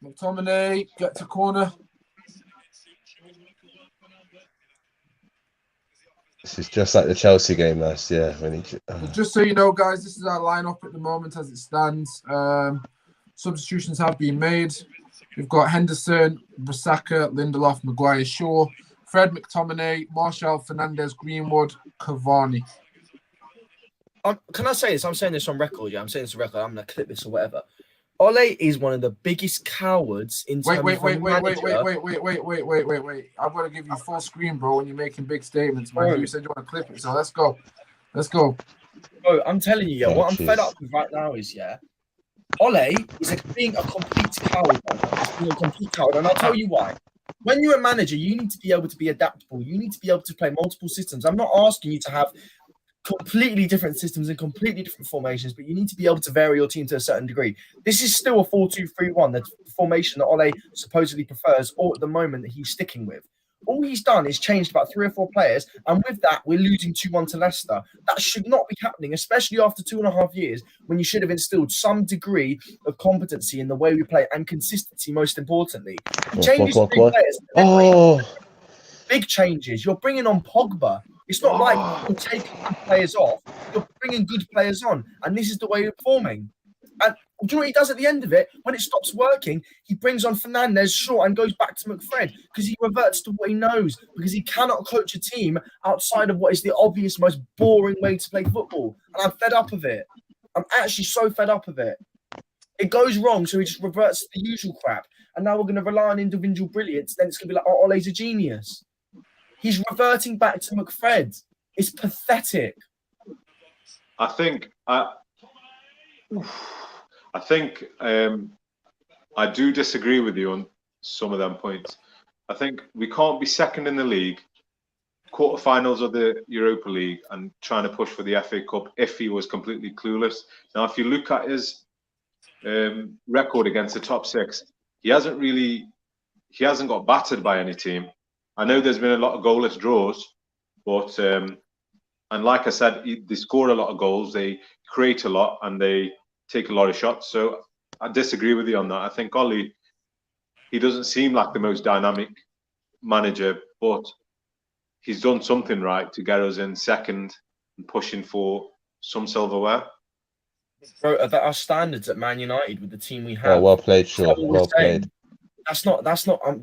[SPEAKER 1] McTominay, get to corner.
[SPEAKER 4] This is just like the Chelsea game last year.
[SPEAKER 1] Just so you know, guys, this is our lineup at the moment as it stands. Substitutions have been made. We've got Henderson, Bissaka, Lindelof, Maguire, Shaw, Fred, McTominay, Martial, Fernandes, Greenwood, Cavani.
[SPEAKER 3] Can I say this? I'm saying this on record. Yeah, I'm saying this on record. I'm going to clip this or whatever. Ole is one of the biggest cowards in terms of
[SPEAKER 1] wait. I've got to give you full screen, bro, when you're making big statements, man. You said you want to clip it, so let's go.
[SPEAKER 3] Bro, I'm telling you, what I'm fed up with right now is, Ole is being a complete coward. And I'll tell you why. When you're a manager, you need to be able to be adaptable. You need to be able to play multiple systems. I'm not asking you to have completely different systems and completely different formations, but you need to be able to vary your team to a certain degree. This is still a 4-2-3-1, the formation that Ole supposedly prefers, or at the moment that he's sticking with. All he's done is changed about 3 or 4 players, and with that, we're losing 2-1 to Leicester. That should not be happening, especially after 2.5 years, when you should have instilled some degree of competency in the way we play and consistency, most importantly. He changes 3 players. Big changes. You're bringing on Pogba. It's not like you're taking good players off. You're bringing good players on, and this is the way you're performing. And do you know what he does at the end of it? When it stops working, he brings on Fernandez short and goes back to McFred because he reverts to what he knows, because he cannot coach a team outside of what is the obvious, most boring way to play football. And I'm fed up of it. I'm actually so fed up of it. It goes wrong, so he just reverts to the usual crap. And now we're going to rely on individual brilliance. Then it's going to be like, oh, Ole's a genius. He's reverting back to McFred. It's pathetic.
[SPEAKER 2] I think I do disagree with you on some of them points. I think we can't be second in the league, quarterfinals of the Europa League, and trying to push for the FA Cup if he was completely clueless. Now, if you look at his record against the top six, he hasn't got battered by any team. I know there's been a lot of goalless draws, but and like I said, they score a lot of goals, they create a lot, and they take a lot of shots. So I disagree with you on that. I think Ole, he doesn't seem like the most dynamic manager, but he's done something right to get us in second and pushing for some silverware.
[SPEAKER 3] Bro, about our standards at Man United with the team we have.
[SPEAKER 4] Oh, well played, Shaw. Well played.
[SPEAKER 3] That's not.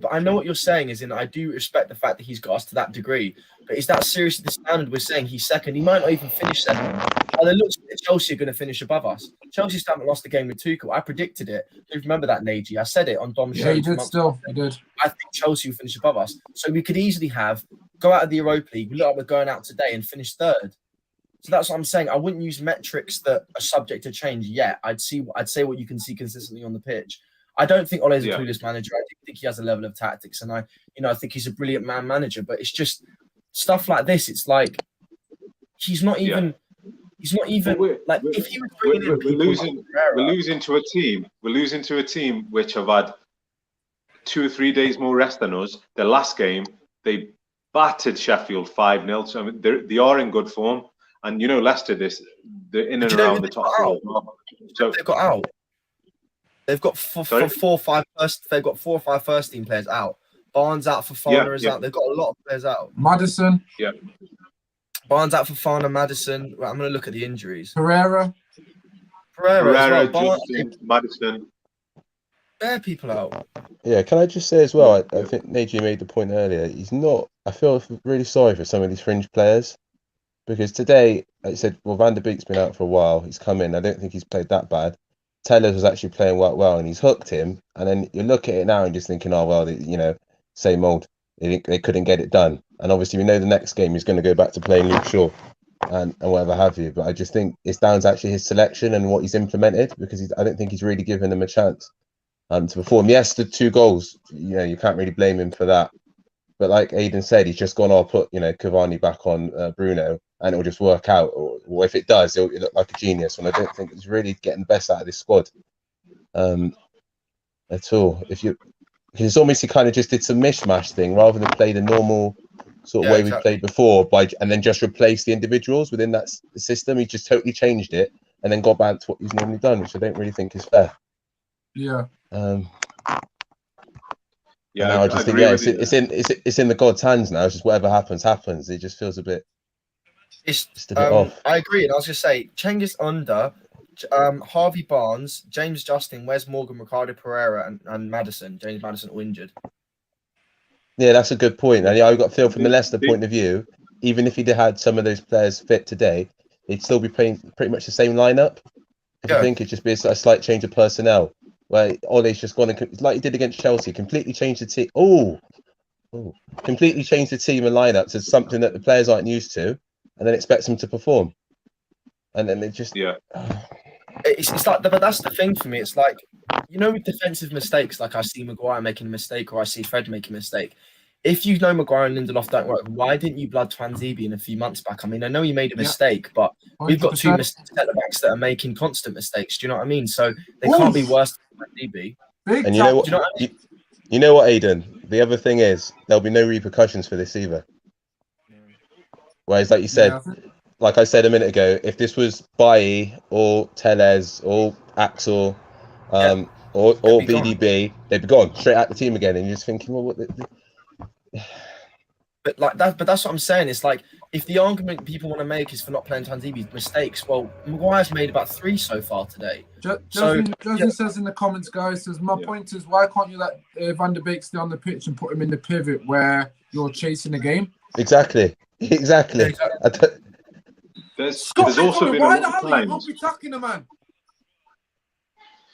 [SPEAKER 3] I know what you're saying. Is in I do respect the fact that he's got us to that degree, but is that seriously the standard we're saying he's second? He might not even finish second. And it looks like Chelsea are going to finish above us. Chelsea still haven't lost the game with Tuchel. I predicted it. Do you remember that, Nagy? I said it on Dom's show.
[SPEAKER 1] Yeah, you did still. You did.
[SPEAKER 3] I think Chelsea will finish above us. So we could easily go out of the Europa League. We look like we're going out today and finish third. So that's what I'm saying. I wouldn't use metrics that are subject to change yet. I'd say what you can see consistently on the pitch. I don't think Ole's a clueless manager. I think he has a level of tactics, and I think he's a brilliant manager. But it's just stuff like this. It's like he's not even. He's not even like if he was bringing in people.
[SPEAKER 2] We're losing to a team. We're losing to a team which have had 2 or 3 days more rest than us. The last game they battered Sheffield 5-0. So I mean, they are in good form. And Leicester, they're in and around the top four. So
[SPEAKER 3] they've got out. They've got four or five first team players out. Barnes out, Fofana is out. They've got a lot of players out.
[SPEAKER 1] Maddison.
[SPEAKER 2] Yeah.
[SPEAKER 3] Barnes out, Fofana, Maddison. Right, I'm going to look at the injuries.
[SPEAKER 1] Pereira
[SPEAKER 3] as well.
[SPEAKER 2] Justin, Maddison.
[SPEAKER 3] There, people out.
[SPEAKER 4] Yeah, can I just say as well, I think Nagy made the point earlier. I feel really sorry for some of these fringe players. Because today, like I said, Van der Beek's been out for a while. He's come in. I don't think he's played that bad. Tellers was actually playing well, and he's hooked him. And then you look at it now and just thinking, oh, well, same old. They couldn't get it done. And obviously, we know the next game he's going to go back to playing Luke Shaw and whatever have you. But I just think it's down to actually his selection and what he's implemented, because I don't think he's really given them a chance to perform. Yes, the 2 goals, you can't really blame him for that. But like Aidan said, he's just gone, I'll put, Cavani back on Bruno, and it'll just work out. Or if it does, it'll look like a genius. And I don't think it's really getting the best out of this squad at all. Because it's almost he kind of just did some mishmash thing rather than play the normal sort of way we played before, and then just replace the individuals within that system. He just totally changed it and then got back to what he's normally done, which I don't really think is fair.
[SPEAKER 2] Yeah.
[SPEAKER 4] Yeah, now I just think it's in the God's hands now. It's just whatever happens. It just feels a bit.
[SPEAKER 3] It's
[SPEAKER 4] just a bit off.
[SPEAKER 3] I agree, and I was just say Cengiz under, Harvey Barnes, James Justin, Wes Morgan, Ricardo Pereira, and Maddison. James Maddison all injured.
[SPEAKER 4] Yeah, that's a good point. And I got feel from the Leicester point of view, even if he'd had some of those players fit today, he'd still be playing pretty much the same lineup. I think it'd just be a slight change of personnel. Where Ole's just gone and, like he did against Chelsea, completely changed the team. Completely changed the team and lineup to something that the players aren't used to, and then expects them to perform. And then it just
[SPEAKER 3] It's like, but that's the thing for me. It's like, with defensive mistakes, like I see Maguire making a mistake or I see Fred making a mistake. If you know Maguire and Lindelof don't work, why didn't you blood Twanzebe in a few months back? I mean, I know you made a mistake, but we've got 2 centre-backs that are making constant mistakes. Do you know what I mean? So they can't be worse than Twanzebe.
[SPEAKER 4] And you know what? You know what, Aidan? The other thing is there'll be no repercussions for this either. Whereas, like you said, like I said a minute ago, if this was Bailly or Tellez or Axel or BDB, they'd be gone straight out the team again, and you're just thinking, well, what?
[SPEAKER 3] But that's what I'm saying. It's like if the argument people want to make is for not playing Tanzibi's mistakes, well, Maguire's made about 3 so far today.
[SPEAKER 1] Justin says in the comments, guys, says, my point is, why can't you let Van der Beek stay on the pitch and put him in the pivot where you're chasing the game?
[SPEAKER 4] Exactly.
[SPEAKER 2] There's also been
[SPEAKER 1] why the hell are you rugby tackling a man?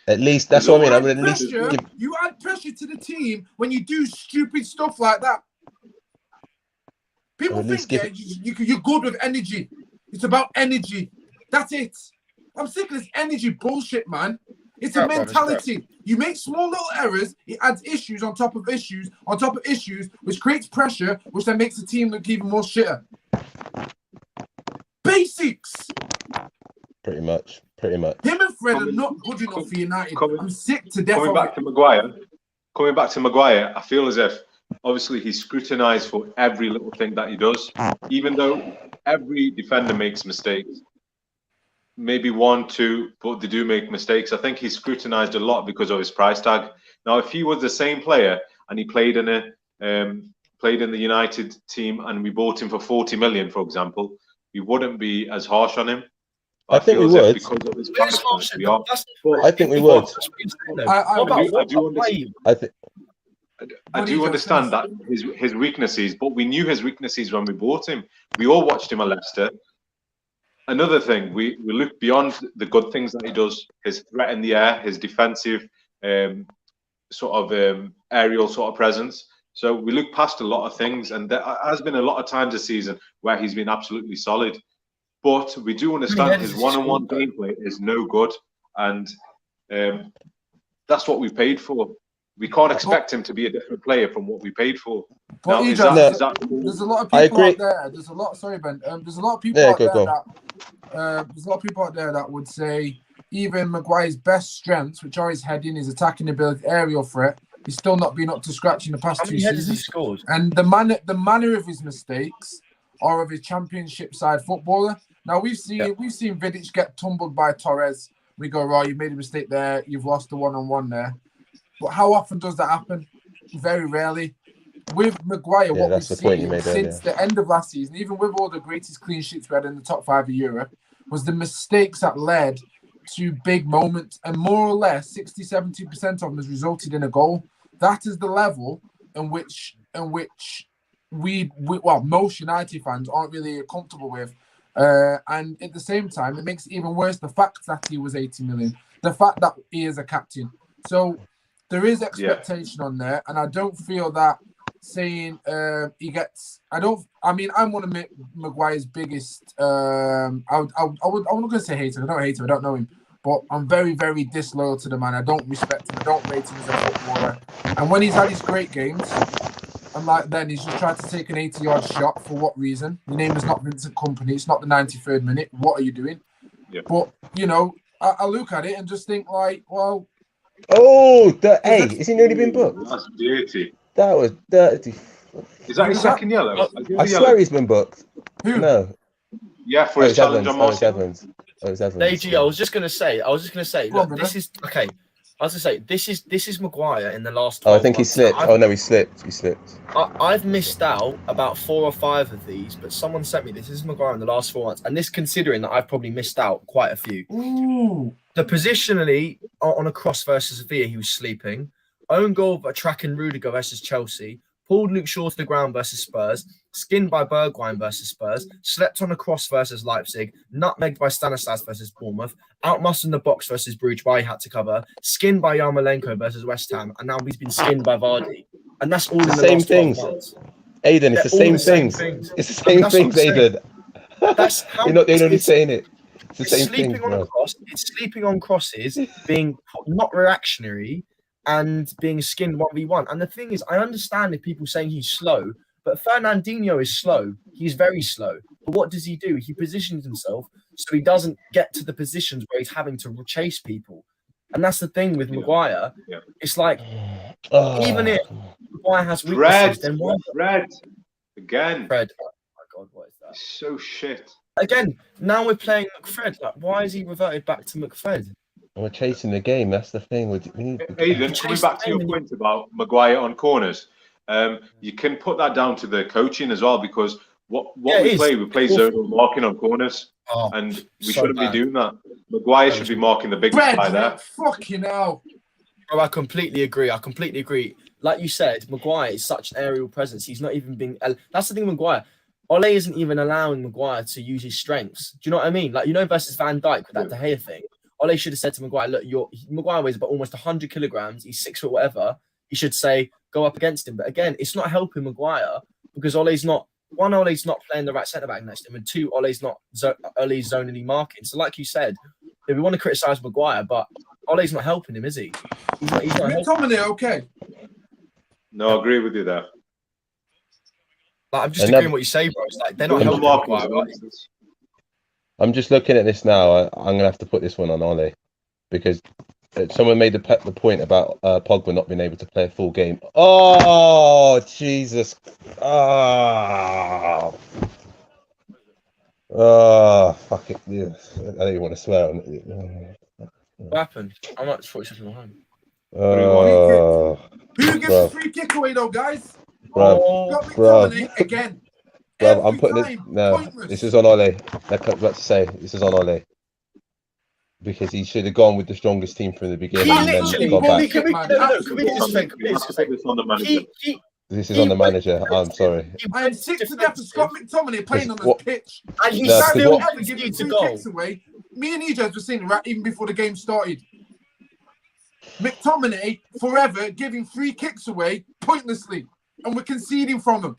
[SPEAKER 4] At least that's what I mean. I mean, at least
[SPEAKER 1] you add pressure to the team when you do stupid stuff like that. People think you're good with energy. It's about energy. That's it. I'm sick of this energy bullshit, man. It's a mentality. You make small little errors, it adds issues on top of issues on top of issues, which creates pressure, which then makes the team look even more shitter. Basics.
[SPEAKER 4] Pretty much.
[SPEAKER 1] Him and Fred are not good enough for United. I'm sick to death.
[SPEAKER 2] Coming back to Maguire, I feel as if obviously he's scrutinised for every little thing that he does, even though every defender makes mistakes. Maybe 1, 2, but they do make mistakes. I think he's scrutinised a lot because of his price tag. Now, if he was the same player and he played in the United team and we bought him for 40 million, for example, we wouldn't be as harsh on him.
[SPEAKER 4] I think we would.
[SPEAKER 2] Because of his price tag, we are.
[SPEAKER 4] I think we would.
[SPEAKER 2] I do understand that his weaknesses, but we knew his weaknesses when we bought him. We all watched him at Leicester. Another thing, we look beyond the good things that he does, his threat in the air, his defensive aerial sort of presence. So we look past a lot of things, and there has been a lot of times this season where he's been absolutely solid. But we do understand his one-on-one gameplay is no good, and that's what we paid for. We can't expect him to be a different player from what we paid for.
[SPEAKER 1] But
[SPEAKER 2] now,
[SPEAKER 1] there's a lot of people out there. There's a lot. Sorry, Ben. There's a lot of people out there that. There's a lot of people out there that would say even Maguire's best strengths, which are his heading, his attacking ability, aerial threat, he's still not been up to scratch in the past 2 seasons. And the manner of his mistakes are of his championship side footballer. Now we've seen Vidic get tumbled by Torres. We go, right, you made a mistake there. You've lost the one-on-one there. But how often does that happen? Very rarely. With Maguire, what we've seen since the end of last season, even with all the greatest clean sheets we had in the top 5 of Europe, was the mistakes that led to big moments. And more or less, 60-70% of them has resulted in a goal. That is the level in which most United fans aren't really comfortable with. And at the same time, it makes it even worse the fact that he was 80 million, the fact that he is a captain. So there is expectation on there, and I don't feel that saying he gets. I'm one of Maguire's biggest. I'm not going to say hater. I don't hate him. I don't know him, but I'm very, very disloyal to the man. I don't respect him. I don't rate him as a footballer. And when he's had his great games, and like then he's just tried to take an 80-yard shot. For what reason? Your name is not Vincent Kompany. It's not the 93rd minute. What are you doing? Yeah. But I look at it and just think like, well.
[SPEAKER 4] Oh, is he nearly been booked?
[SPEAKER 2] That's dirty.
[SPEAKER 4] That was dirty.
[SPEAKER 2] Is that his second yellow?
[SPEAKER 4] I swear he's been booked.
[SPEAKER 1] Who?
[SPEAKER 4] No.
[SPEAKER 2] Yeah, for his challenge on Moss.
[SPEAKER 4] Evans.
[SPEAKER 3] AG, I was just gonna say, look, this is okay. I was gonna say, this is Maguire in the last 12
[SPEAKER 4] I think
[SPEAKER 3] months.
[SPEAKER 4] he slipped. He slipped.
[SPEAKER 3] I've missed out about 4 or 5 of these, but someone sent me this. This is Maguire in the last 4 months, and this considering that I've probably missed out quite a few.
[SPEAKER 1] Ooh.
[SPEAKER 3] The positionally on a cross versus Sevilla, he was sleeping. Own goal by tracking Rudiger versus Chelsea. Pulled Luke Shaw to the ground versus Spurs. Skinned by Bergwijn versus Spurs. Slept on a cross versus Leipzig. Nutmegged by Stanislas versus Bournemouth. Outmuscled in the box versus Bruges, where he had to cover. Skinned by Yarmolenko versus West Ham. And now he's been skinned by Vardy. And that's all in the
[SPEAKER 4] same
[SPEAKER 3] last 12
[SPEAKER 4] things.
[SPEAKER 3] months.
[SPEAKER 4] Aidan, it's the same things. It's the same things, Aidan. You're not the only one saying it. It's the same thing.
[SPEAKER 3] It's sleeping on crosses, being not reactionary, and being skinned 1v1. And the thing is, I understand if people saying he's slow, but Fernandinho is slow. He's very slow. But what does he do? He positions himself so he doesn't get to the positions where he's having to chase people. And that's the thing with Maguire. Yeah. It's like, even if Maguire has weaknesses, then why?
[SPEAKER 2] Fred. Again.
[SPEAKER 3] Fred. Oh my God, what is that?
[SPEAKER 2] So shit.
[SPEAKER 3] Again, now we're playing McFred. Like, why is he reverted back to McFred?
[SPEAKER 4] We're chasing the game. That's the thing.
[SPEAKER 2] Aidan, coming back to your point about Maguire on corners, you can put that down to the coaching as well, because What we play zonal marking on corners, and we shouldn't be doing that. Maguire should be marking the big guy there.
[SPEAKER 1] Fucking hell.
[SPEAKER 3] Bro, I completely agree. Like you said, Maguire is such an aerial presence. He's not even being. That's the thing with Maguire. Ole isn't even allowing Maguire to use his strengths. Do you know what I mean? Like, versus Van Dijk with that De Gea thing. Ole should have said to Maguire, look, Maguire weighs about almost 100 kilograms. He's 6 foot whatever. He should say, go up against him. But again, it's not helping Maguire because Ole's not playing the right centre-back next to him. And 2, Ole's zonally marking. So like you said, we want to criticise Maguire, but Ole's not helping him, is he? He's not
[SPEAKER 1] McTominay, okay.
[SPEAKER 2] No, I agree with you there.
[SPEAKER 3] Like, I'm just agreeing with what you say, bro. It's like they're not helping Maguire, right?
[SPEAKER 4] I'm just looking at this now. I'm going to have to put this one on Ole because someone made the point about Pogba not being able to play a full game. Oh, Jesus. Oh, fuck it. Yeah. I don't even want to swear on it.
[SPEAKER 3] What happened? I'm not 40 seconds behind.
[SPEAKER 1] Who gets the free kick away, though, guys? Again.
[SPEAKER 4] Bro, I'm putting this. No, this is on Ole. Like I was about to say, this is on Ole. Because he should have gone with the strongest team from the beginning.
[SPEAKER 3] This
[SPEAKER 4] is on the manager. I'm sorry.
[SPEAKER 1] I am sick to death of Scott McTominay playing on this pitch.
[SPEAKER 3] And he's still
[SPEAKER 1] ever giving free kicks away. Me and EJ were saying right even before the game started. McTominay forever giving free kicks away pointlessly, and we're conceding from him.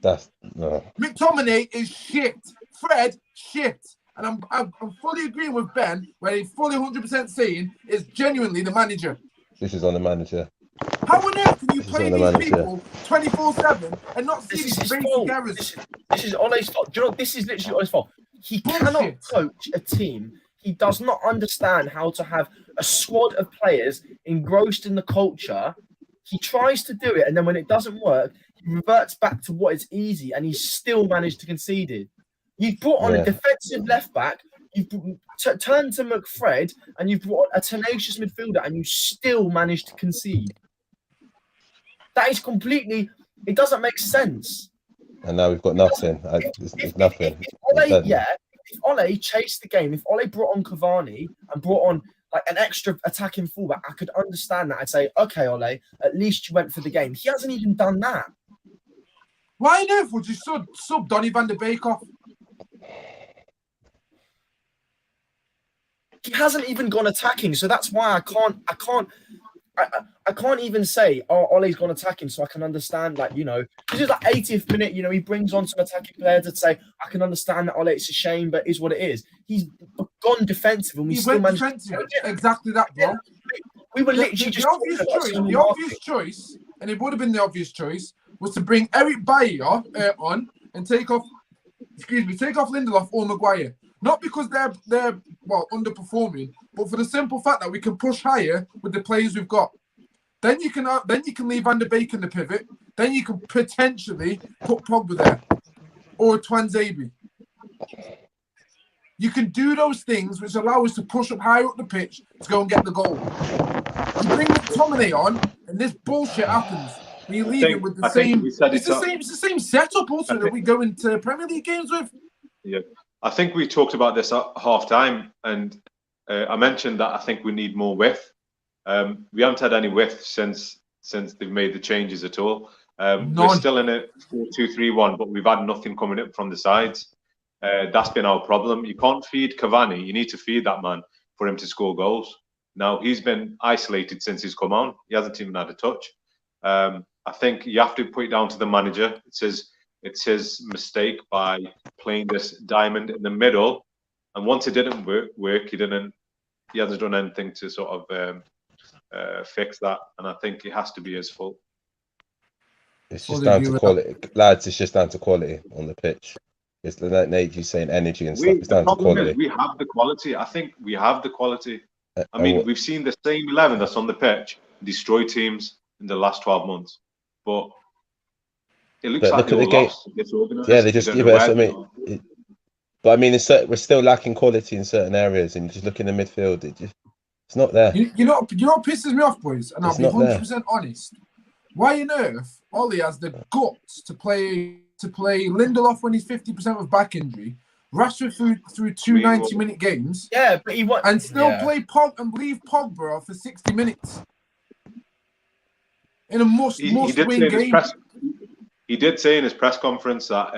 [SPEAKER 1] McTominay is shit. Fred, shit. And I'm fully agreeing with Ben, where he's fully 100% saying is genuinely the manager.
[SPEAKER 4] This is on the manager.
[SPEAKER 1] How on earth can you play these people 24/7 and not see these basic errors?
[SPEAKER 3] This is Ole's fault. Do you know what? This is literally Ole's fault. He cannot coach a team. He does not understand how to have a squad of players engrossed in the culture. He tries to do it, and then when it doesn't work, he reverts back to what is easy, and he's still managed to concede it. You've brought on a defensive left back, you've turned to McFred, and you've brought a tenacious midfielder, and you still managed to concede. That is completely, it doesn't make sense.
[SPEAKER 4] And now we've got nothing. There's nothing.
[SPEAKER 3] If Ole chased the game, if Ole brought on Cavani and brought on like an extra attacking fullback, I could understand that. I'd say, okay, Ole, at least you went for the game. He hasn't even done that.
[SPEAKER 1] Why on earth would you sub Donny van der Beek off?
[SPEAKER 3] He hasn't even gone attacking, so that's why I can't even say, oh, Ole's gone attacking, so I can understand, like, this is like 80th minute, he brings on some attacking players to say, I can understand that, Ole, it's a shame, but it is what it is. He's gone defensive, and we still managed to...
[SPEAKER 1] Exactly that, bro.
[SPEAKER 3] We were literally just...
[SPEAKER 1] The obvious choice, and it would have been the obvious choice, was to bring Eric Bailly on and take off Lindelof or Maguire. Not because they're underperforming, but for the simple fact that we can push higher with the players we've got. Then you can leave Van der Beek in the pivot. Then you can potentially put Pogba there or Twanzebe. You can do those things which allow us to push up higher up the pitch to go and get the goal. You bring McTominay on, and this bullshit happens. We leave it with the same. It's the same setup also that we go into Premier League games with.
[SPEAKER 2] Yeah. I think we talked about this at half time, and I mentioned that I think we need more width. We haven't had any width since they've made the changes at all. We're still in a 4-2-3-1, but we've had nothing coming up from the sides. That's been our problem. You can't feed Cavani. You need to feed that man for him to score goals. Now, he's been isolated since he's come on. He hasn't even had a touch. I think you have to put it down to the manager. It's his mistake by playing this diamond in the middle, and once it didn't work, he hasn't done anything to sort of fix that, and I think it has to be his fault.
[SPEAKER 4] It's just down to quality, lads. It's just down to quality on the pitch. It's like Nate's saying, energy and stuff. It's down to quality.
[SPEAKER 2] We have the quality. I think we have the quality. I mean, we've seen the same 11 that's on the pitch destroy teams in the last 12 months, but it looks like they're lost.
[SPEAKER 4] Yeah, they just give us. But I mean, we're still lacking quality in certain areas, and just look in the midfield. It's not there.
[SPEAKER 1] You know what pisses me off, boys, and I'll be 100% honest. Why on earth Ole has the guts to to play Lindelof when he's 50% with back injury, Rashford through two 90-minute games,
[SPEAKER 3] Yeah, but he
[SPEAKER 1] and still play and leave Pogba off for 60 minutes in a must-win game.
[SPEAKER 2] He did say in his press conference that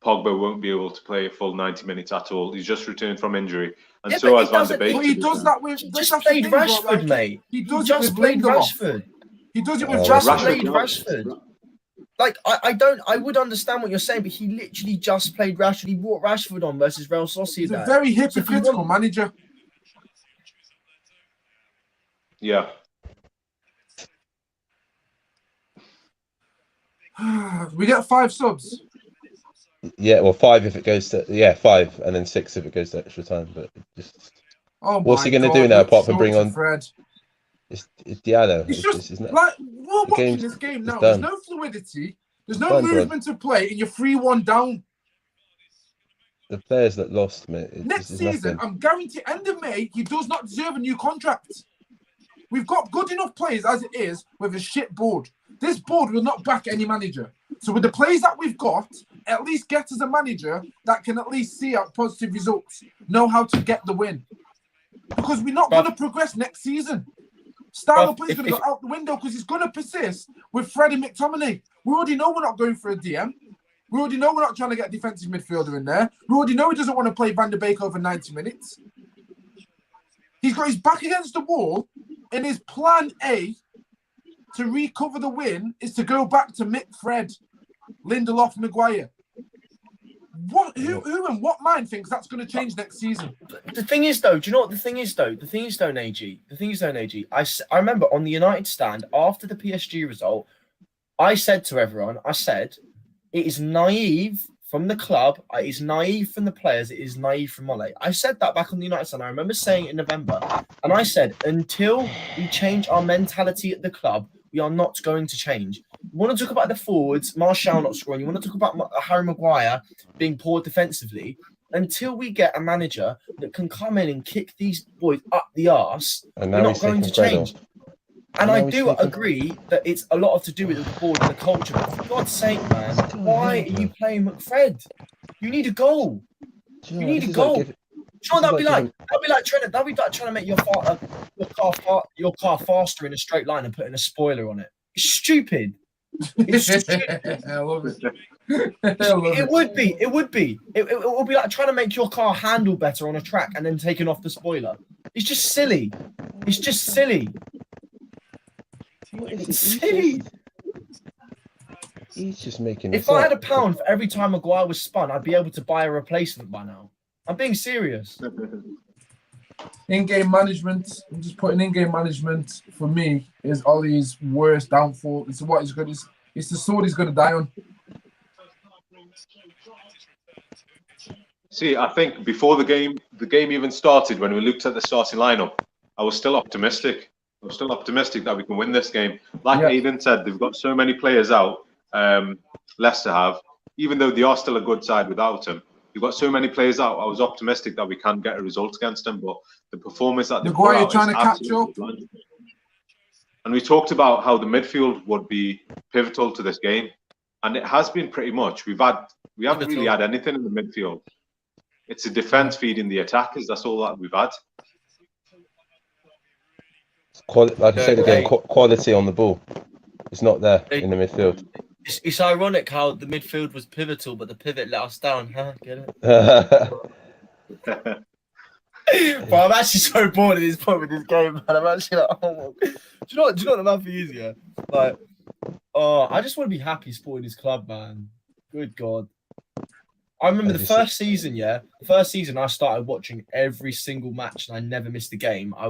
[SPEAKER 2] Pogba won't be able to play a full 90 minutes at all. He's just returned from injury, and so has Van de Beek.
[SPEAKER 1] But he does that with.
[SPEAKER 3] He just played Rashford, mate.
[SPEAKER 1] He does it with Rashford. He does it with
[SPEAKER 3] Rashford. Like I would understand what you're saying, but he literally just played Rashford. He brought Rashford on versus Real Sociedad.
[SPEAKER 1] He's a very hypocritical manager.
[SPEAKER 2] Yeah.
[SPEAKER 1] We get 5 subs.
[SPEAKER 4] Yeah, well, 5 if it goes to 5, and then 6 if it goes to extra time. But just what's he going to do now apart from bring on
[SPEAKER 1] Fred?
[SPEAKER 4] It's Diallo.
[SPEAKER 1] It's just like we're watching this game now. There's no fluidity. There's no movement to play, and you're 3-1 down.
[SPEAKER 4] The players that lost, mate.
[SPEAKER 1] Next season, I'm guaranteed, end of May, he does not deserve a new contract. We've got good enough players as it is with a shit board. This board will not back any manager. So with the players that we've got, at least get us a manager that can at least see out positive results, know how to get the win. Because we're not going to progress next season. Style of play is going to go out the window because he's going to persist with Fred and McTominay. We already know we're not going for a DM. We already know we're not trying to get a defensive midfielder in there. We already know he doesn't want to play Van de Beek over 90 minutes. He's got his back against the wall, and his plan A to recover the win is to go back to Mick, Fred, Lindelof, Maguire. Who and what mind thinks that's going to change next season?
[SPEAKER 3] The thing is, though, do you know what the thing is, though? The thing is, AG. I remember on the United stand after the PSG result, I said to everyone, it is naive from the club, it is naive from the players, it is naive from Mole. I said that back on the United stand. I remember saying it in November, and I said, until we change our mentality at the club, we are not going to change. You want to talk about the forwards, Martial not scoring. You want to talk about Harry Maguire being poor defensively. Until we get a manager that can come in and kick these boys up the arse, we're not going to change. And I do agree that it's a lot to do with the board and the culture. But for God's sake, man, why are you playing McFred? You need a goal. You need a goal. Sure, that'd be like trying to make your car faster in a straight line and putting a spoiler on it. It's stupid. It's stupid.
[SPEAKER 1] I love it.
[SPEAKER 3] It would be. It would be like trying to make your car handle better on a track and then taking off the spoiler. It's just silly. It's silly.
[SPEAKER 4] He's just making.
[SPEAKER 3] If I had £1 for every time Maguire was spun, I'd be able to buy a replacement by now. I'm being serious.
[SPEAKER 1] In-game management. I'm just putting in-game management for me is Ollie's worst downfall. It's what he's good. It's the sword he's going to die on.
[SPEAKER 2] See, I think before the game even started, when we looked at the starting lineup, I was still optimistic. I was still optimistic that we can win this game. Like Aiden said, they've got so many players out. Leicester have, even though they are still a good side without him. You've got so many players out. I was optimistic that we can get a result against them, but the performance that they put out
[SPEAKER 1] trying to catch up.
[SPEAKER 2] And we talked about how the midfield would be pivotal to this game, and it has been pretty much. We haven't really had anything in the midfield. It's a defense feeding the attackers. That's all that we've had.
[SPEAKER 4] Like I said again, quality on the ball. It's not there in the midfield.
[SPEAKER 3] It's ironic how the midfield was pivotal, but the pivot let us down. Huh? Get it? But I'm actually so bored at this point with this game, man. I'm actually like, oh my. Do you know what the man for you is, yeah? Like, I just want to be happy supporting this club, man. Good God. I remember the first season I started watching every single match and I never missed a game. I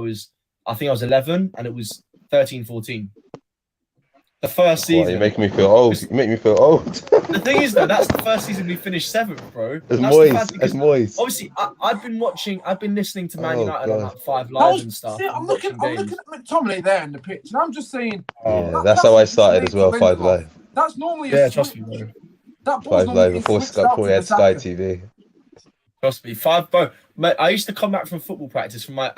[SPEAKER 3] think I was 11 and it was 13-14. The first season.
[SPEAKER 4] You're making me feel old. You make me feel old.
[SPEAKER 3] The thing is, though, that's the first season we finished 7th, bro.
[SPEAKER 4] As Moyes.
[SPEAKER 3] Obviously, I've been listening to Man United on like 5 Live and stuff.
[SPEAKER 1] See, I'm looking at McTominay there in the pitch, and I'm just saying.
[SPEAKER 4] That's how I started as well. 5 Live.
[SPEAKER 1] That's normally
[SPEAKER 3] trust me, bro.
[SPEAKER 1] That
[SPEAKER 4] 5 Live before we had Sky TV.
[SPEAKER 3] Trust me, 5, bro. Mate, I used to come back from football practice from my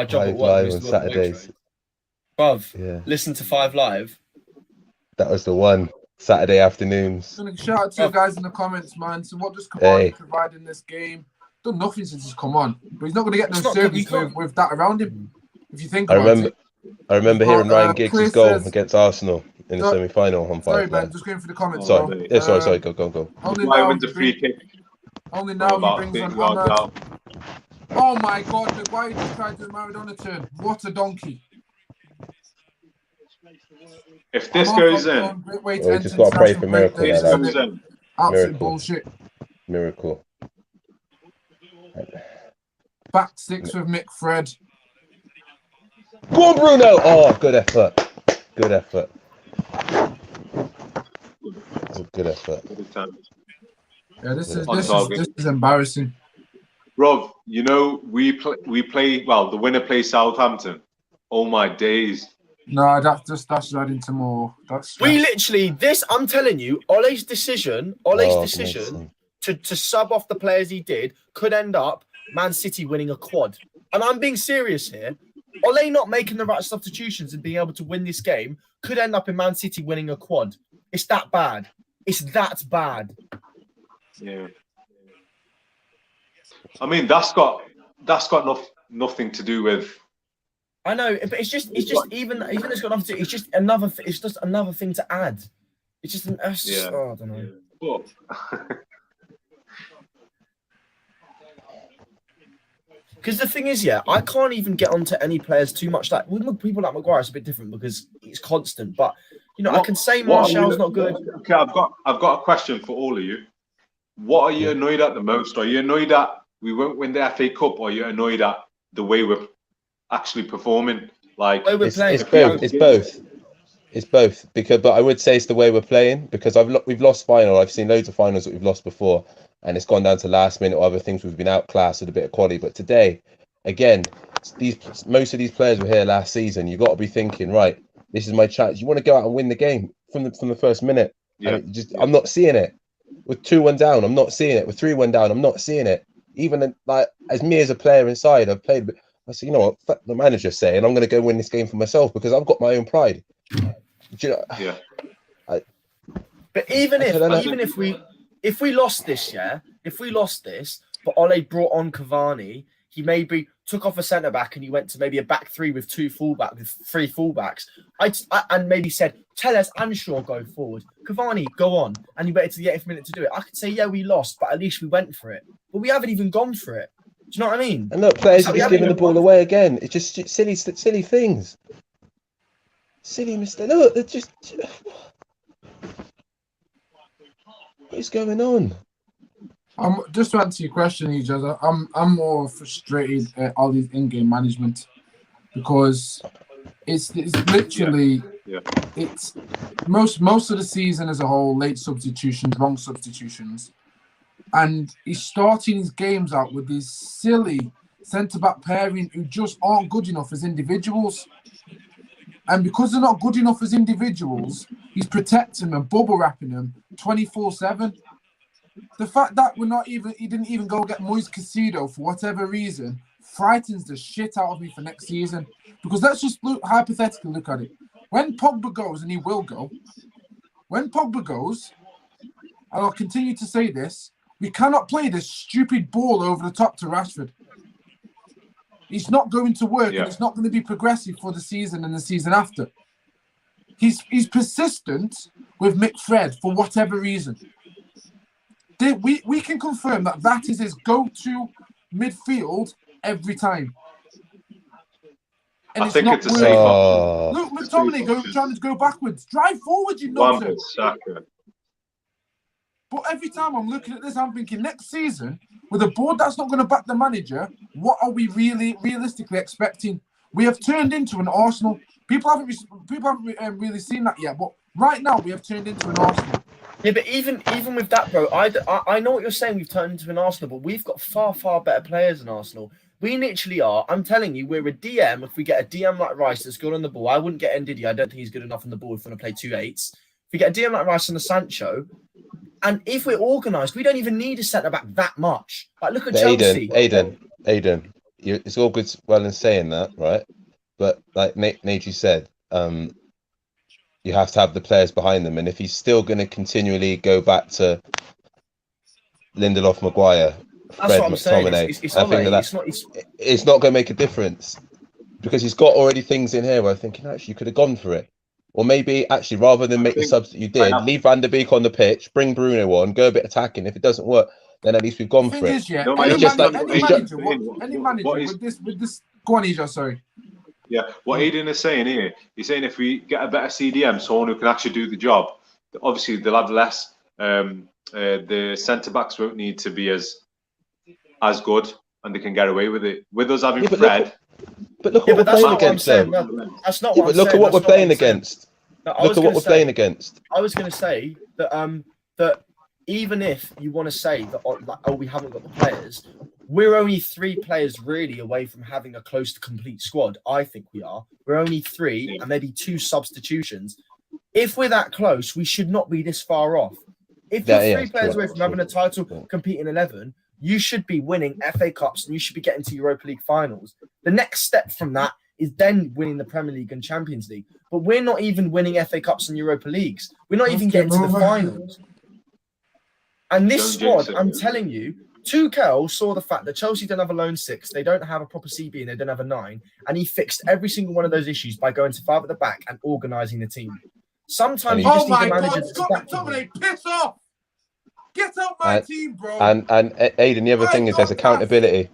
[SPEAKER 3] job at work. 5
[SPEAKER 4] Live on Saturdays.
[SPEAKER 3] Bruv, listen to 5 Live.
[SPEAKER 4] That was the one. Saturday afternoons.
[SPEAKER 1] I'm gonna shout out to you guys in the comments, man. So what does Cavani provide in this game? Done nothing since he's come on, but he's not gonna get no service with that around him. If you think about it.
[SPEAKER 4] I remember hearing Ryan Giggs' goal against Arsenal in the semi-final on
[SPEAKER 1] Sorry, man, just going for the comments.
[SPEAKER 4] Sorry, sorry, go.
[SPEAKER 1] Only
[SPEAKER 2] Why
[SPEAKER 1] now
[SPEAKER 2] wins a free kick?
[SPEAKER 1] Only now he brings on Ahmed. Oh my God, Maguire just tried to Maradona turn. What a donkey.
[SPEAKER 2] If this goes in,
[SPEAKER 4] we just got to pray for miracle.
[SPEAKER 1] Absolute bullshit.
[SPEAKER 4] Miracle.
[SPEAKER 1] Back six with Mick Fred.
[SPEAKER 4] Go on, Bruno! Oh, good effort. Good effort. Good effort.
[SPEAKER 1] Yeah, this is embarrassing.
[SPEAKER 2] Rob, you know, we play well, the winner plays Southampton. Oh my days.
[SPEAKER 1] No, that's adding to more.
[SPEAKER 3] We literally I'm telling you, Ole's decision to sub off the players he did could end up Man City winning a quad. And I'm being serious here. Ole not making the right substitutions and being able to win this game could end up in Man City winning a quad. It's that bad. It's that bad.
[SPEAKER 2] Yeah. I mean, that's got nothing to do with.
[SPEAKER 3] I know, but it's just even it's got nothing to. It's just another thing to add. It's just I don't know.
[SPEAKER 2] Yeah.
[SPEAKER 3] Because the thing is, I can't even get onto any players too much. Like with people like Maguire, it's a bit different because it's constant. But you know, I can say Martial's not good.
[SPEAKER 2] Okay, I've got a question for all of you. What are you annoyed at the most? Are you annoyed at we won't win the FA Cup, or are you annoyed at the way we're actually performing? Like
[SPEAKER 4] it's both. It's both. But I would say it's the way we're playing because we've lost final. I've seen loads of finals that we've lost before. And it's gone down to last minute or other things. We've been outclassed with a bit of quality. But today, again, most of these players were here last season. You've got to be thinking, right, this is my chance. You want to go out and win the game from the first minute. Yeah. I'm not seeing it. With 2-1 down, I'm not seeing it. With 3-1 down, I'm not seeing it. Even like as me as a player inside, I've played. I said, you know what? Fuck the manager saying I'm going to go win this game for myself because I've got my own pride. Do you know?
[SPEAKER 2] Yeah.
[SPEAKER 3] But if we lost this, but Ole brought on Cavani, he maybe took off a centre back and he went to maybe a back three with three fullbacks. And maybe said, Telles and Shaw go forward. Cavani, go on. And he waited to the 80th minute to do it. I could say, yeah, we lost, but at least we went for it. But we haven't even gone for it. Do you know what I mean?
[SPEAKER 4] And look, players are just giving the ball away again. It's just silly things. Silly mistake. Look, they're just. What is going on?
[SPEAKER 1] Just to answer your question, Ijaz, I'm more frustrated at all these in-game management because it's literally it's most of the season as a whole, late substitutions, wrong substitutions, and he's starting his games out with these silly centre-back pairing who just aren't good enough as individuals. And because they're not good enough as individuals, he's protecting them, bubble wrapping them 24/7. The fact that he didn't even go get Moise Caicedo for whatever reason frightens the shit out of me for next season. Because let's just hypothetically look at it. When Pogba goes, and he will go, when Pogba goes, and I'll continue to say this, we cannot play this stupid ball over the top to Rashford. It's not going to work, and it's not going to be progressive for the season and the season after. He's persistent with Mick Fred for whatever reason. We can confirm that is his go-to midfield every time. And
[SPEAKER 2] I think it's a safe option.
[SPEAKER 1] Look, McTominay trying to go backwards. Drive forward, you nutter. But every time I'm looking at this, I'm thinking next season, with a board that's not going to back the manager, what are we realistically expecting? We have turned into an Arsenal. People haven't really seen that yet, but right now we have turned into an Arsenal.
[SPEAKER 3] Yeah, but even with that, bro, I know what you're saying. We've turned into an Arsenal, but we've got far better players than Arsenal. We literally are. I'm telling you, we're a DM. If we get a DM like Rice that's good on the ball, I wouldn't get Ndidi. I don't think he's good enough on the ball if we want to play 2-8s. If we get a DM like Rice and a Sancho, and if we're organised, we don't even need a centre-back that much. Like, look at Chelsea.
[SPEAKER 4] Aiden, it's all good, well, in saying that, right? But like Nate said, you have to have the players behind them. And if he's still going to continually go back to Lindelof, Maguire,
[SPEAKER 3] That's
[SPEAKER 4] Fred,
[SPEAKER 3] what I'm saying.
[SPEAKER 4] McTominay,
[SPEAKER 3] It's
[SPEAKER 4] I think it's not going to make a difference, because he's got already things in here where I'm thinking, actually, you could have gone for it. Or maybe, actually, rather than make the subs that you did, leave Van der Beek on the pitch, bring Bruno on, go a bit attacking. If it doesn't work, then at least we've gone for it.
[SPEAKER 1] Yeah,
[SPEAKER 2] No,
[SPEAKER 1] any
[SPEAKER 2] it's just
[SPEAKER 1] manager with this. Go on, Ija, sorry.
[SPEAKER 2] Yeah, what Aiden is saying here, he's saying if we get a better CDM, someone who can actually do the job, obviously they'll have less. The centre backs won't need to be as good, and they can get away with it. With us having Fred.
[SPEAKER 4] But look at what we're playing against, though.
[SPEAKER 3] That's not what I'm saying.
[SPEAKER 4] Look at what we're playing against. Look at what we're playing against.
[SPEAKER 3] I was going to say that that even if you want to say that we haven't got the players, we're only 3 players really away from having a close to complete squad. I think we are. We're only 3 and maybe 2 substitutions. If we're that close, we should not be this far off. If you're 3 players away from having a title, competing 11, you should be winning FA Cups and you should be getting to Europa League finals. The next step from that is then winning the Premier League and Champions League. But we're not even winning FA Cups and Europa Leagues. We're not even getting to the finals. And this squad, I'm telling you, Tuchel saw the fact that Chelsea don't have a lone 6, they don't have a proper CB, and they don't have a 9, and he fixed every single one of those issues by going to 5 at the back and organising the team. Sometimes you just need a manager to
[SPEAKER 1] Scott McTominay, piss off! Get out my team, bro!
[SPEAKER 4] And Aiden, the other thing is there's accountability.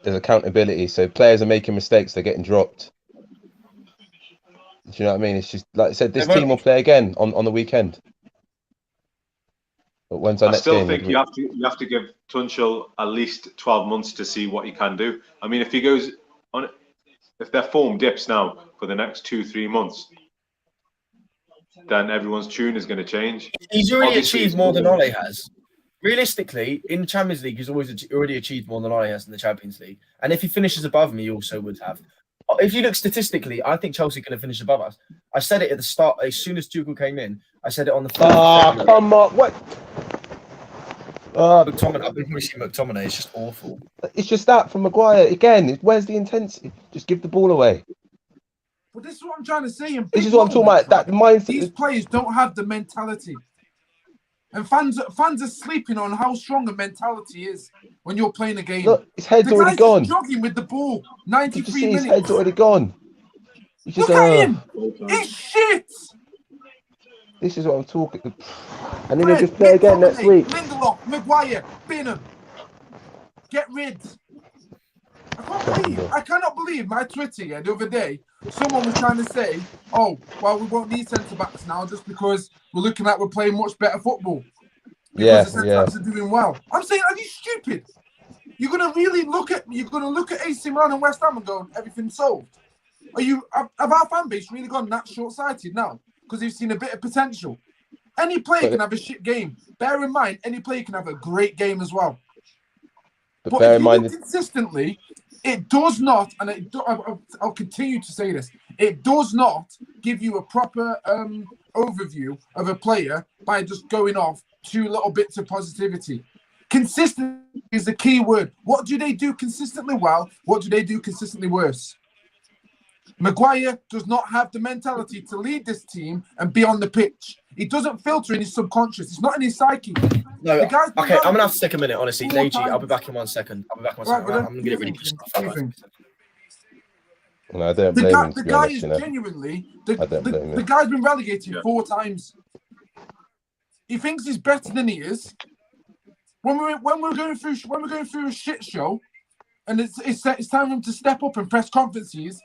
[SPEAKER 4] There's accountability. So players are making mistakes, they're getting dropped. Do you know what I mean? It's just, like I said, this team will play again on the weekend. But when's our next game? I
[SPEAKER 2] still think you have to give Tuchel at least 12 months to see what he can do. I mean, if he goes on, if their form dips now for the next 2-3 months, then everyone's tune is going to change.
[SPEAKER 3] He's already achieved more than Ole has. Realistically, in the Champions League, he's already achieved more than Ole has in the Champions League. And if he finishes above me, he also would have. If you look statistically, I think Chelsea are going to finish above us. I said it at the start, as soon as Tuchel came in. I said it on the first.
[SPEAKER 4] Oh, come on. What?
[SPEAKER 3] McTominay, I've been pushing McTominay. It's just awful.
[SPEAKER 4] It's just that from Maguire. Again, where's the intensity? Just give the ball away.
[SPEAKER 1] But this is what I'm trying to say.
[SPEAKER 4] This is what I'm talking about. That mindset.
[SPEAKER 1] These players don't have the mentality. And fans are sleeping on how strong a mentality is when you're playing a game.
[SPEAKER 4] Look, his head's already gone.
[SPEAKER 1] Jogging with the ball, 93 minutes.
[SPEAKER 4] His head's already gone.
[SPEAKER 1] Look at him. It's shit.
[SPEAKER 4] This is what I'm talking. And then they'll just play again next week.
[SPEAKER 1] Lindelof, Maguire, Bingham. Get rid. I cannot believe my Twitter the other day. Someone was trying to say, "Oh, well, we won't need centre backs now just because we're looking like we're playing much better football." Because the centre backs are doing well. I'm saying, are you stupid? You're gonna look at AC Milan and West Ham and go, everything's solved. Have our fan base really gone that short-sighted now because they've seen a bit of potential? Any player can have a shit game. Bear in mind, any player can have a great game as well. But bear in mind, consistently, it does not, and I'll continue to say this, it does not give you a proper overview of a player by just going off 2 little bits of positivity. Consistent is the key word. What do they do consistently well? What do they do consistently worse? Maguire does not have the mentality to lead this team and be on the pitch. He doesn't filter in his subconscious. It's not in his psyche.
[SPEAKER 3] No, okay, I'm going to have to take a minute, honestly. Leiji, I'll be back in 1 second. I'm going to get really pissed off.
[SPEAKER 4] No, I don't blame him.
[SPEAKER 1] The guy is genuinely... The guy's been relegated 4 times. He thinks he's better than he is. When we're going through a shit show, and it's time for him to step up in press conferences,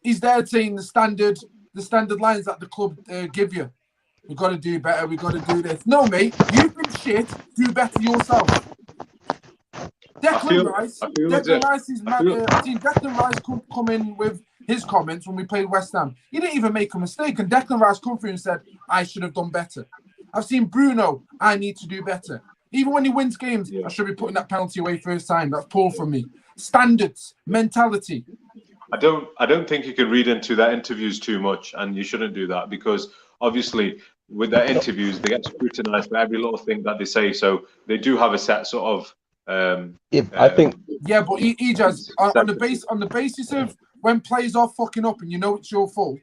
[SPEAKER 1] he's there saying the standard lines that the club give you. We've got to do better. We've got to do this. No, mate, you've been shit. Do better yourself. Declan Rice come in with his comments when we played West Ham. He didn't even make a mistake, and Declan Rice come through and said, "I should have done better." I've seen Bruno. I need to do better. Even when he wins games, I should be putting that penalty away first time. That's poor from me. Standards, mentality.
[SPEAKER 2] I don't think you can read into their interviews too much, and you shouldn't do that because obviously with their interviews they get scrutinized for every little thing that they say. So they do have a set sort of.
[SPEAKER 4] I think.
[SPEAKER 1] Yeah, but Ijaz, on the basis of when players are fucking up and you know it's your fault,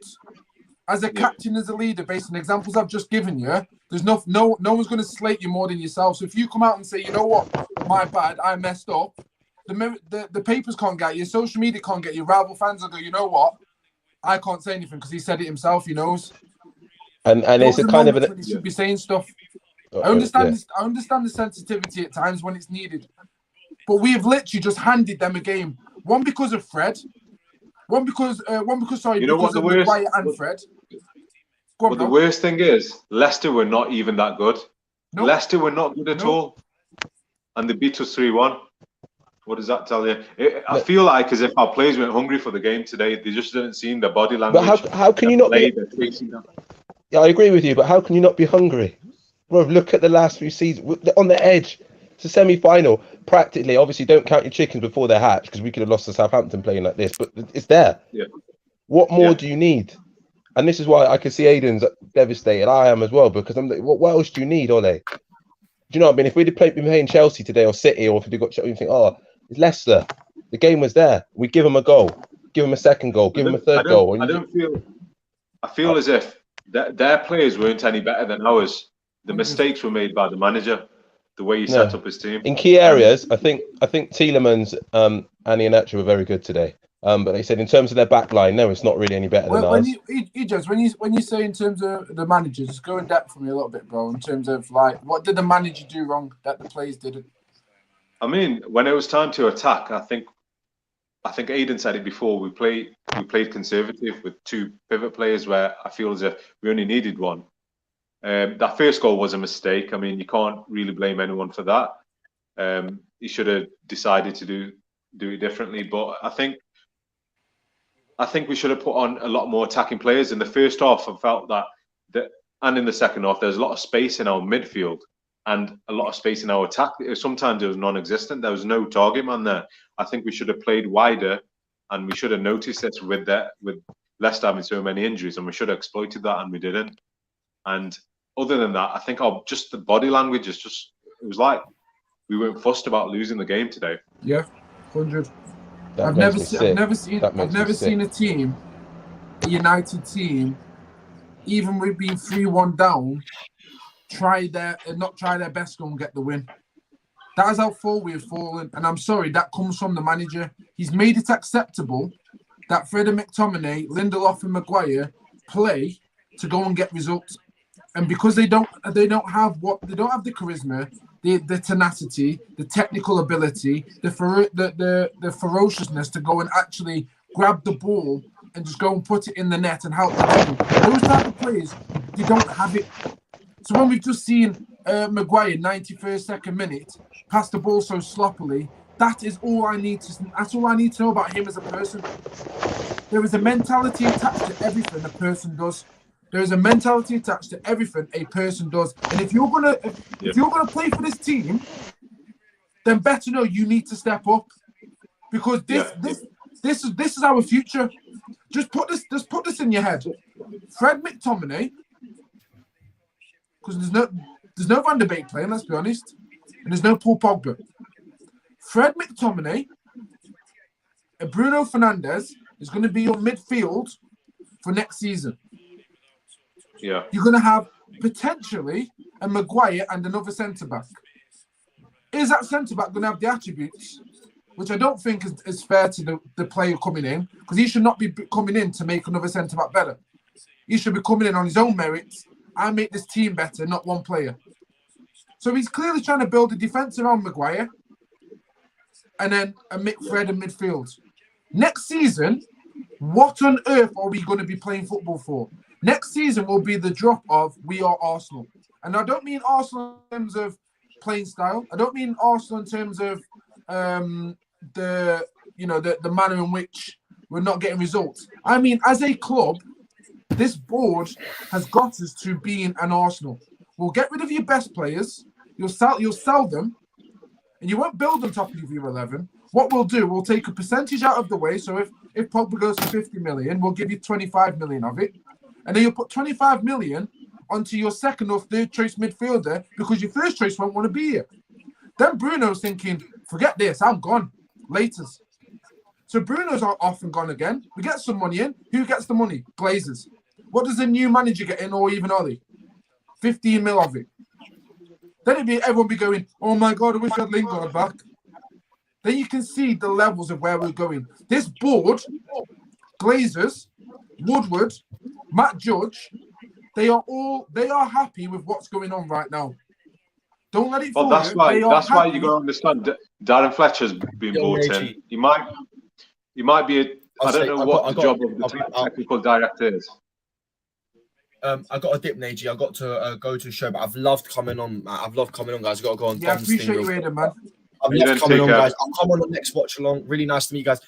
[SPEAKER 1] as a captain, as a leader, based on examples I've just given you, there's no one's going to slate you more than yourself. So if you come out and say, you know what, my bad, I messed up, the papers can't get you, social media can't get you, rival fans will go, you know what, I can't say anything because he said it himself, he knows.
[SPEAKER 4] And it's a kind of
[SPEAKER 1] when he should be saying stuff. I understand the sensitivity at times when it's needed. But we've literally just handed them a game. One because of Fred. One because of Maguire and Fred.
[SPEAKER 2] But the worst thing is, Leicester were not even that good. Nope. Leicester were not good at all. And they beat us 3-1. What does that tell you? I feel like as if our players weren't hungry for the game today. They just didn't see the body language.
[SPEAKER 4] But how can you not be... Yeah, I agree with you, but how can you not be hungry? Bro, look at the last few seasons. They're on the edge. It's a semi-final. Practically, obviously, don't count your chickens before they're hatched because we could have lost to Southampton playing like this. But it's there.
[SPEAKER 2] Yeah.
[SPEAKER 4] What more do you need? And this is why I can see Aiden's devastated. I am as well because I'm like, what else do you need, Ole? Do you know what I mean? If we'd have been playing Chelsea today or City, or if we'd got Chelsea, you think, oh, it's Leicester. The game was there. We give them a goal, give them a second goal, give them a third goal.
[SPEAKER 2] I feel as if their players weren't any better than ours. The mistakes were made by the manager, the way he set up his team.
[SPEAKER 4] In key areas, I think Tielemans and Iheanacho were very good today. But they said in terms of their back line, no, it's not really any better than ours.
[SPEAKER 1] When you say in terms of the managers, just go in depth for me a little bit, bro. In terms of like, what did the manager do wrong that the players didn't?
[SPEAKER 2] I mean, when it was time to attack, I think Aiden said it before. We played conservative with two pivot players, where I feel as if we only needed one. That first goal was a mistake. I mean, you can't really blame anyone for that. He should have decided to do it differently. But I think we should have put on a lot more attacking players. In the first half, I felt that and in the second half, there's a lot of space in our midfield and a lot of space in our attack. Sometimes it was non-existent. There was no target man there. I think we should have played wider, and we should have noticed this with Leicester having so many injuries, and we should have exploited that, and we didn't. And other than that, I think just the body language is just, it was like we weren't fussed about losing the game today.
[SPEAKER 1] Yeah, 100. I've never seen a team, a United team, even with being 3-1 down, not try their best to go and get the win. That is how far we've fallen, and I'm sorry, that comes from the manager. He's made it acceptable that Fred and McTominay, Lindelof and Maguire play to go and get results, and because they don't have the charisma, the tenacity, the technical ability, the ferociousness to go and actually grab the ball and just go and put it in the net and help the team. Those type of players, they don't have it. So when we've just seen Maguire 91st second minute pass the ball so sloppily, that's all I need to know about him as a person. There is a mentality attached to everything a person does. There is a mentality attached to everything a person does. And if you're gonna play for this team, then better know you need to step up, because this is our future. Just put this in your head. Fred McTominay, because there's no Van der Beek playing, let's be honest, and there's no Paul Pogba. Fred McTominay and Bruno Fernandes is going to be your midfield for next season.
[SPEAKER 2] Yeah,
[SPEAKER 1] you're going to have potentially a Maguire and another centre-back. Is that centre-back going to have the attributes, which I don't think is fair to the player coming in, because he should not be coming in to make another centre-back better. He should be coming in on his own merits. I make this team better, not one player. So he's clearly trying to build a defence around Maguire and then a Fred in midfield. Next season, what on earth are we going to be playing football for? Next season will be the drop of we are Arsenal. And I don't mean Arsenal in terms of playing style. I don't mean Arsenal in terms of the manner in which we're not getting results. I mean, as a club, this board has got us to being an Arsenal. We'll get rid of your best players. You'll sell them, and you won't build on top of your 11. What we'll do, we'll take a percentage out of the way. So if Pogba goes for 50 million, we'll give you 25 million of it. And then you'll put 25 million onto your second or third choice midfielder, because your first choice won't want to be here. Then Bruno's thinking, forget this, I'm gone. Laters. So Bruno's off and gone again. We get some money in. Who gets the money? Glazers. What does the new manager get in, or even Ollie? 15 mil of it. Then everyone be going, oh my God, I wish I had Lingard back. Then you can see the levels of where we're going. This board, Glazers, Woodward, Matt Judge, they are happy with what's going on right now. Don't let it fool
[SPEAKER 2] that's
[SPEAKER 1] you.
[SPEAKER 2] why you got
[SPEAKER 1] happy.
[SPEAKER 2] to understand that Darren Fletcher's been brought in. He might be I don't know what the job of the technical director is.
[SPEAKER 3] I got a dip, Nagy. I got to go to a show, but I've loved coming on. Guys. I've got to go on.
[SPEAKER 1] Yeah, I appreciate you, Aidan, man.
[SPEAKER 3] I've loved coming on, guys. I'll come on the next watch along. Really nice to meet you guys.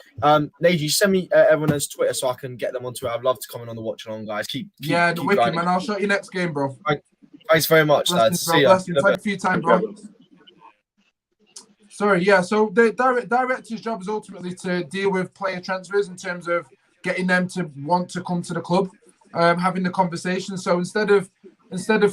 [SPEAKER 3] Nagy, send me everyone's Twitter so I can get them onto it. I'd love to come on the watch along, guys. Keep
[SPEAKER 1] the wicked, man. I'll show you next game, bro.
[SPEAKER 3] Thanks very much, lads. See ya.
[SPEAKER 1] Thank you for your time, bro. Sorry, yeah. So the director's job is ultimately to deal with player transfers in terms of getting them to want to come to the club, having the conversation. So instead of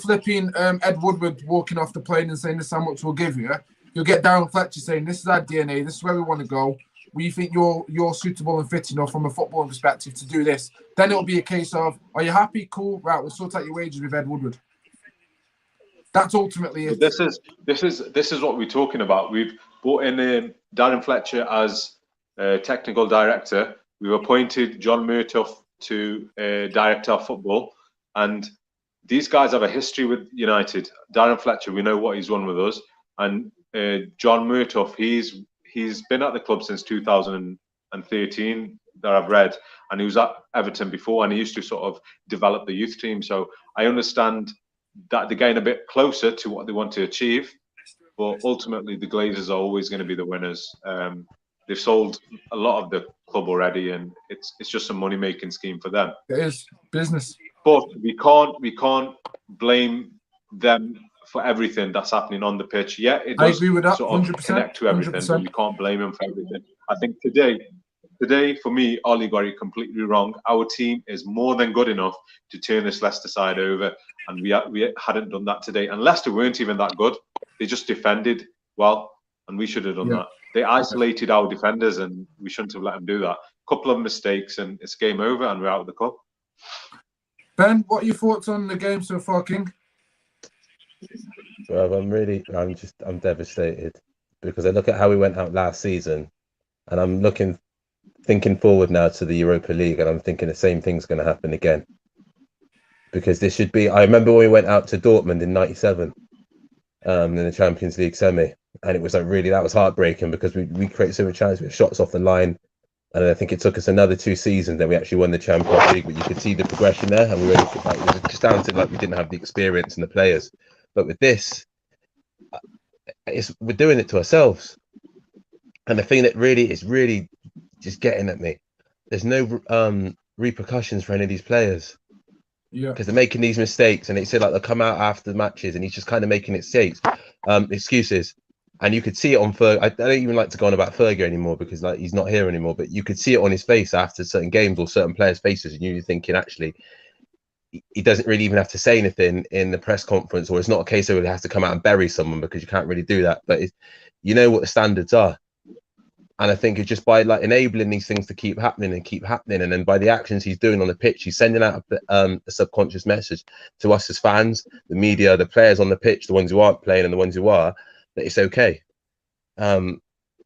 [SPEAKER 1] flipping Ed Woodward walking off the plane and saying this is how much we'll give you, you'll get Darren Fletcher saying this is our DNA, this is where we want to go. We think you're suitable and fit enough from a footballing perspective to do this. Then it'll be a case of, are you happy? Cool, right? We'll sort out your wages with Ed Woodward. That's ultimately it.
[SPEAKER 2] This is what we're talking about. We've brought in Darren Fletcher as technical director. We've appointed John Manutd to director of football, and these guys have a history with United. Darren Fletcher, we know what he's won with us, and John Manutd, he's been at the club since 2013 that I've read, and he was at Everton before, and he used to sort of develop the youth team. So I understand that they're getting a bit closer to what they want to achieve, but ultimately the Glazers are always going to be the winners. They've sold a lot of the club already, and it's just a money-making scheme for them.
[SPEAKER 1] It is business,
[SPEAKER 2] but we can't blame them for everything that's happening on the pitch. Yeah, it does.
[SPEAKER 1] I agree with that.
[SPEAKER 2] Sort of
[SPEAKER 1] 100%,
[SPEAKER 2] connect to everything,
[SPEAKER 1] 100%.
[SPEAKER 2] but we can't blame them for everything. I think today for me, Ollie got it completely wrong. Our team is more than good enough to turn this Leicester side over, and we hadn't done that today. And Leicester weren't even that good. They just defended well, and we should have done that. They isolated our defenders, and we shouldn't have let them do that. A couple of mistakes, and it's game over, and we're out of the cup.
[SPEAKER 1] Ben, what are your thoughts on the game so far, King?
[SPEAKER 4] Well, I'm devastated because I look at how we went out last season, and I'm thinking forward now to the Europa League, and I'm thinking the same thing's going to happen again. Because this should be. I remember when we went out to Dortmund in '97, in the Champions League semi, and it was like that was heartbreaking because we created so much chances with shots off the line, and I think it took us another 2 seasons then we actually won the Champions League. But you could see the progression there, and it was just down to we didn't have the experience and the players. But with this, we're doing it to ourselves. And the thing that is really just getting at me, there's no repercussions for any of these players.
[SPEAKER 1] Yeah.
[SPEAKER 4] Because they're making these mistakes, and they say they'll come out after the matches, and he's just kind of making excuses. And you could see it on Ferg. I don't even like to go on about Fergie anymore because he's not here anymore. But you could see it on his face after certain games or certain players' faces, and you're thinking actually he doesn't really even have to say anything in the press conference, or it's not a case where he has to come out and bury someone because you can't really do that. But you know what the standards are. And I think it's just by enabling these things to keep happening, and then by the actions he's doing on the pitch, he's sending out a subconscious message to us as fans, the media, the players on the pitch, the ones who aren't playing and the ones who are, that it's okay. And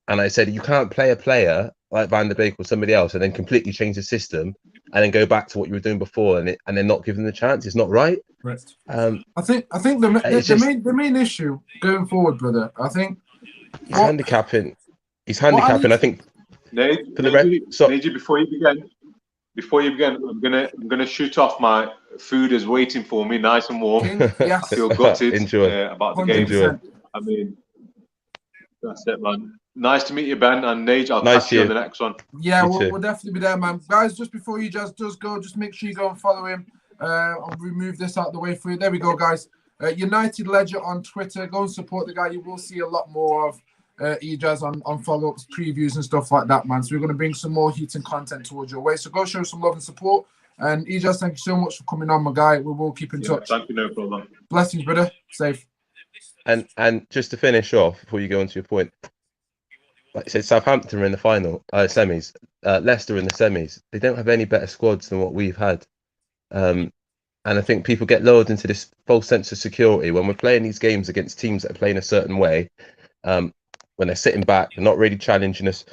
[SPEAKER 4] I said you can't play a player like Van der Beek or somebody else and then completely change the system and then go back to what you were doing before and then not give them the chance. It's not right.
[SPEAKER 1] Right. I think the main issue going forward, brother. I think
[SPEAKER 4] he's handicapping. He's handicapping. I think.
[SPEAKER 2] Nate, before you begin, I'm gonna shoot off. My food is waiting for me, nice and warm.
[SPEAKER 1] Yes.
[SPEAKER 2] I feel gutted about the game.
[SPEAKER 1] 100%.
[SPEAKER 2] I mean, that's it, man. Nice to meet you, Ben and Nate. I'll
[SPEAKER 4] Nice
[SPEAKER 2] catch you on the next one.
[SPEAKER 1] Yeah, we'll definitely be there, man. Guys, just before you just go, just make sure you go and follow him. I'll remove this out of the way for you. There we go, guys. United Ledger on Twitter. Go and support the guy. You will see a lot more of Ejaz on follow-ups, previews and stuff like that, man. So we're going to bring some more heat and content towards your way. So go show some love and support. And Ejaz, thank you so much for coming on, my guy. We will keep in touch.
[SPEAKER 2] Thank you, no problem.
[SPEAKER 1] Blessings, brother. Safe.
[SPEAKER 4] And just to finish off before you go on to your point, like I said, Southampton are in the final semis, Leicester in the semis. They don't have any better squads than what we've had. And I think people get lulled into this false sense of security when we're playing these games against teams that are playing a certain way. When they're sitting back, they're not really challenging us,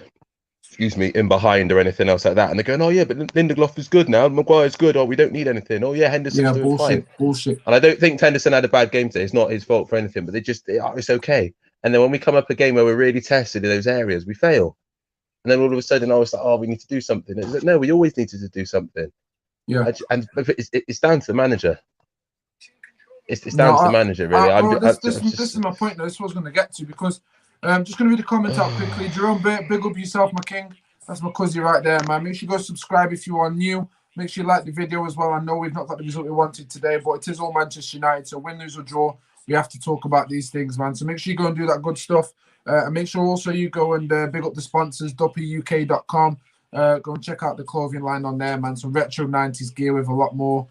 [SPEAKER 4] in behind or anything else like that. And they're going, oh yeah, but Lindelof is good now. Maguire's good. Oh, we don't need anything. Oh yeah, Henderson's doing fine.
[SPEAKER 1] Bullshit.
[SPEAKER 4] And I don't think Henderson had a bad game today. It's not his fault for anything, but it's okay. And then when we come up a game where we're really tested in those areas, we fail. And then all of a sudden, I was like, oh, we need to do something. It's like, no, we always needed to do something.
[SPEAKER 1] Yeah.
[SPEAKER 4] And it's down to the manager. It's down to the manager, really.
[SPEAKER 1] This is my point. This is what I was going to get to, because I'm just going to read the comment out quickly. Jerome, big up yourself, my king. That's my cousin right there, man. Make sure you go subscribe if you are new. Make sure you like the video as well. I know we've not got the result we wanted today, but it is all Manchester United. So win, lose or draw, we have to talk about these things, man. So make sure you go and do that good stuff. And make sure also you go and big up the sponsors, duppyuk.com. Go and check out the clothing line on there, man. Some retro 90s gear with a lot more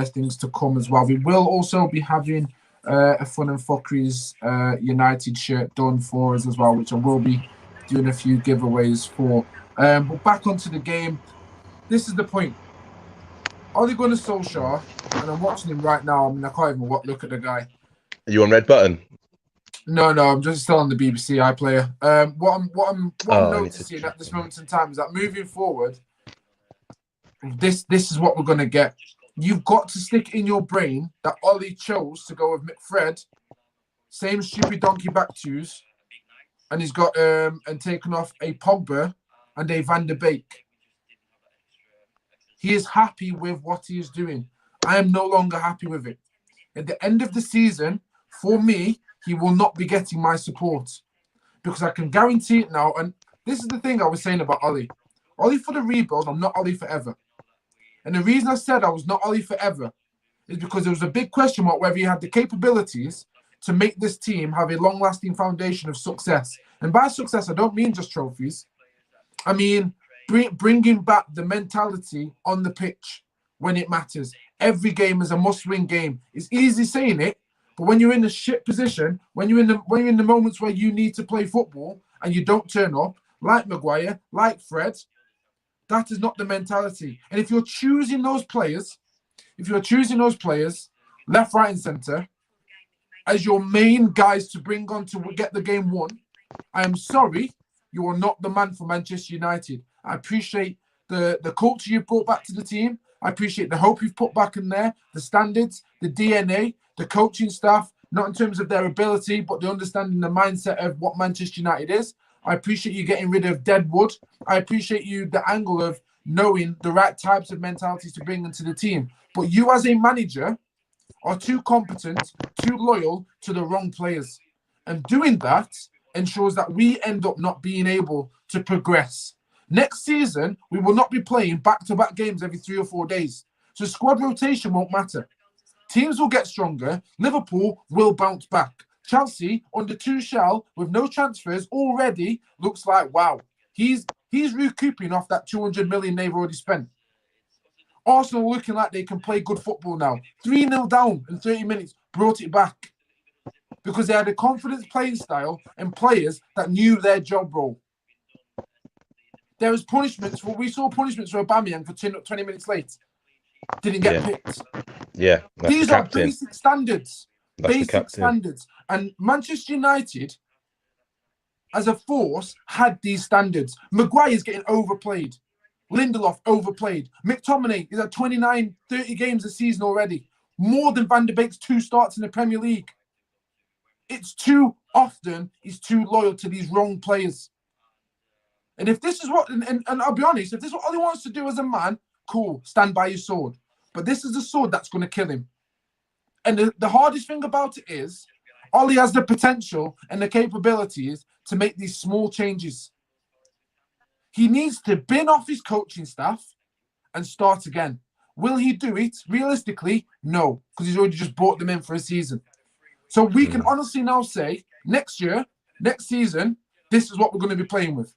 [SPEAKER 1] things to come as well. We will also be having a Fun and Fuckeries United shirt done for us as well, which I will be doing a few giveaways for. But back onto the game. This is the point. Ole Gunnar Solskjaer, and I'm watching him right now. I mean, I can't even look at the guy.
[SPEAKER 4] Are you on red button?
[SPEAKER 1] No, I'm just still on the BBC iPlayer. What I'm noticing at this moment in time is that moving forward, this is what we're gonna get. You've got to stick in your brain that Ollie chose to go with McFred, same stupid donkey back twos, and he's got and taken off a Pogba and a Van der Beek. He is happy with what he is doing. I am no longer happy with it. At the end of the season, for me, he will not be getting my support, because I can guarantee it now. And this is the thing I was saying about Ollie. Ollie for the rebuild, I'm not Ollie forever. And the reason I said I was not Ollie forever is because there was a big question mark whether he had the capabilities to make this team have a long-lasting foundation of success. And by success, I don't mean just trophies. I mean bringing back the mentality on the pitch when it matters. Every game is a must-win game. It's easy saying it, but when you're in a shit position, when you're in the moments where you need to play football and you don't turn up, like Maguire, like Fred, that is not the mentality. And if you're choosing those players, left, right, and centre, as your main guys to bring on to get the game won, I am sorry, you are not the man for Manchester United. I appreciate the culture you've brought back to the team. I appreciate the hope you've put back in there, the standards, the DNA, the coaching staff, not in terms of their ability, but the understanding, the mindset of what Manchester United is. I appreciate you getting rid of Deadwood. I appreciate the angle of knowing the right types of mentalities to bring into the team. But you as a manager are too competent, too loyal to the wrong players. And doing that ensures that we end up not being able to progress. Next season, we will not be playing back-to-back games every 3 or 4 days. So squad rotation won't matter. Teams will get stronger. Liverpool will bounce back. Chelsea, under Tuchel, with no transfers, already looks like, wow, he's recouping off that 200 million they've already spent. Arsenal looking like they can play good football now. 3-0 down in 30 minutes, brought it back. Because they had a confident playing style and players that knew their job role. There was punishments. We saw punishments for Aubameyang for 20 minutes late. Didn't get picked.
[SPEAKER 4] Yeah.
[SPEAKER 1] These are basic standards. Basic standards. And Manchester United, as a force, had these standards. Maguire's getting overplayed. Lindelof overplayed. McTominay is at 29, 30 games a season already. More than Van der Beek's 2 starts in the Premier League. It's too often he's too loyal to these wrong players. And if this is what, and I'll be honest, if this is what Ollie wants to do as a man, cool, stand by your sword. But this is the sword that's going to kill him. And the hardest thing about it is, Ollie has the potential and the capabilities to make these small changes. He needs to bin off his coaching staff and start again. Will he do it? Realistically, no, because he's already just brought them in for a season. So we can honestly now say, next season, this is what we're going to be playing with.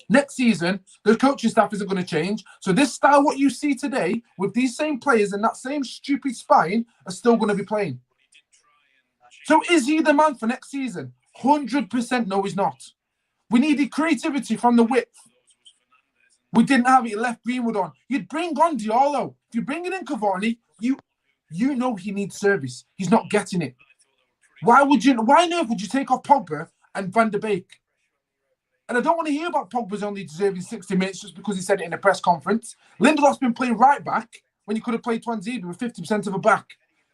[SPEAKER 1] Next season, the coaching staff isn't going to change. So this style, what you see today, with these same players and that same stupid spine, are still going to be playing. So is he the man for next season? 100% no, he's not. We needed creativity from the width. We didn't have it. He left Greenwood on. You'd bring on Diallo. If you're bringing in Cavani, you know he needs service. He's not getting it. Why on earth would you take off Pogba and Van der Beek? And I don't want to hear about Pogba's only deserving 60 minutes just because he said it in a press conference. Lindelof's been playing right back when he could have played Twanzebe with 50% of a back.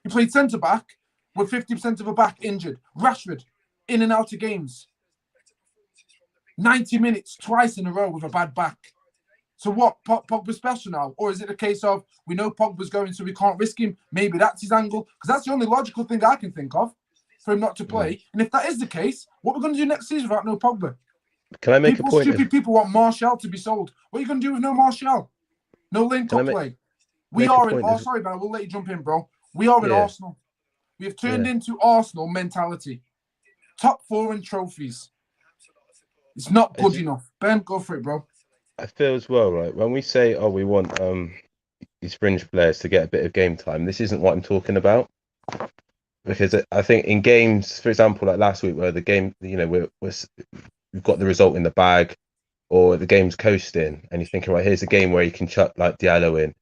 [SPEAKER 1] He played centre back with 50% of a back injured. Rashford, in and out of games. 90 minutes twice in a row with a bad back. So what, Pogba's special now? Or is it a case of, we know Pogba's going, so we can't risk him? Maybe that's his angle. Because that's the only logical thing I can think of for him not to play. And if that is the case, what are we going to do next season without no Pogba?
[SPEAKER 4] Can I make a point?
[SPEAKER 1] Stupid people want Martial to be sold. What are you going to do with no Martial? No link-up play. We are in... Oh, sorry, man. I will let you jump in, bro. We are in Arsenal. We have turned into Arsenal mentality. Top 4 in trophies. It's not good enough. Ben, go for it, bro.
[SPEAKER 4] I feel as well, right? When we say, oh, we want these fringe players to get a bit of game time, this isn't what I'm talking about. Because I think in games, for example, like last week, where the game, you know, we've got the result in the bag, or the game's coasting, and you're thinking, right, here's a game where you can chuck like Diallo in,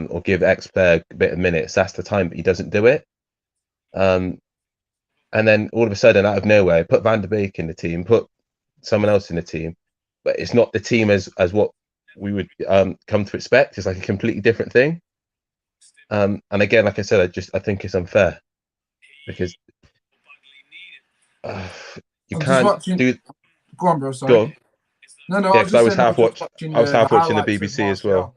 [SPEAKER 4] or give X player a bit of minutes. That's the time, but he doesn't do it. And then all of a sudden, out of nowhere, put Van der Beek in the team, put someone else in the team, but it's not the team as what we would come to expect. It's like a completely different thing. And again, like I said, I think it's unfair because you can't do.
[SPEAKER 1] Go on, bro. Sorry.
[SPEAKER 4] Go on.
[SPEAKER 1] No.
[SPEAKER 4] Yeah, because I was half watching the
[SPEAKER 1] BBC
[SPEAKER 4] BBC as well.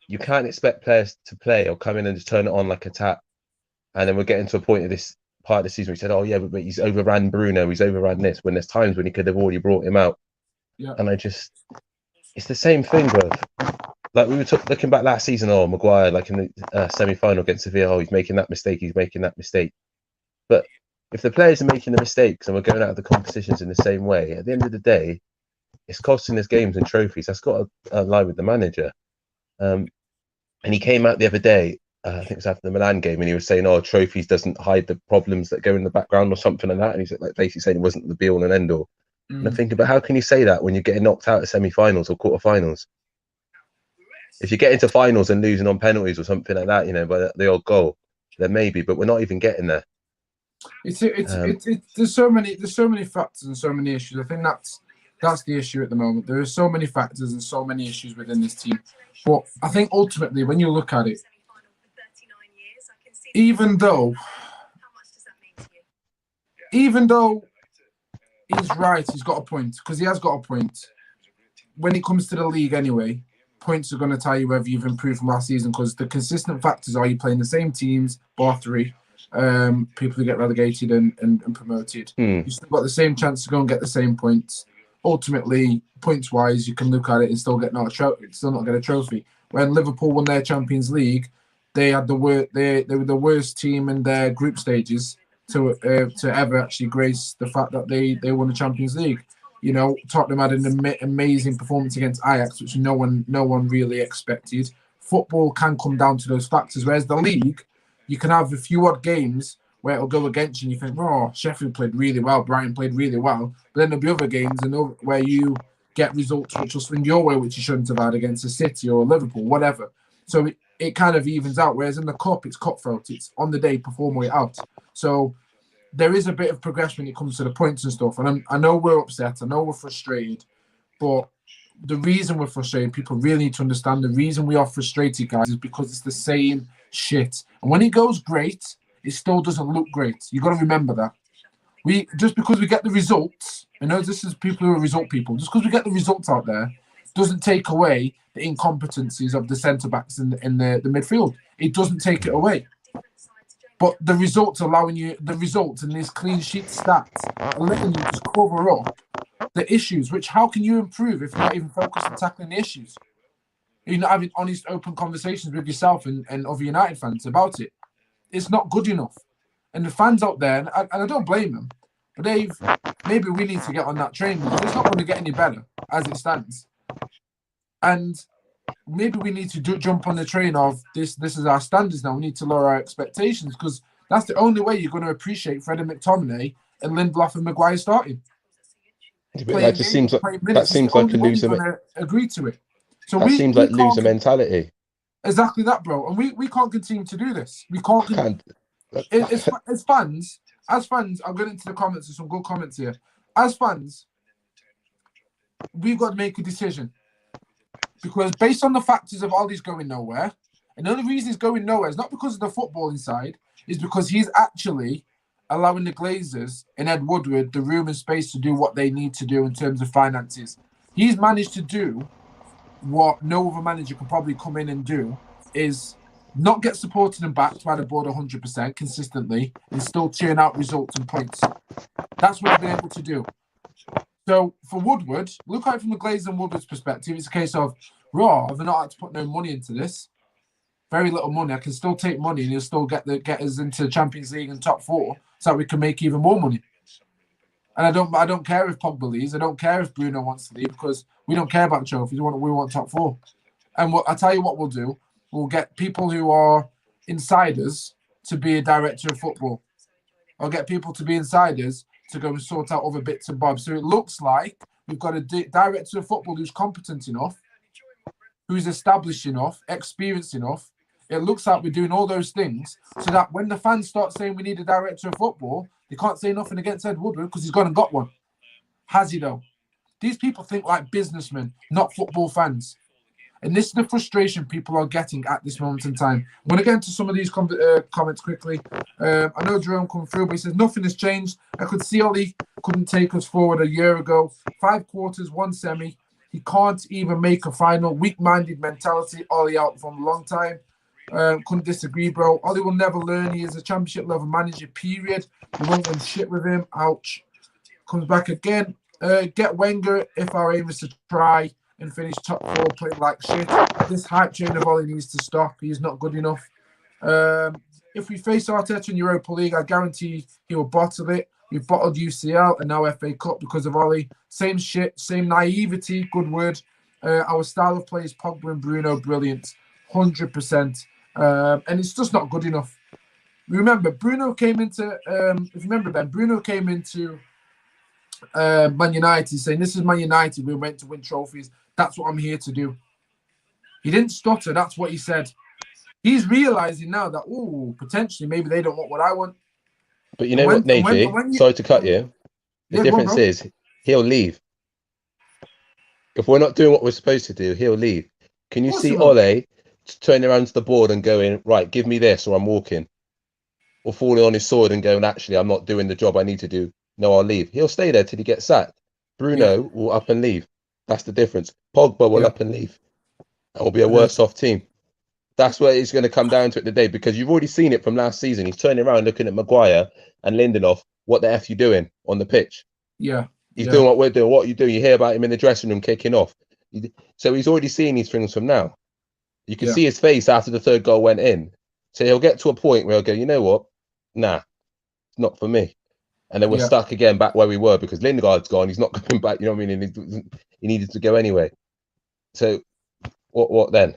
[SPEAKER 4] You can't expect players to play or come in and just turn it on like a tap, and then we're getting to a point of this part of the season where he said, "Oh yeah, but he's overran Bruno, he's overran this." When there's times when he could have already brought him out. Yeah. And it's the same thing, bro. Like we were looking back last season, Maguire, like in the semi-final against Sevilla, he's making that mistake. But if the players are making the mistakes and we're going out of the competitions in the same way, at the end of the day, it's costing us games and trophies. That's got to lie with the manager. And he came out the other day, I think it was after the Milan game, and he was saying, "Oh, trophies doesn't hide the problems that go in the background," or something like that. And he's like basically saying it wasn't the be-all and end-all. And I'm thinking, but how can you say that when you're getting knocked out of semi-finals or quarter-finals? If you get into finals and losing on penalties or something like that, you know, by the odd goal, then maybe, but we're not even getting there.
[SPEAKER 1] There's so many factors and so many issues. I think that's the issue at the moment. There are so many factors and so many issues within this team. But I think ultimately, when you look at it, even though he's right, he's got a point, because he has got a point. When it comes to the league anyway, points are going to tell you whether you've improved from last season, because the consistent factors are you playing the same teams, bar 3, people who get relegated and promoted. You've still got the same chance to go and get the same points. Ultimately, points-wise, you can look at it and still not get a trophy. When Liverpool won their Champions League, they were the worst team in their group stages to ever actually grace the fact that they won the Champions League. You know, Tottenham had an amazing performance against Ajax, which no one really expected. Football can come down to those factors, whereas the league, you can have a few odd games where it'll go against you and you think, oh, Sheffield played really well, Brighton played really well. But then there'll be other games where you get results which will swing your way, which you shouldn't have had against a City or Liverpool, whatever. So it kind of evens out, whereas in the Cup, it's cutthroat. It's on the day, perform way out. So there is a bit of progression when it comes to the points and stuff. And I know we're upset. I know we're frustrated. But the reason we're frustrated, people really need to understand the reason we are frustrated, guys, is because it's the same shit. And when it goes great, it still doesn't look great. You got to remember that. Just because we get the results, I know this is people who are result people, just because we get the results out there doesn't take away the incompetencies of the centre-backs in the midfield. It doesn't take it away. But the results and these clean sheet stats are letting you just cover up the issues, which how can you improve if you're not even focused on tackling the issues? You're not having honest, open conversations with yourself and other United fans about it. It's not good enough. And the fans out there, and I don't blame them, but maybe we need to get on that train because it's not going to get any better as it stands. And maybe we need to jump on the train of this is our standards now. We need to lower our expectations because that's the only way you're going to appreciate Freddie McTominay and Lindelof and Maguire starting.
[SPEAKER 4] That just seems like a loser.
[SPEAKER 1] Agree to it. So
[SPEAKER 4] that seems like loser mentality.
[SPEAKER 1] Exactly that, bro. And we can't continue to do this. We can't. As fans, I'll get into the comments. There's some good comments here. As fans, we've got to make a decision. Because based on the factors of Ollie's going nowhere, and the only reason he's going nowhere is not because of the footballing side, is because he's actually allowing the Glazers and Ed Woodward the room and space to do what they need to do in terms of finances. He's managed to do what no other manager could probably come in and do, is not get supported and backed by the board 100% consistently and still churn out results and points. That's what he's been able to do. So for Woodward, look at it from the Glazers and Woodward's perspective. It's a case of, I've not had to put no money into this. Very little money. I can still take money and he'll still get us into the Champions League and top 4 so that we can make even more money. And I don't care if Pogba leaves. I don't care if Bruno wants to leave because we don't care about trophies. We want top 4. And I tell you what we'll do. We'll get people who are insiders to be a director of football. I'll get people to be insiders to go and sort out other bits and bobs. So it looks like we've got a director of football who's competent enough, who's established enough, experienced enough. It looks like we're doing all those things so that when the fans start saying we need a director of football, they can't say nothing against Ed Woodward because he's gone and got one. Has he, though? These people think like businessmen, not football fans. And this is the frustration people are getting at this moment in time. I'm going to get into some of these comments quickly. I know Jerome come through, but he says, nothing has changed. I could see Ollie couldn't take us forward a year ago. 5 quarters, 1 semi. He can't even make a final. Weak-minded mentality. Ollie out from a long time. Couldn't disagree, bro. Ollie will never learn. He is a championship level manager, period. We won't win shit with him. Ouch. Comes back again. Get Wenger if our aim is to try and finish top 4 playing like shit. This hype train of Ollie needs to stop. He's not good enough. If we face Arteta in Europa League, I guarantee he will bottle it. We've bottled UCL and now FA Cup because of Ollie. Same shit, same naivety, good word. Our style of play is Pogba and Bruno, brilliant. 100%. And it's just not good enough. Remember, Bruno came into, if you remember, Ben, Bruno came into Man United saying, this is Man United, we're meant to win trophies. That's what I'm here to do. He didn't stutter. That's what he said. He's realizing now that, potentially, maybe they don't want what I want.
[SPEAKER 4] But you know what, Najee? Sorry to cut you. The difference is he'll leave. If we're not doing what we're supposed to do, he'll leave. Can you see Ole turning around to the board and going, right, give me this or I'm walking? Or falling on his sword and going, actually, I'm not doing the job I need to do. No, I'll leave. He'll stay there till he gets sacked. Bruno will up and leave. That's the difference. Pogba will up and leave. It will be a worse off team. That's where it's going to come down to it today because you've already seen it from last season. He's turning around looking at Maguire and Lindelof. What the F you doing on the pitch?
[SPEAKER 1] Yeah.
[SPEAKER 4] He's doing what we're doing. What are you doing? You hear about him in the dressing room kicking off. So he's already seeing these things from now. You can see his face after the 3rd goal went in. So he'll get to a point where he'll go, you know what? Nah, it's not for me. And then we're stuck again back where we were because Lingard's gone. He's not coming back. You know what I mean? He needed to go anyway. So what then?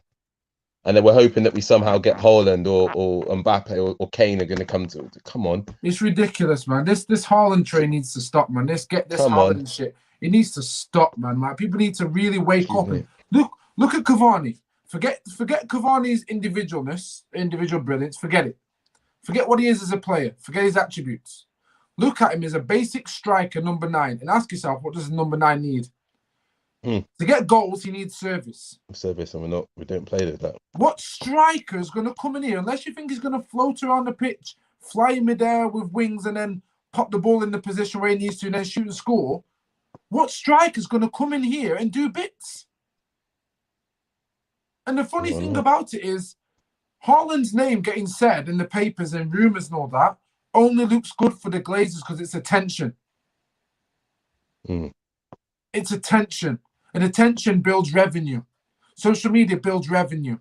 [SPEAKER 4] And then we're hoping that we somehow get Haaland or Mbappe or Kane are going to come to. Come on.
[SPEAKER 1] It's ridiculous, man. This Haaland train needs to stop, man. Get this Haaland shit. It needs to stop, man. Like, people need to really wake up and look at Cavani. Forget Cavani's individual brilliance. Forget it. Forget what he is as a player. Forget his attributes. Look at him as a basic striker, number 9, and ask yourself, what does the number 9 need? To get goals, he needs service.
[SPEAKER 4] Service, and we don't play like that.
[SPEAKER 1] What striker is going to come in here, unless you think he's going to float around the pitch, fly in midair with wings, and then pop the ball in the position where he needs to, and then shoot and score? What striker is going to come in here and do bits? And the funny thing about it is, Haaland's name getting said in the papers and rumours and all that only looks good for the Glazers because it's attention. It's attention. And attention builds revenue. Social media builds revenue.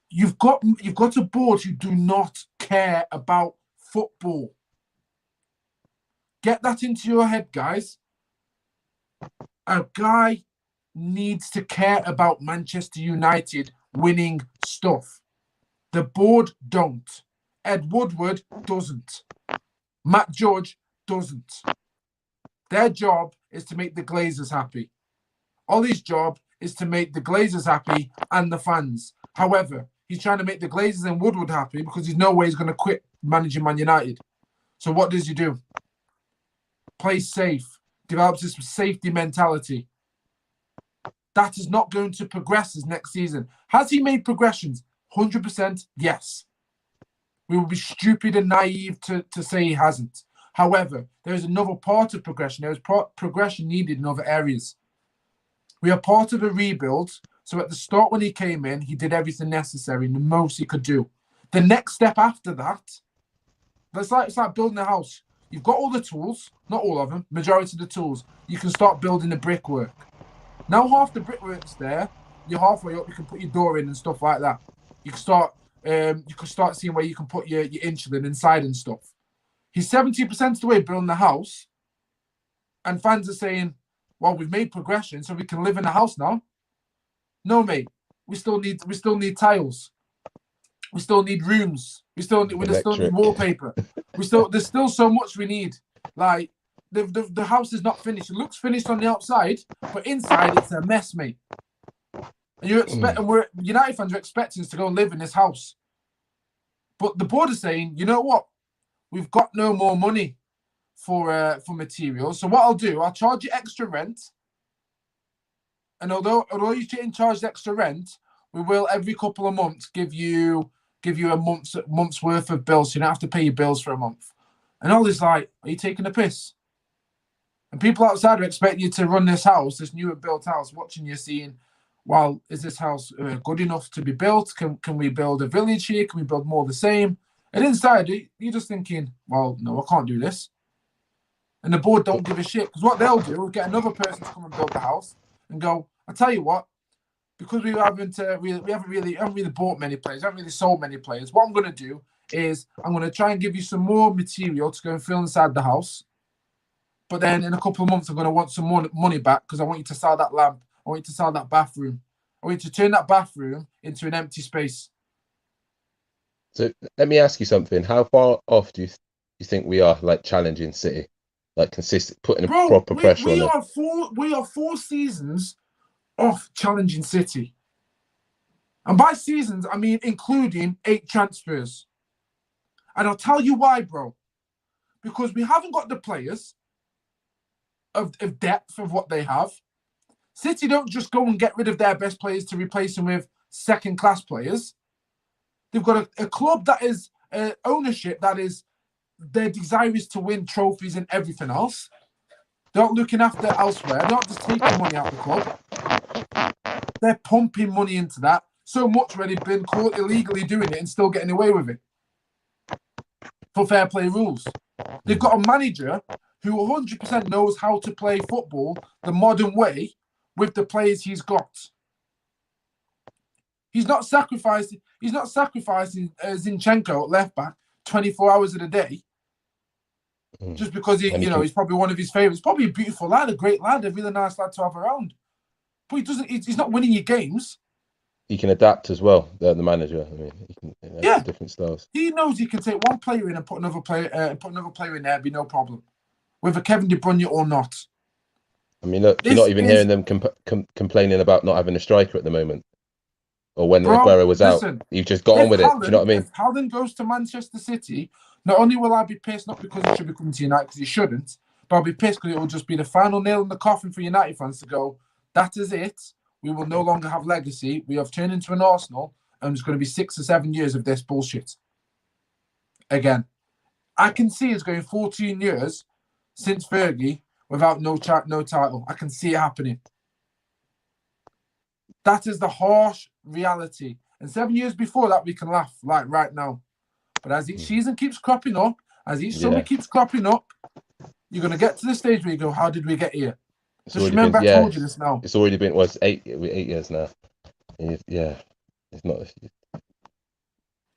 [SPEAKER 1] You've got a board who do not care about football. Get that into your head, guys. A guy needs to care about Manchester United winning stuff. The board don't. Ed Woodward doesn't. Matt Judge doesn't. Their job is to make the Glazers happy. Ollie's job is to make the Glazers happy and the fans. However, he's trying to make the Glazers and Woodward happy because there's no way he's going to quit managing Man United. So what does he do? Play safe, develops this safety mentality. That is not going to progress as next season. Has he made progressions? 100% yes. We would be stupid and naive to say he hasn't. However, there is another part of progression. There is progression needed in other areas. We are part of a rebuild. So at the start when he came in, he did everything necessary and the most he could do. The next step after that, it's like building a house. You've got all the tools, not all of them, majority of the tools. You can start building the brickwork. Now half the brickwork's there, you're halfway up, you can put your door in and stuff like that. You can start seeing where you can put your insulin inside and stuff. He's 70% of the way building the house, and fans are saying, well, we've made progression, so we can live in the house now. No, mate. We still need tiles. We still need rooms. We still need wallpaper. There's still so much we need. Like the house is not finished. It looks finished on the outside, but inside it's a mess, mate. And we're United fans are expecting us to go live in this house. But the board is saying, you know what? We've got no more money for materials. So what I'll do, I'll charge you extra rent. And although you're getting charged extra rent, we will every couple of months give you a month's worth of bills. So you don't have to pay your bills for a month. And all this like, are you taking a piss? And people outside are expecting you to run this house, this new built house, watching you seeing, well, is this house good enough to be built? Can we build a village here? Can we build more of the same? And inside, you're just thinking, well, no, I can't do this. And the board don't give a shit. Because what they'll do is get another person to come and build the house and go, I tell you what, because we haven't really bought many players, haven't really sold many players, what I'm going to do is I'm going to try and give you some more material to go and fill inside the house. But then in a couple of months, I'm going to want some more money back because I want you to sell that lamp. I want you to sell that bathroom. I want you to turn that bathroom into an empty space.
[SPEAKER 4] So let me ask you something. How far off do you think we are, like, challenging City? Like, consistent, putting proper pressure on them?
[SPEAKER 1] We are 4 seasons off challenging City. And by seasons, I mean including 8 transfers. And I'll tell you why, bro. Because we haven't got the players of depth of what they have. City don't just go and get rid of their best players to replace them with second-class players. They've got a club that is ownership that is their desire is to win trophies and everything else. They're not looking after elsewhere. They're not just taking money out of the club. They're pumping money into that so much where they've been caught illegally doing it and still getting away with it for fair play rules. They've got a manager who 100% knows how to play football the modern way with the players he's got. He's not sacrificing Zinchenko at left back 24 hours of the day just because he's probably one of his favourites. Probably a beautiful lad, a great lad, a really nice lad to have around. But he's not winning your games.
[SPEAKER 4] He can adapt as well, the manager. I mean, he can different styles.
[SPEAKER 1] He knows he can take one player in and put another player in there, it'd be no problem. Whether Kevin De Bruyne or not.
[SPEAKER 4] I mean, look, you're not even hearing them complaining about not having a striker at the moment. Or when Aguero was out, you've just got on with it. Do you know what I mean?
[SPEAKER 1] If Haaland goes to Manchester City, not only will I be pissed, not because he should be coming to United, because he shouldn't, but I'll be pissed because it will just be the final nail in the coffin for United fans to go, that is it. We will no longer have legacy. We have turned into an Arsenal, and there's going to be 6 or 7 years of this bullshit. Again, I can see it's going 14 years since Fergie without no title. I can see it happening. That is the harsh reality. And 7 years before that, we can laugh like right now. But as each season keeps cropping up, as each summer keeps cropping up, you're going to get to the stage where you go, how did we get here? Just remember, I told you this now.
[SPEAKER 4] It's already been, 8 years now. Yeah. It's not.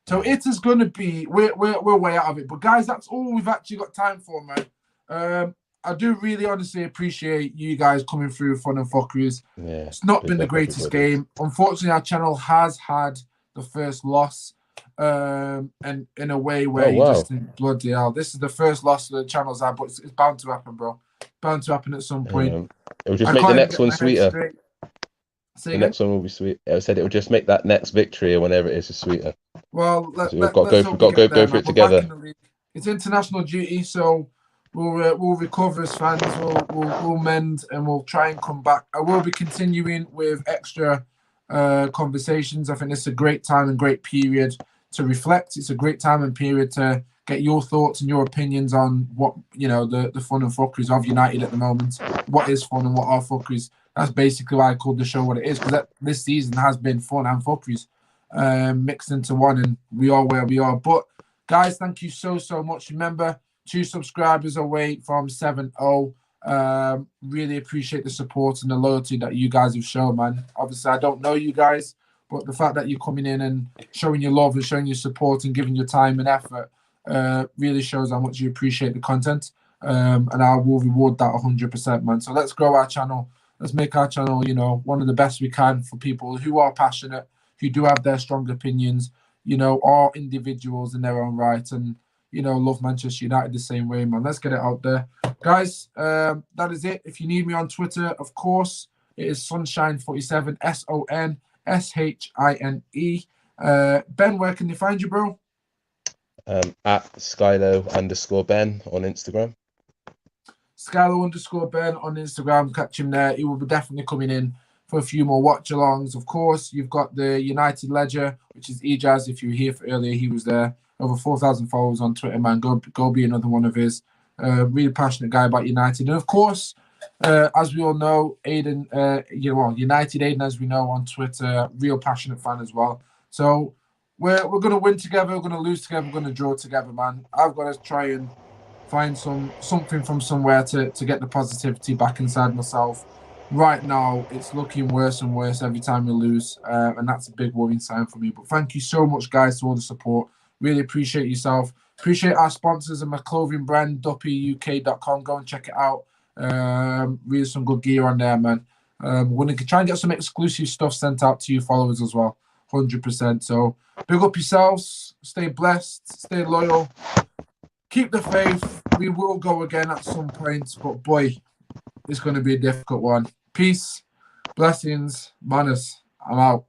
[SPEAKER 1] So it is going to be, we're way out of it. But guys, that's all we've actually got time for, man. I do really honestly appreciate you guys coming through Fun and Fuckeries. Yeah, it's not been the greatest game. Unfortunately, our channel has had the first loss. And in a way where you just think, bloody hell, this is the first loss the channel's had, but it's bound to happen, bro. Bound to happen at some point.
[SPEAKER 4] It'll just make the next one sweeter. The next one will be sweet. I said it will just make that next victory or whenever it is just sweeter.
[SPEAKER 1] Well,
[SPEAKER 4] We've got to go for it together.
[SPEAKER 1] It's international duty, so we'll recover as fans. We'll mend and we'll try and come back. I will be continuing with extra conversations. I think it's a great time and great period to reflect. It's a great time and period to get your thoughts and your opinions on what, you know, the fun and fuckeries of United at the moment. What is fun and what are fuckeries? That's basically why I called the show what it is, because this season has been fun and fuckeries mixed into one, and we are where we are. But guys, thank you so much. Remember, 2 subscribers away from 7-0. Really appreciate the support and the loyalty that you guys have shown, man. Obviously, I don't know you guys, but the fact that you're coming in and showing your love and showing your support and giving your time and effort really shows how much you appreciate the content. And I will reward that 100%, man. So let's grow our channel. Let's make our channel, you know, one of the best we can for people who are passionate, who do have their strong opinions, you know, are individuals in their own right, and, you know, love Manchester United the same way, man. Let's get it out there. Guys, that is it. If you need me on Twitter, of course, it is Sunshine47, SONSHINE. Ben, where can they find you, bro?
[SPEAKER 4] At Skylo_Ben on Instagram.
[SPEAKER 1] Skylo_Ben on Instagram. Catch him there. He will be definitely coming in for a few more watch-alongs. Of course, you've got the United Ledger, which is Ejaz. If you were here for earlier, he was there. Over 4,000 followers on Twitter, man. Go be another one of his. Really passionate guy about United. And of course, as we all know, Aiden, United Aiden, as we know, on Twitter, real passionate fan as well. So we're going to win together. We're going to lose together. We're going to draw together, man. I've got to try and find something from somewhere to get the positivity back inside myself. Right now, it's looking worse and worse every time we lose, and that's a big worrying sign for me. But thank you so much, guys, for all the support. Really appreciate yourself. Appreciate our sponsors and my clothing brand, duppyuk.com. Go and check it out. Really some good gear on there, man. We're going to try and get some exclusive stuff sent out to you followers as well, 100%. So big up yourselves. Stay blessed. Stay loyal. Keep the faith. We will go again at some point, but boy, it's going to be a difficult one. Peace, blessings, manners. I'm out.